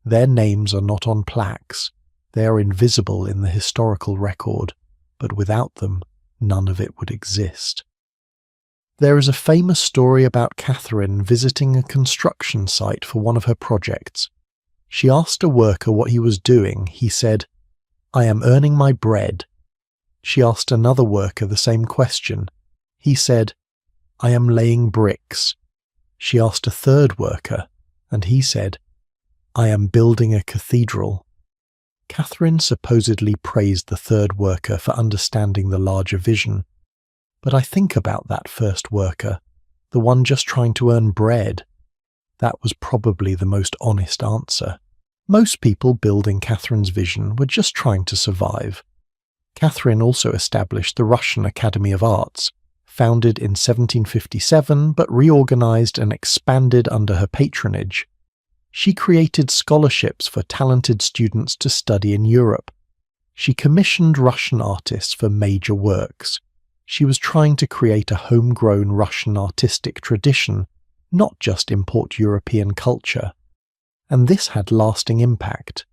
Their names are not on plaques. They are invisible in the historical record, but without them, none of it would exist. There is a famous story about Catherine visiting a construction site for one of her projects. She asked a worker what he was doing. He said, "I am earning my bread." She asked another worker the same question. He said, "I am laying bricks." She asked a third worker, and he said, "I am building a cathedral." Catherine supposedly praised the third worker for understanding the larger vision. But I think about that first worker, the one just trying to earn bread. That was probably the most honest answer. Most people building Catherine's vision were just trying to survive. Catherine also established the Russian Academy of Arts, founded in 1757 but reorganized and expanded under her patronage. She created scholarships for talented students to study in Europe. She commissioned Russian artists for major works. She was trying to create a homegrown Russian artistic tradition, not just import European culture. And this had lasting impact.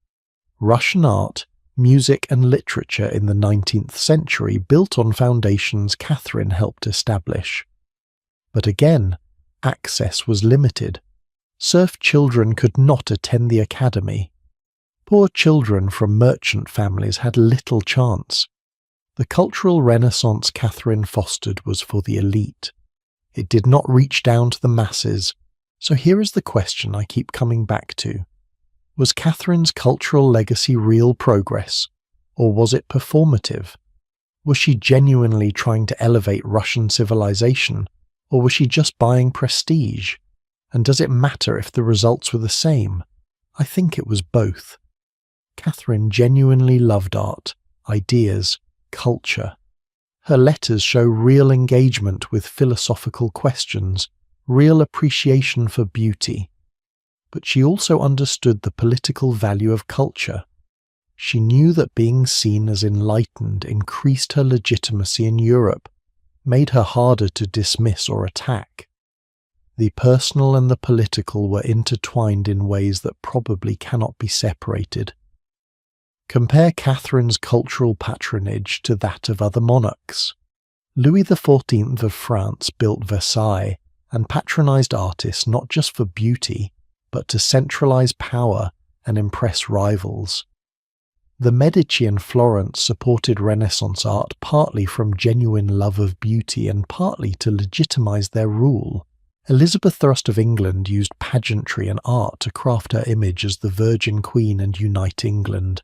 Russian art, music and literature in the 19th century built on foundations Catherine helped establish. But again, access was limited. Serf children could not attend the academy. Poor children from merchant families had little chance. The cultural renaissance Catherine fostered was for the elite. It did not reach down to the masses. So here is the question I keep coming back to. Was Catherine's cultural legacy real progress, or was it performative? Was she genuinely trying to elevate Russian civilization, or was she just buying prestige? And does it matter if the results were the same? I think it was both. Catherine genuinely loved art, ideas, culture. Her letters show real engagement with philosophical questions, real appreciation for beauty. But she also understood the political value of culture. She knew that being seen as enlightened increased her legitimacy in Europe, made her harder to dismiss or attack. The personal and the political were intertwined in ways that probably cannot be separated. Compare Catherine's cultural patronage to that of other monarchs. Louis XIV of France built Versailles and patronized artists not just for beauty, but to centralize power and impress rivals. The Medici in Florence supported Renaissance art partly from genuine love of beauty and partly to legitimize their rule. Elizabeth I of England used pageantry and art to craft her image as the Virgin Queen and unite England.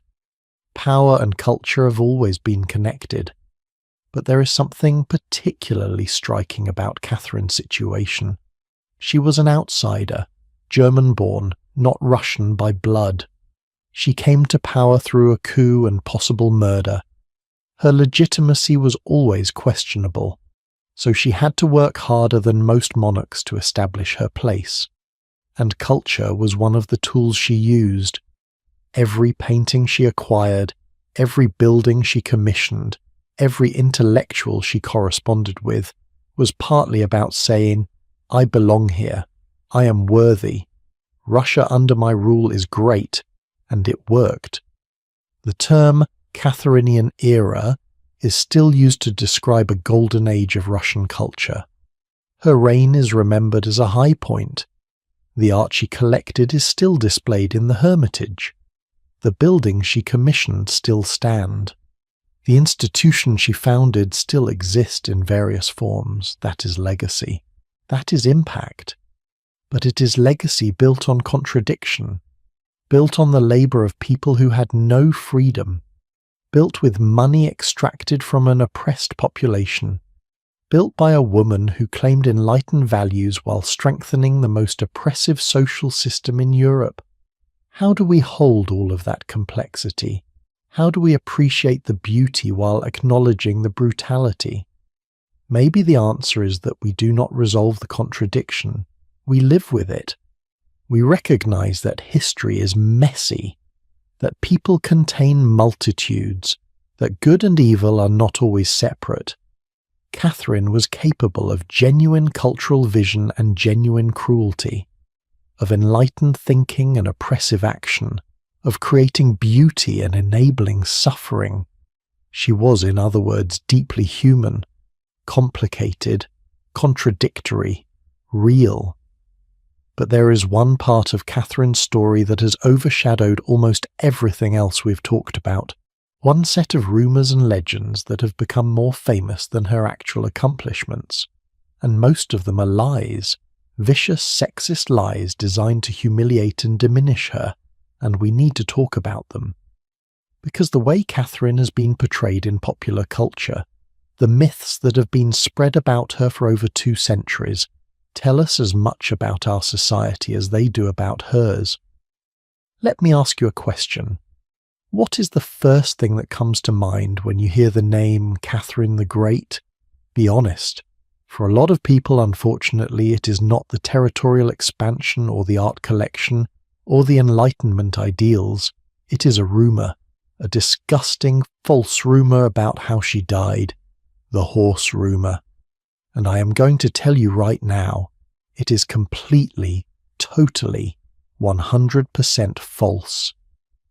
Power and culture have always been connected. But there is something particularly striking about Catherine's situation. She was an outsider, German-born, not Russian by blood. She came to power through a coup and possible murder. Her legitimacy was always questionable, so she had to work harder than most monarchs to establish her place. And culture was one of the tools she used. Every painting she acquired, every building she commissioned, every intellectual she corresponded with, was partly about saying, I belong here, I am worthy, Russia under my rule is great, and it worked. The term Catherinian era is still used to describe a golden age of Russian culture. Her reign is remembered as a high point. The art she collected is still displayed in the Hermitage. The buildings she commissioned still stand. The institutions she founded still exist in various forms. That is legacy. That is impact. But it is legacy built on contradiction, built on the labor of people who had no freedom, built with money extracted from an oppressed population, built by a woman who claimed enlightened values while strengthening the most oppressive social system in Europe. How do we hold all of that complexity? How do we appreciate the beauty while acknowledging the brutality? Maybe the answer is that we do not resolve the contradiction. We live with it. We recognize that history is messy, that people contain multitudes, that good and evil are not always separate. Catherine was capable of genuine cultural vision and genuine cruelty, of enlightened thinking and oppressive action, of creating beauty and enabling suffering. She was, in other words, deeply human, complicated, contradictory, real. But there is one part of Catherine's story that has overshadowed almost everything else we've talked about, one set of rumours and legends that have become more famous than her actual accomplishments, and most of them are lies, vicious sexist lies designed to humiliate and diminish her, and we need to talk about them. Because the way Catherine has been portrayed in popular culture, The myths that have been spread about her for over 2 centuries tell us as much about our society as they do about hers. Let me ask you a question. What is the first thing that comes to mind when you hear the name Catherine the Great? Be honest. For a lot of people, unfortunately, it is not the territorial expansion or the art collection or the Enlightenment ideals. It is a rumour, a disgusting, false rumour about how she died. The horse rumour. And I am going to tell you right now, it is completely, totally, 100% false.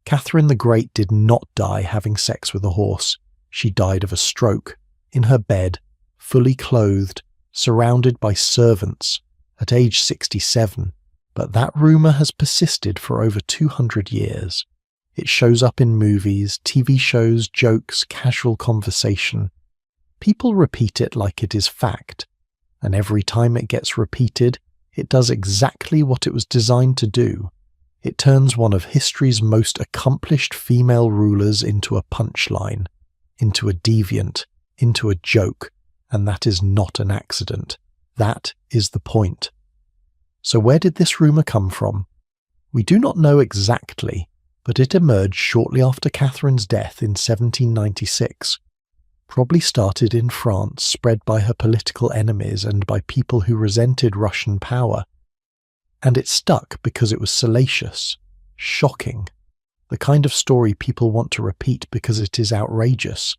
Catherine the Great did not die having sex with a horse. She died of a stroke, in her bed, fully clothed, surrounded by servants, at age 67. But that rumour has persisted for over 200 years. It shows up in movies, TV shows, jokes, casual conversation. People repeat it like it is fact, and every time it gets repeated, it does exactly what it was designed to do. It turns one of history's most accomplished female rulers into a punchline, into a deviant, into a joke, and that is not an accident. That is the point. So where did this rumour come from? We do not know exactly, but it emerged shortly after Catherine's death in 1796. Probably started in France, spread by her political enemies and by people who resented Russian power. And it stuck because it was salacious, shocking, the kind of story people want to repeat because it is outrageous.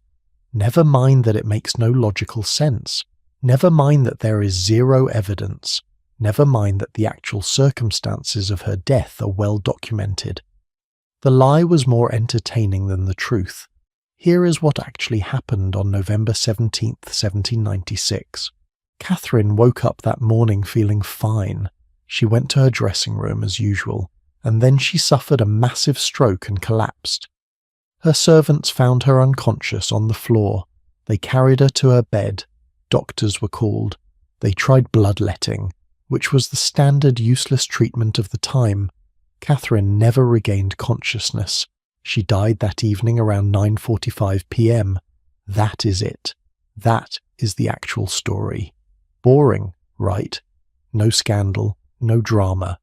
Never mind that it makes no logical sense. Never mind that there is zero evidence. Never mind that the actual circumstances of her death are well documented. The lie was more entertaining than the truth. Here is what actually happened on November 17th, 1796. Catherine woke up that morning feeling fine. She went to her dressing room as usual, and then she suffered a massive stroke and collapsed. Her servants found her unconscious on the floor. They carried her to her bed. Doctors were called. They tried bloodletting, which was the standard useless treatment of the time. Catherine never regained consciousness. She died that evening around 9:45 p.m. That is it. That is the actual story. Boring, right? No scandal, no drama.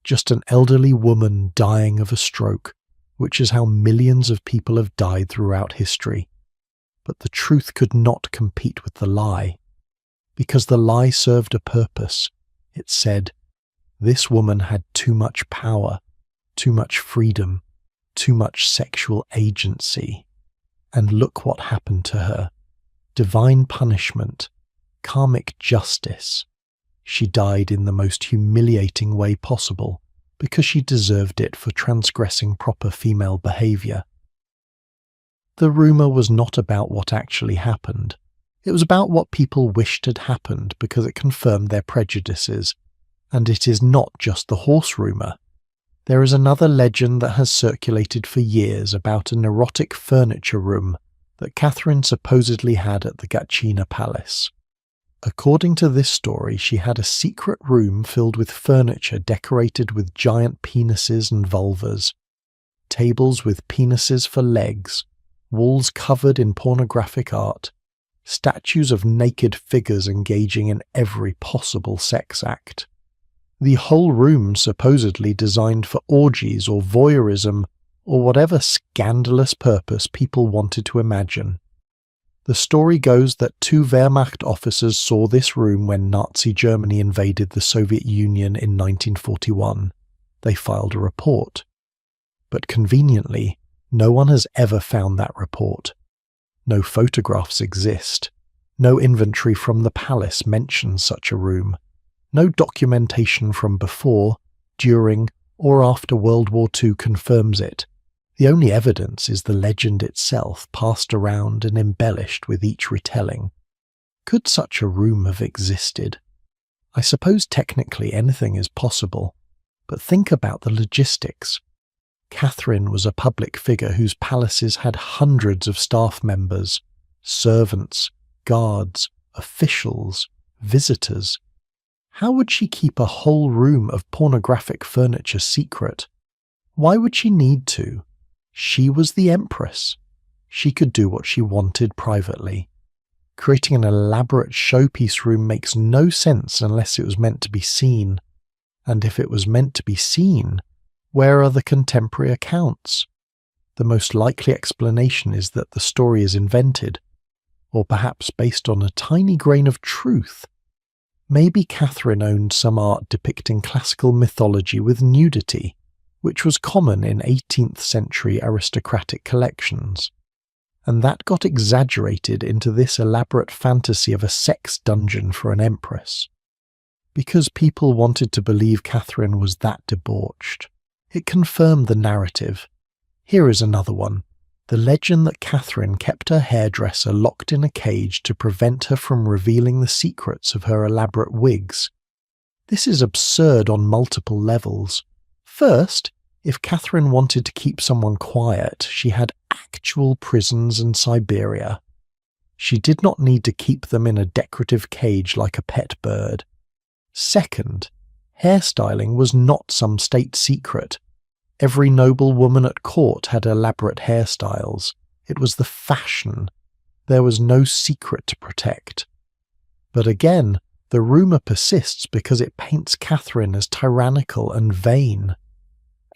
Just an elderly woman dying of a stroke, which is how millions of people have died throughout history. But the truth could not compete with the lie, because the lie served a purpose. It said, this woman had too much power, too much freedom, too much sexual agency. And look what happened to her. Divine punishment, karmic justice. She died in the most humiliating way possible because she deserved it for transgressing proper female behaviour. The rumour was not about what actually happened. It was about what people wished had happened because it confirmed their prejudices. And it is not just the horse rumour. There is another legend that has circulated for years about an erotic furniture room that Catherine supposedly had at the Gatchina Palace. According to this story, she had a secret room filled with furniture decorated with giant penises and vulvas, tables with penises for legs, walls covered in pornographic art, statues of naked figures engaging in every possible sex act. The whole room supposedly designed for orgies or voyeurism or whatever scandalous purpose people wanted to imagine. The story goes that 2 Wehrmacht officers saw this room when Nazi Germany invaded the Soviet Union in 1941. They filed a report. But conveniently, no one has ever found that report. No photographs exist. No inventory from the palace mentions such a room. No documentation from before, during, or after World War II confirms it. The only evidence is the legend itself, passed around and embellished with each retelling. Could such a room have existed? I suppose technically anything is possible, but think about the logistics. Catherine was a public figure whose palaces had hundreds of staff members, servants, guards, officials, visitors. How would she keep a whole room of pornographic furniture secret? Why would she need to? She was the empress. She could do what she wanted privately. Creating an elaborate showpiece room makes no sense unless it was meant to be seen. And if it was meant to be seen, where are the contemporary accounts? The most likely explanation is that the story is invented, or perhaps based on a tiny grain of truth. Maybe Catherine owned some art depicting classical mythology with nudity, which was common in 18th century aristocratic collections. And that got exaggerated into this elaborate fantasy of a sex dungeon for an empress. Because people wanted to believe Catherine was that debauched. It confirmed the narrative. Here is another one. The legend that Catherine kept her hairdresser locked in a cage to prevent her from revealing the secrets of her elaborate wigs. This is absurd on multiple levels. First, if Catherine wanted to keep someone quiet, she had actual prisons in Siberia. She did not need to keep them in a decorative cage like a pet bird. Second, hairstyling was not some state secret. Every noble woman at court had elaborate hairstyles. It was the fashion. There was no secret to protect. But again, the rumour persists because it paints Catherine as tyrannical and vain.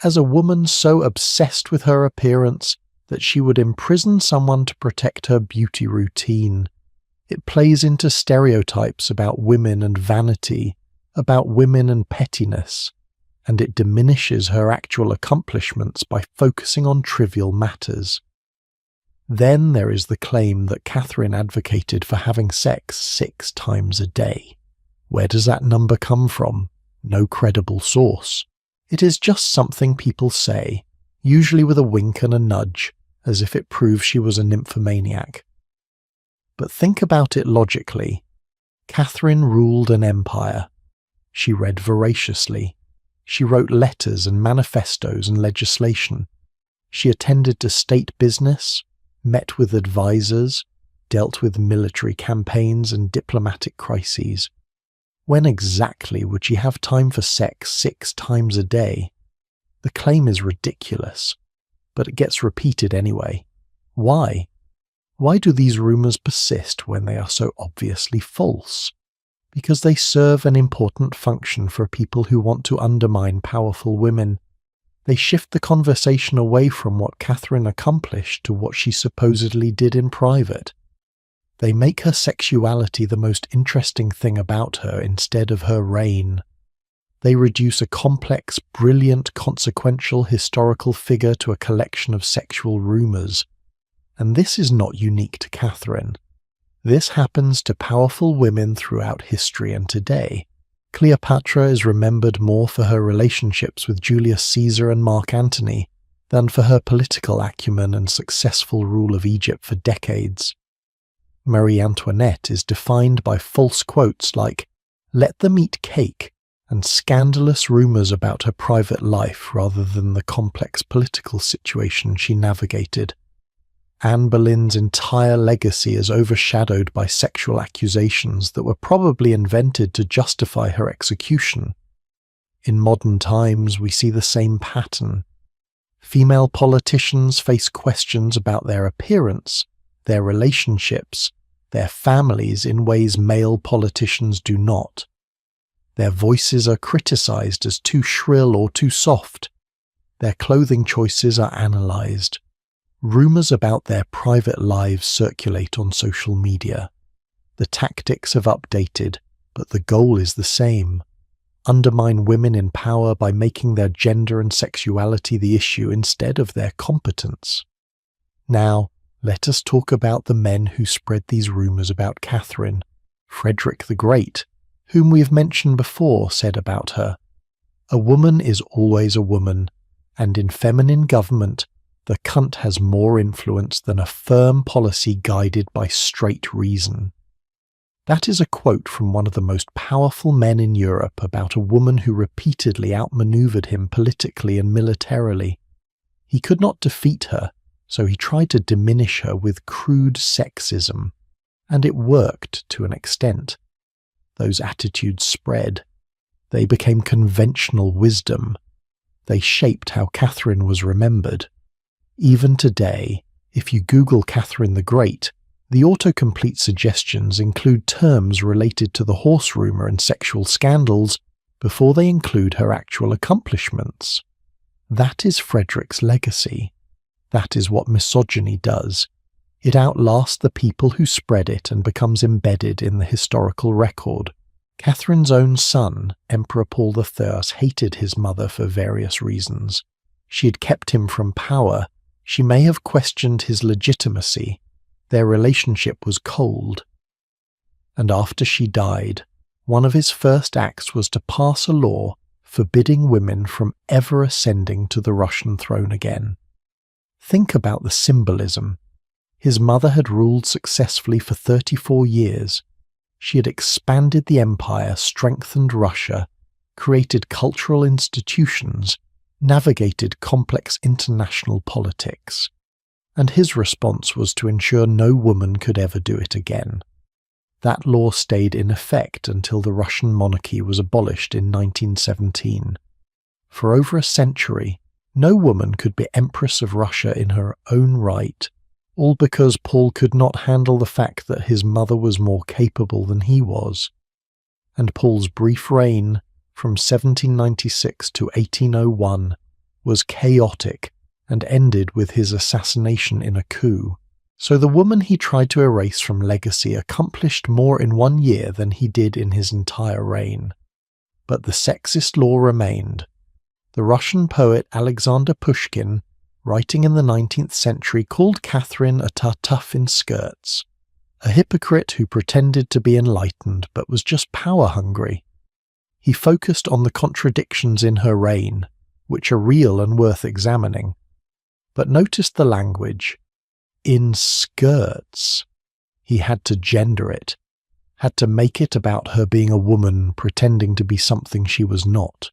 As a woman so obsessed with her appearance that she would imprison someone to protect her beauty routine. It plays into stereotypes about women and vanity, about women and pettiness, and it diminishes her actual accomplishments by focusing on trivial matters. Then there is the claim that Catherine advocated for having sex 6 times a day. Where does that number come from? No credible source. It is just something people say, usually with a wink and a nudge, as if it proves she was a nymphomaniac. But think about it logically. Catherine ruled an empire. She read voraciously. She wrote letters and manifestos and legislation. She attended to state business, met with advisors, dealt with military campaigns and diplomatic crises. When exactly would she have time for sex 6 times a day? The claim is ridiculous, but it gets repeated anyway. Why? Why do these rumours persist when they are so obviously false? Because they serve an important function for people who want to undermine powerful women. They shift the conversation away from what Catherine accomplished to what she supposedly did in private. They make her sexuality the most interesting thing about her instead of her reign. They reduce a complex, brilliant, consequential historical figure to a collection of sexual rumours. And this is not unique to Catherine. This happens to powerful women throughout history and today. Cleopatra is remembered more for her relationships with Julius Caesar and Mark Antony than for her political acumen and successful rule of Egypt for decades. Marie Antoinette is defined by false quotes like, "Let them eat cake," and scandalous rumours about her private life rather than the complex political situation she navigated. Anne Boleyn's entire legacy is overshadowed by sexual accusations that were probably invented to justify her execution. In modern times, we see the same pattern. Female politicians face questions about their appearance, their relationships, their families in ways male politicians do not. Their voices are criticized as too shrill or too soft. Their clothing choices are analyzed. Rumors about their private lives circulate on social media. The tactics have updated, but the goal is the same. Undermine women in power by making their gender and sexuality the issue instead of their competence. Now, let us talk about the men who spread these rumors about Catherine. Frederick the Great, whom we have mentioned before, said about her, "A woman is always a woman, and in feminine government, the cunt has more influence than a firm policy guided by straight reason." That is a quote from one of the most powerful men in Europe about a woman who repeatedly outmaneuvered him politically and militarily. He could not defeat her, so he tried to diminish her with crude sexism, and it worked to an extent. Those attitudes spread. They became conventional wisdom. They shaped how Catherine was remembered. Even today, if you Google Catherine the Great, The autocomplete suggestions include terms related to the horse rumor and sexual scandals before they include her actual accomplishments. That is Frederick's legacy. That is what misogyny does. It outlasts the people who spread it and becomes embedded in the historical record. Catherine's own son, Emperor Paul III, hated his mother for various reasons. She had kept him from power. She may have questioned his legitimacy. Their relationship was cold. And after she died, one of his first acts was to pass a law forbidding women from ever ascending to the Russian throne again. Think about the symbolism. His mother had ruled successfully for 34 years. She had expanded the empire, strengthened Russia, created cultural institutions, navigated complex international politics. And his response was to ensure no woman could ever do it again. That law stayed in effect until the Russian monarchy was abolished in 1917. For over a century, no woman could be Empress of Russia in her own right, all because Paul could not handle the fact that his mother was more capable than he was. And Paul's brief reign, from 1796 to 1801, was chaotic and ended with his assassination in a coup. So the woman he tried to erase from legacy accomplished more in 1 year than he did in his entire reign. But the sexist law remained. The Russian poet Alexander Pushkin, writing in the 19th century, called Catherine a tartuffe in skirts, a hypocrite who pretended to be enlightened but was just power-hungry. He focused on the contradictions in her reign, which are real and worth examining. But notice the language. In skirts. He had to gender it, had to make it about her being a woman pretending to be something she was not.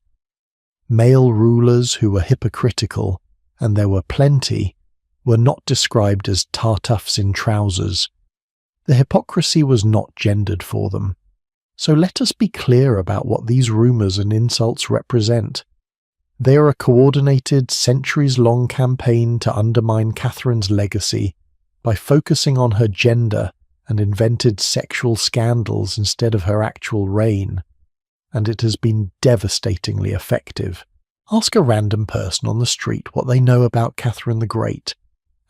Male rulers who were hypocritical, and there were plenty, were not described as tartuffes in trousers. The hypocrisy was not gendered for them. So let us be clear about what these rumours and insults represent. They are a coordinated, centuries-long campaign to undermine Catherine's legacy by focusing on her gender and invented sexual scandals instead of her actual reign. And it has been devastatingly effective. Ask a random person on the street what they know about Catherine the Great,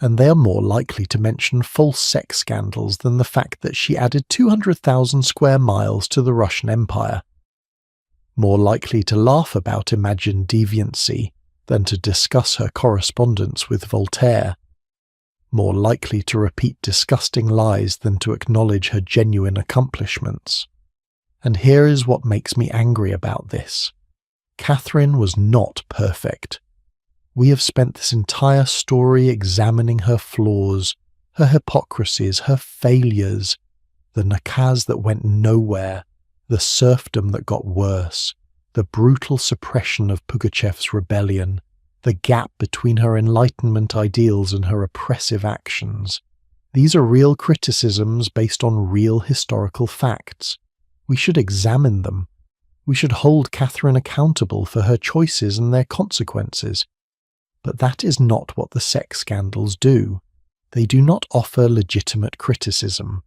and they are more likely to mention false sex scandals than the fact that she added 200,000 square miles to the Russian Empire. More likely to laugh about imagined deviancy than to discuss her correspondence with Voltaire. More likely to repeat disgusting lies than to acknowledge her genuine accomplishments. And here is what makes me angry about this. Catherine was not perfect. We have spent this entire story examining her flaws, her hypocrisies, her failures, the nakaz that went nowhere, the serfdom that got worse, the brutal suppression of Pugachev's rebellion, the gap between her Enlightenment ideals and her oppressive actions. These are real criticisms based on real historical facts. We should examine them. We should hold Catherine accountable for her choices and their consequences. But that is not what the sex scandals do. They do not offer legitimate criticism.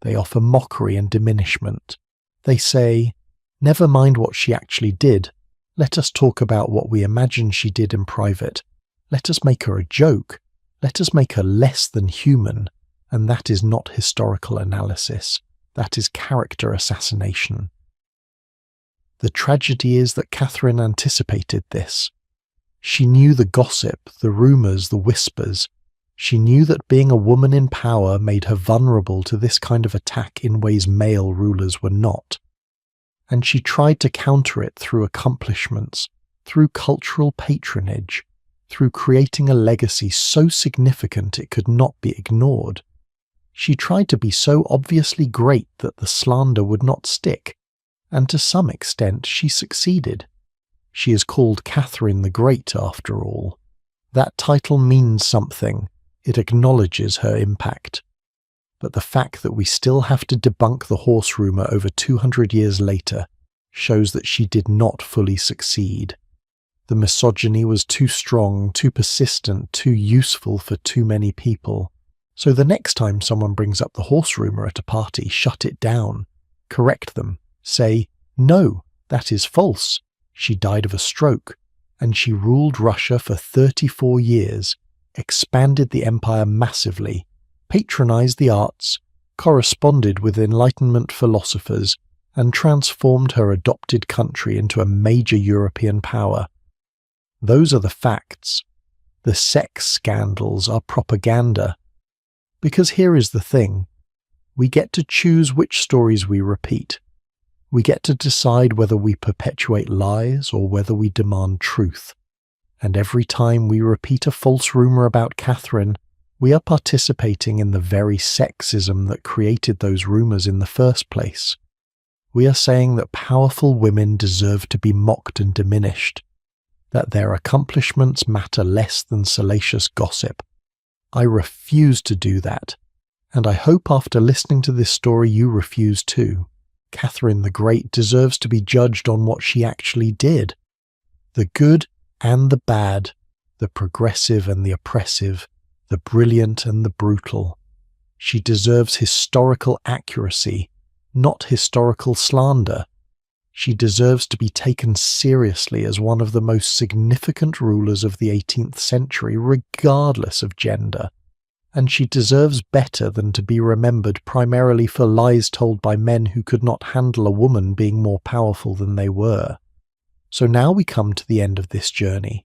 They offer mockery and diminishment. They say, never mind what she actually did. Let us talk about what we imagine she did in private. Let us make her a joke. Let us make her less than human. And that is not historical analysis. That is character assassination. The tragedy is that Catherine anticipated this. She knew the gossip, the rumours, the whispers. She knew that being a woman in power made her vulnerable to this kind of attack in ways male rulers were not. And she tried to counter it through accomplishments, through cultural patronage, through creating a legacy so significant it could not be ignored. She tried to be so obviously great that the slander would not stick, and to some extent she succeeded. She is called Catherine the Great after all. That title means something. It acknowledges her impact. But the fact that we still have to debunk the horse rumour over 200 years later shows that she did not fully succeed. The misogyny was too strong, too persistent, too useful for too many people. So the next time someone brings up the horse rumor at a party, shut it down, correct them, say, "No, that is false. She died of a stroke, and she ruled Russia for 34 years, expanded the empire massively, patronized the arts, corresponded with Enlightenment philosophers, and transformed her adopted country into a major European power." Those are the facts. The sex scandals are propaganda. Because here is the thing. We get to choose which stories we repeat. We get to decide whether we perpetuate lies or whether we demand truth. And every time we repeat a false rumor about Catherine, we are participating in the very sexism that created those rumors in the first place. We are saying that powerful women deserve to be mocked and diminished, that their accomplishments matter less than salacious gossip. I refuse to do that, and I hope after listening to this story you refuse too. Catherine the Great deserves to be judged on what she actually did. The good and the bad, the progressive and the oppressive, the brilliant and the brutal. She deserves historical accuracy, not historical slander. She deserves to be taken seriously as one of the most significant rulers of the 18th century, regardless of gender. And she deserves better than to be remembered primarily for lies told by men who could not handle a woman being more powerful than they were. So now we come to the end of this journey.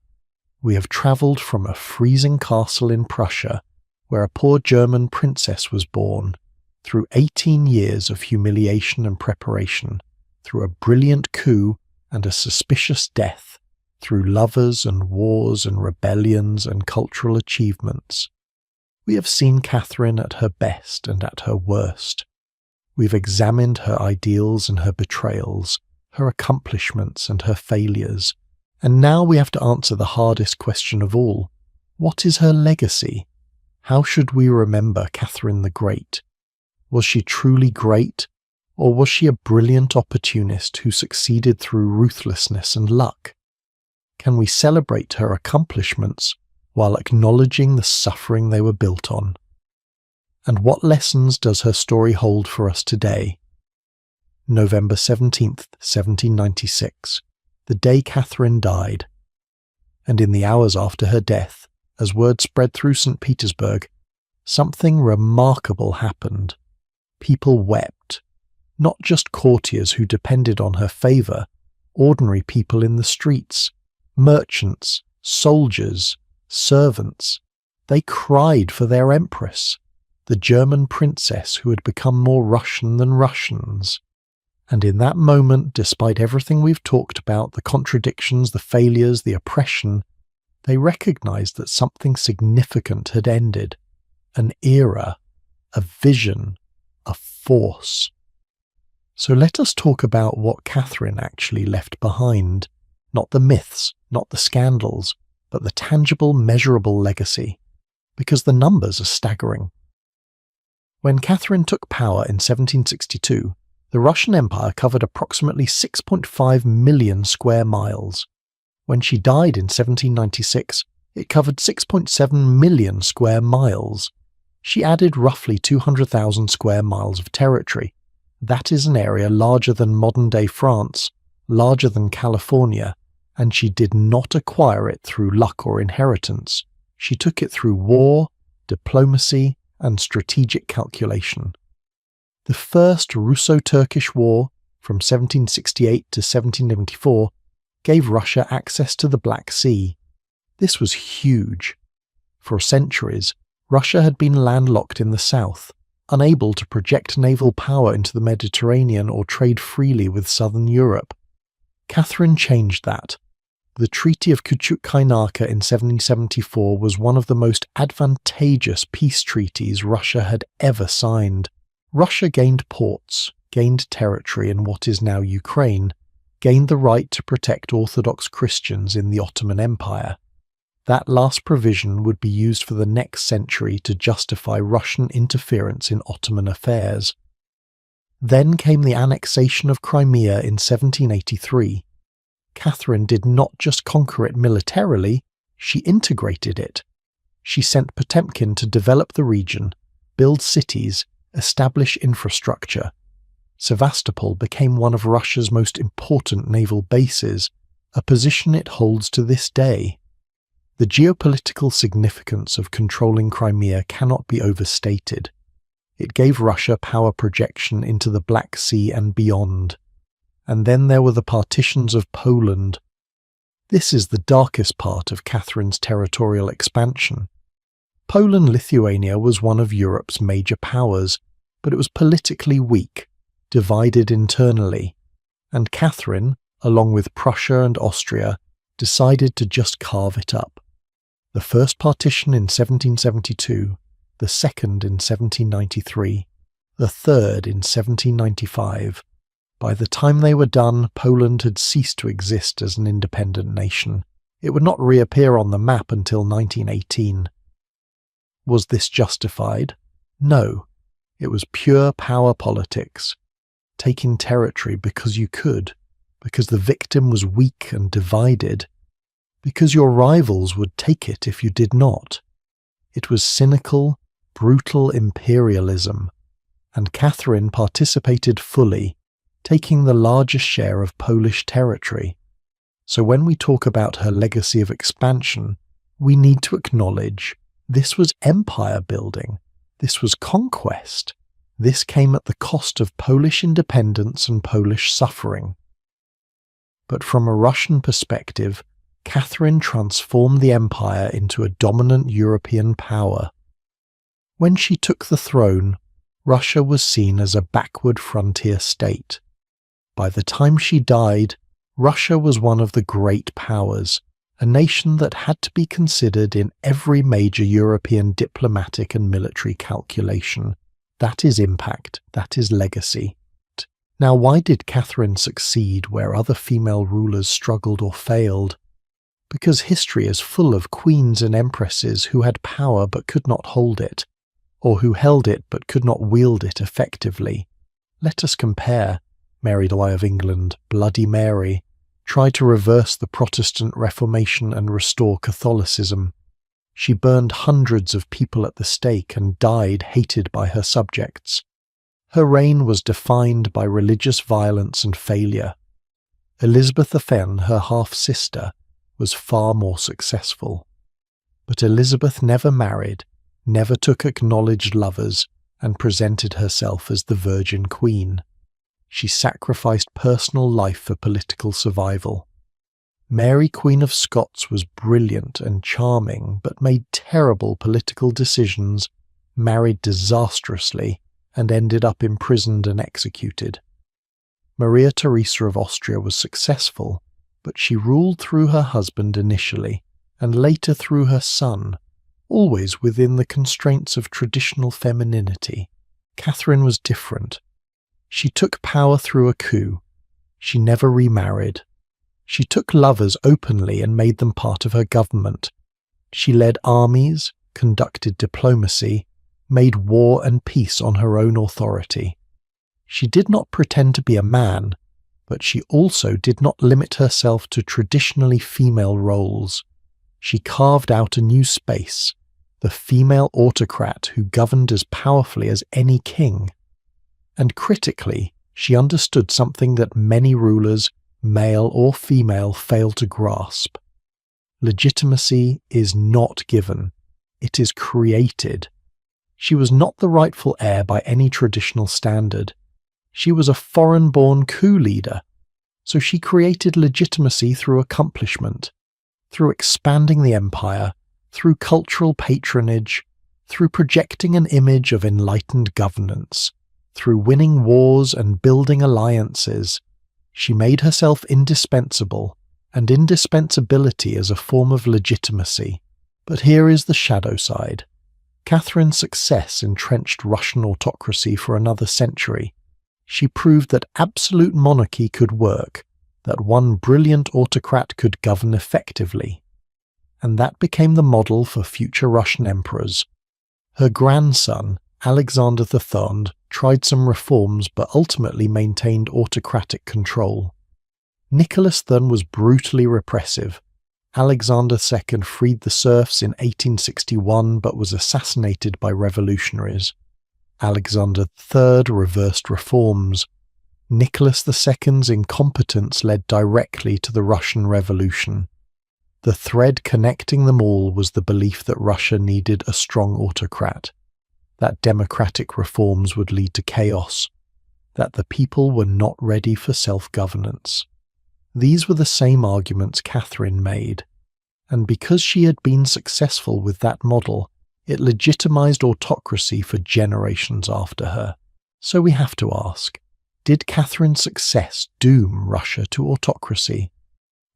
We have travelled from a freezing castle in Prussia, where a poor German princess was born, through 18 years of humiliation and preparation, through a brilliant coup and a suspicious death, through lovers and wars and rebellions and cultural achievements. We have seen Catherine at her best and at her worst. We've examined her ideals and her betrayals, her accomplishments and her failures, and now we have to answer the hardest question of all. What is her legacy? How should we remember Catherine the Great? Was she truly great, or was she a brilliant opportunist who succeeded through ruthlessness and luck? Can we celebrate her accomplishments while acknowledging the suffering they were built on? And what lessons does her story hold for us today? November 17th, 1796, the day Catherine died. And in the hours after her death, as word spread through St. Petersburg, something remarkable happened. People wept. Not just courtiers who depended on her favour, ordinary people in the streets, merchants, soldiers, servants. They cried for their empress, the German princess who had become more Russian than Russians. And in that moment, despite everything we've talked about, the contradictions, the failures, the oppression, they recognized that something significant had ended. An era, a vision, a force. So let us talk about what Catherine actually left behind. Not the myths, not the scandals, but the tangible, measurable legacy. Because the numbers are staggering. When Catherine took power in 1762, the Russian Empire covered approximately 6.5 million square miles. When she died in 1796, it covered 6.7 million square miles. She added roughly 200,000 square miles of territory. That is an area larger than modern-day France, larger than California, and she did not acquire it through luck or inheritance. She took it through war, diplomacy, and strategic calculation. The First Russo-Turkish War, from 1768 to 1774, gave Russia access to the Black Sea. This was huge. For centuries, Russia had been landlocked in the south, unable to project naval power into the Mediterranean or trade freely with southern Europe. Catherine changed that. The Treaty of Küçük-Kaynarca in 1774 was one of the most advantageous peace treaties Russia had ever signed. Russia gained ports, gained territory in what is now Ukraine, gained the right to protect Orthodox Christians in the Ottoman Empire. That last provision would be used for the next century to justify Russian interference in Ottoman affairs. Then came the annexation of Crimea in 1783. Catherine did not just conquer it militarily, she integrated it. She sent Potemkin to develop the region, build cities, establish infrastructure. Sevastopol became one of Russia's most important naval bases, a position it holds to this day. The geopolitical significance of controlling Crimea cannot be overstated. It gave Russia power projection into the Black Sea and beyond. And then there were the partitions of Poland. This is the darkest part of Catherine's territorial expansion. Poland-Lithuania was one of Europe's major powers, but it was politically weak, divided internally, and Catherine, along with Prussia and Austria, decided to just carve it up. The first partition in 1772, the second in 1793, the third in 1795. By the time they were done, Poland had ceased to exist as an independent nation. It would not reappear on the map until 1918. Was this justified? No. It was pure power politics. Taking territory because you could, because the victim was weak and divided, because your rivals would take it if you did not. It was cynical, brutal imperialism, and Catherine participated fully, taking the largest share of Polish territory. So when we talk about her legacy of expansion, we need to acknowledge this was empire building, this was conquest. This came at the cost of Polish independence and Polish suffering. But from a Russian perspective, Catherine transformed the empire into a dominant European power. When she took the throne, Russia was seen as a backward frontier state. By the time she died, Russia was one of the great powers, a nation that had to be considered in every major European diplomatic and military calculation. That is impact, that is legacy. Now, why did Catherine succeed where other female rulers struggled or failed? Because history is full of queens and empresses who had power but could not hold it, or who held it but could not wield it effectively. Let us compare. Mary the Eye of England, Bloody Mary, tried to reverse the Protestant Reformation and restore Catholicism. She burned hundreds of people at the stake and died hated by her subjects. Her reign was defined by religious violence and failure. Elizabeth Fenn, her half-sister, was far more successful. But Elizabeth never married, never took acknowledged lovers, and presented herself as the Virgin Queen. She sacrificed personal life for political survival. Mary, Queen of Scots, was brilliant and charming, but made terrible political decisions, married disastrously, and ended up imprisoned and executed. Maria Theresa of Austria was successful, but she ruled through her husband initially, and later through her son, always within the constraints of traditional femininity. Catherine was different. She took power through a coup. She never remarried. She took lovers openly and made them part of her government. She led armies, conducted diplomacy, made war and peace on her own authority. She did not pretend to be a man, but she also did not limit herself to traditionally female roles. She carved out a new space, the female autocrat who governed as powerfully as any king. And critically, she understood something that many rulers, male or female, fail to grasp. Legitimacy is not given, it is created. She was not the rightful heir by any traditional standard. She was a foreign-born coup leader, so she created legitimacy through accomplishment, through expanding the empire, through cultural patronage, through projecting an image of enlightened governance, through winning wars and building alliances. She made herself indispensable, and indispensability is a form of legitimacy. But here is the shadow side. Catherine's success entrenched Russian autocracy for another century. She proved that absolute monarchy could work, that one brilliant autocrat could govern effectively. And that became the model for future Russian emperors. Her grandson, Alexander III, tried some reforms but ultimately maintained autocratic control. Nicholas then was brutally repressive. Alexander II freed the serfs in 1861 but was assassinated by revolutionaries. Alexander III reversed reforms. Nicholas II's incompetence led directly to the Russian Revolution. The thread connecting them all was the belief that Russia needed a strong autocrat, that democratic reforms would lead to chaos, that the people were not ready for self-governance. These were the same arguments Catherine made, and because she had been successful with that model, it legitimized autocracy for generations after her. So we have to ask, did Catherine's success doom Russia to autocracy?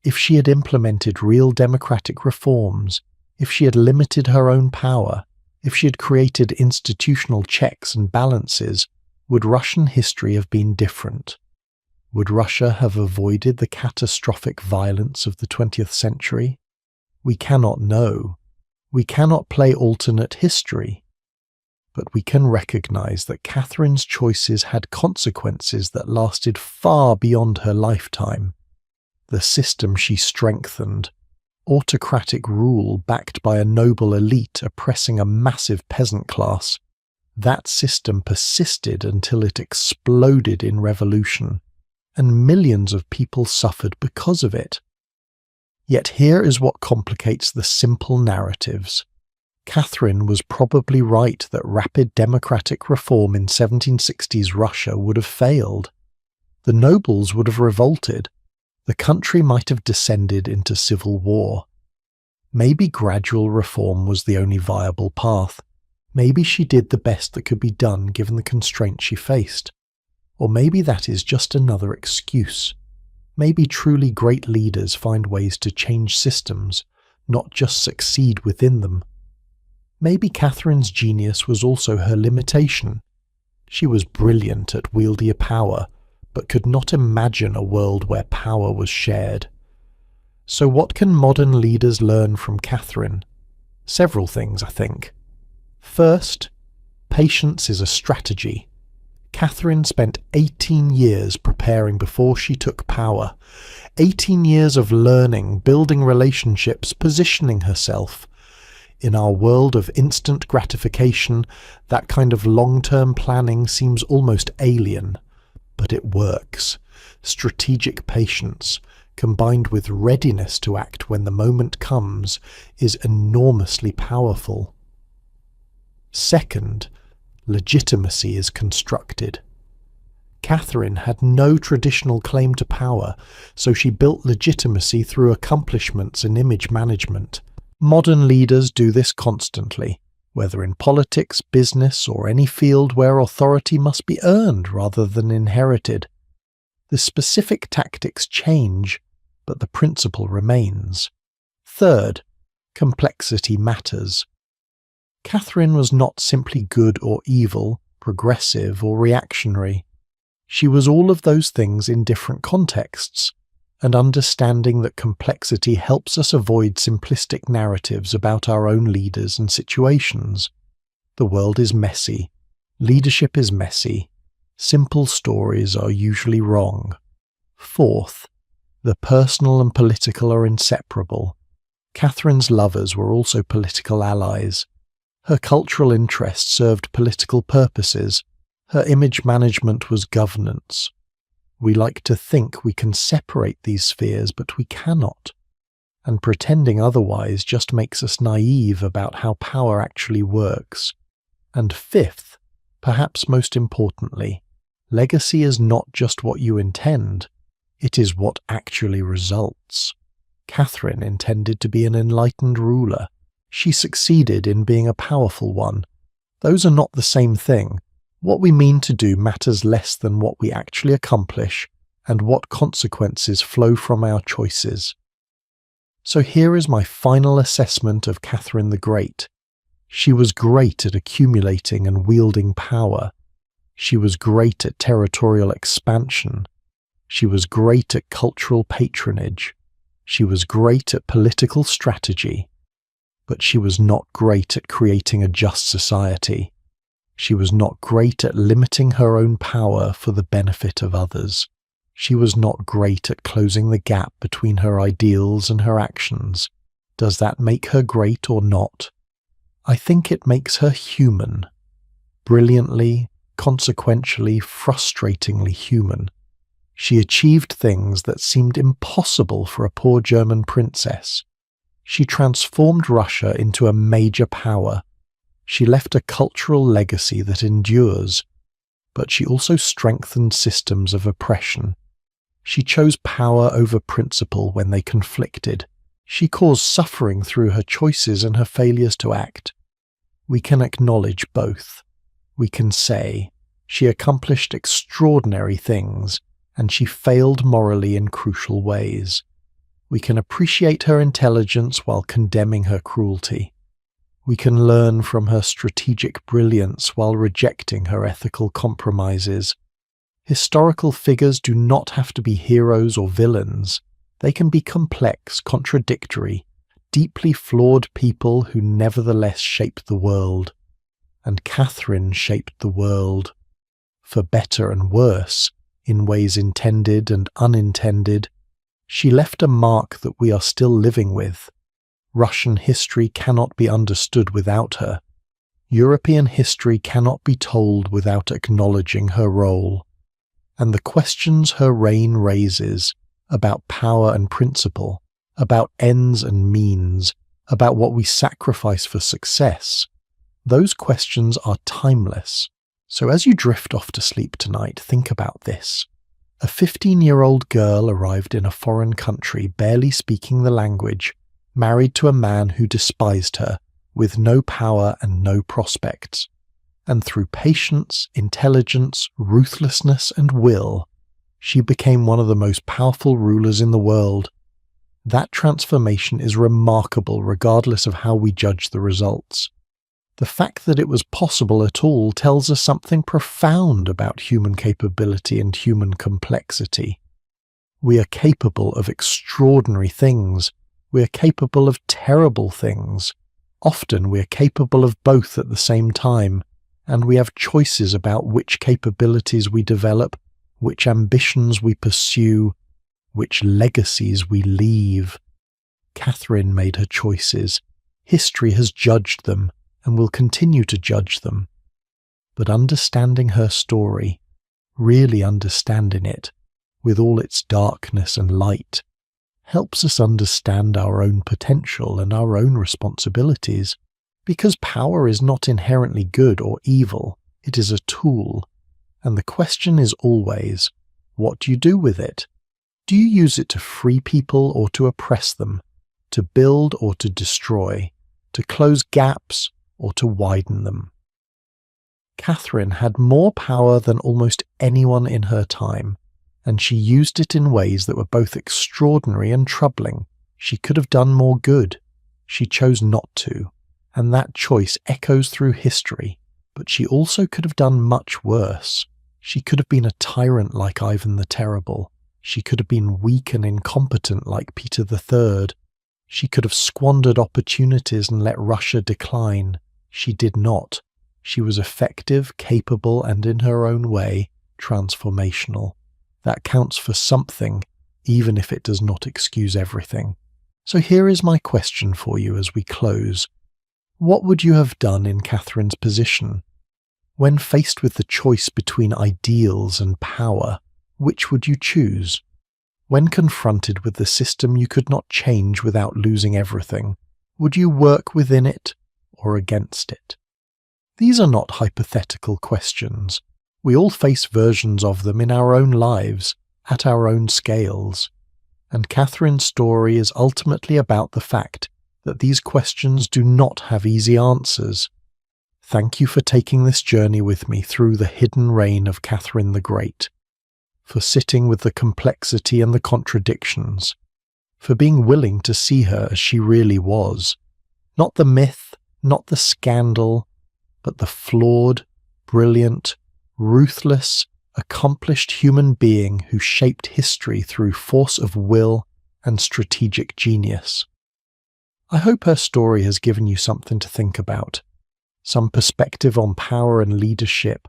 If she had implemented real democratic reforms, if she had limited her own power, if she had created institutional checks and balances, would Russian history have been different? Would Russia have avoided the catastrophic violence of the 20th century? We cannot know. We cannot play alternate history. But we can recognize that Catherine's choices had consequences that lasted far beyond her lifetime. The system she strengthened, autocratic rule backed by a noble elite oppressing a massive peasant class, that system persisted until it exploded in revolution, and millions of people suffered because of it. Yet here is what complicates the simple narratives. Catherine was probably right that rapid democratic reform in 1760s Russia would have failed. The nobles would have revolted. The country might have descended into civil war. Maybe gradual reform was the only viable path. Maybe she did the best that could be done given the constraints she faced. Or maybe that is just another excuse. Maybe truly great leaders find ways to change systems, not just succeed within them. Maybe Catherine's genius was also her limitation. She was brilliant at wielding power, but could not imagine a world where power was shared. So what can modern leaders learn from Catherine? Several things, I think. First, patience is a strategy. Catherine spent 18 years preparing before she took power. 18 years of learning, building relationships, positioning herself. In our world of instant gratification, that kind of long-term planning seems almost alien. But it works. Strategic patience, combined with readiness to act when the moment comes, is enormously powerful. Second, legitimacy is constructed. Catherine had no traditional claim to power, so she built legitimacy through accomplishments in image management. Modern leaders do this constantly, whether in politics, business, or any field where authority must be earned rather than inherited. The specific tactics change, but the principle remains. Third, complexity matters. Catherine was not simply good or evil, progressive or reactionary. She was all of those things in different contexts, and understanding that complexity helps us avoid simplistic narratives about our own leaders and situations. The world is messy. Leadership is messy. Simple stories are usually wrong. Fourth, the personal and political are inseparable. Catherine's lovers were also political allies. Her cultural interests served political purposes. Her image management was governance. We like to think we can separate these spheres, but we cannot. And pretending otherwise just makes us naive about how power actually works. And fifth, perhaps most importantly, legacy is not just what you intend, it is what actually results. Catherine intended to be an enlightened ruler. She succeeded in being a powerful one. Those are not the same thing. What we mean to do matters less than what we actually accomplish and what consequences flow from our choices. So here is my final assessment of Catherine the Great. She was great at accumulating and wielding power. She was great at territorial expansion. She was great at cultural patronage. She was great at political strategy. But she was not great at creating a just society. She was not great at limiting her own power for the benefit of others. She was not great at closing the gap between her ideals and her actions. Does that make her great or not? I think it makes her human. brilliantly, consequentially, frustratingly human. She achieved things that seemed impossible for a poor German princess. She transformed Russia into a major power. She left a cultural legacy that endures, but she also strengthened systems of oppression. She chose power over principle when they conflicted. She caused suffering through her choices and her failures to act. We can acknowledge both. We can say, she accomplished extraordinary things, and she failed morally in crucial ways. We can appreciate her intelligence while condemning her cruelty. We can learn from her strategic brilliance while rejecting her ethical compromises. Historical figures do not have to be heroes or villains. They can be complex, contradictory, deeply flawed people who nevertheless shape the world. And Catherine shaped the world, for better and worse, in ways intended and unintended. She left a mark that we are still living with. Russian history cannot be understood without her. European history cannot be told without acknowledging her role. And the questions her reign raises about power and principle, about ends and means, about what we sacrifice for success, those questions are timeless. So as you drift off to sleep tonight, think about this. A 15-year-old girl arrived in a foreign country, barely speaking the language, married to a man who despised her, with no power and no prospects. And through patience, intelligence, ruthlessness, and will, she became one of the most powerful rulers in the world. That transformation is remarkable regardless of how we judge the results. The fact that it was possible at all tells us something profound about human capability and human complexity. We are capable of extraordinary things. We are capable of terrible things. Often we are capable of both at the same time, and we have choices about which capabilities we develop, which ambitions we pursue, which legacies we leave. Catherine made her choices. History has judged them, and will continue to judge them. But understanding her story, really understanding it, with all its darkness and light, helps us understand our own potential and our own responsibilities, because power is not inherently good or evil, it is a tool, and the question is always, what do you do with it? Do you use it to free people or to oppress them, to build or to destroy, to close gaps or to widen them? Catherine had more power than almost anyone in her time, and she used it in ways that were both extraordinary and troubling. She could have done more good. She chose not to, and that choice echoes through history, but she also could have done much worse. She could have been a tyrant like Ivan the Terrible. She could have been weak and incompetent like Peter III. She could have squandered opportunities and let Russia decline. She did not. She was effective, capable, and in her own way, transformational. That counts for something, even if it does not excuse everything. So here is my question for you as we close. What would you have done in Catherine's position? When faced with the choice between ideals and power, which would you choose? When confronted with the system you could not change without losing everything, would you work within it or against it? These are not hypothetical questions. We all face versions of them in our own lives, at our own scales. And Catherine's story is ultimately about the fact that these questions do not have easy answers. Thank you for taking this journey with me through the hidden reign of Catherine the Great, for sitting with the complexity and the contradictions, for being willing to see her as she really was, not the myth, not the scandal, but the flawed, brilliant, ruthless, accomplished human being who shaped history through force of will and strategic genius. I hope her story has given you something to think about, some perspective on power and leadership,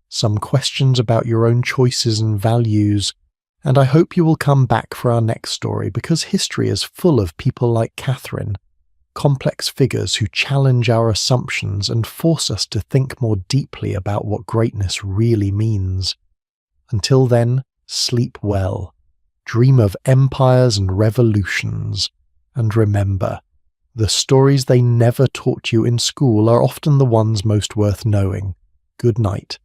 some questions about your own choices and values, and I hope you will come back for our next story because history is full of people like Catherine, complex figures who challenge our assumptions and force us to think more deeply about what greatness really means. Until then, sleep well, dream of empires and revolutions, and remember, the stories they never taught you in school are often the ones most worth knowing. Good night.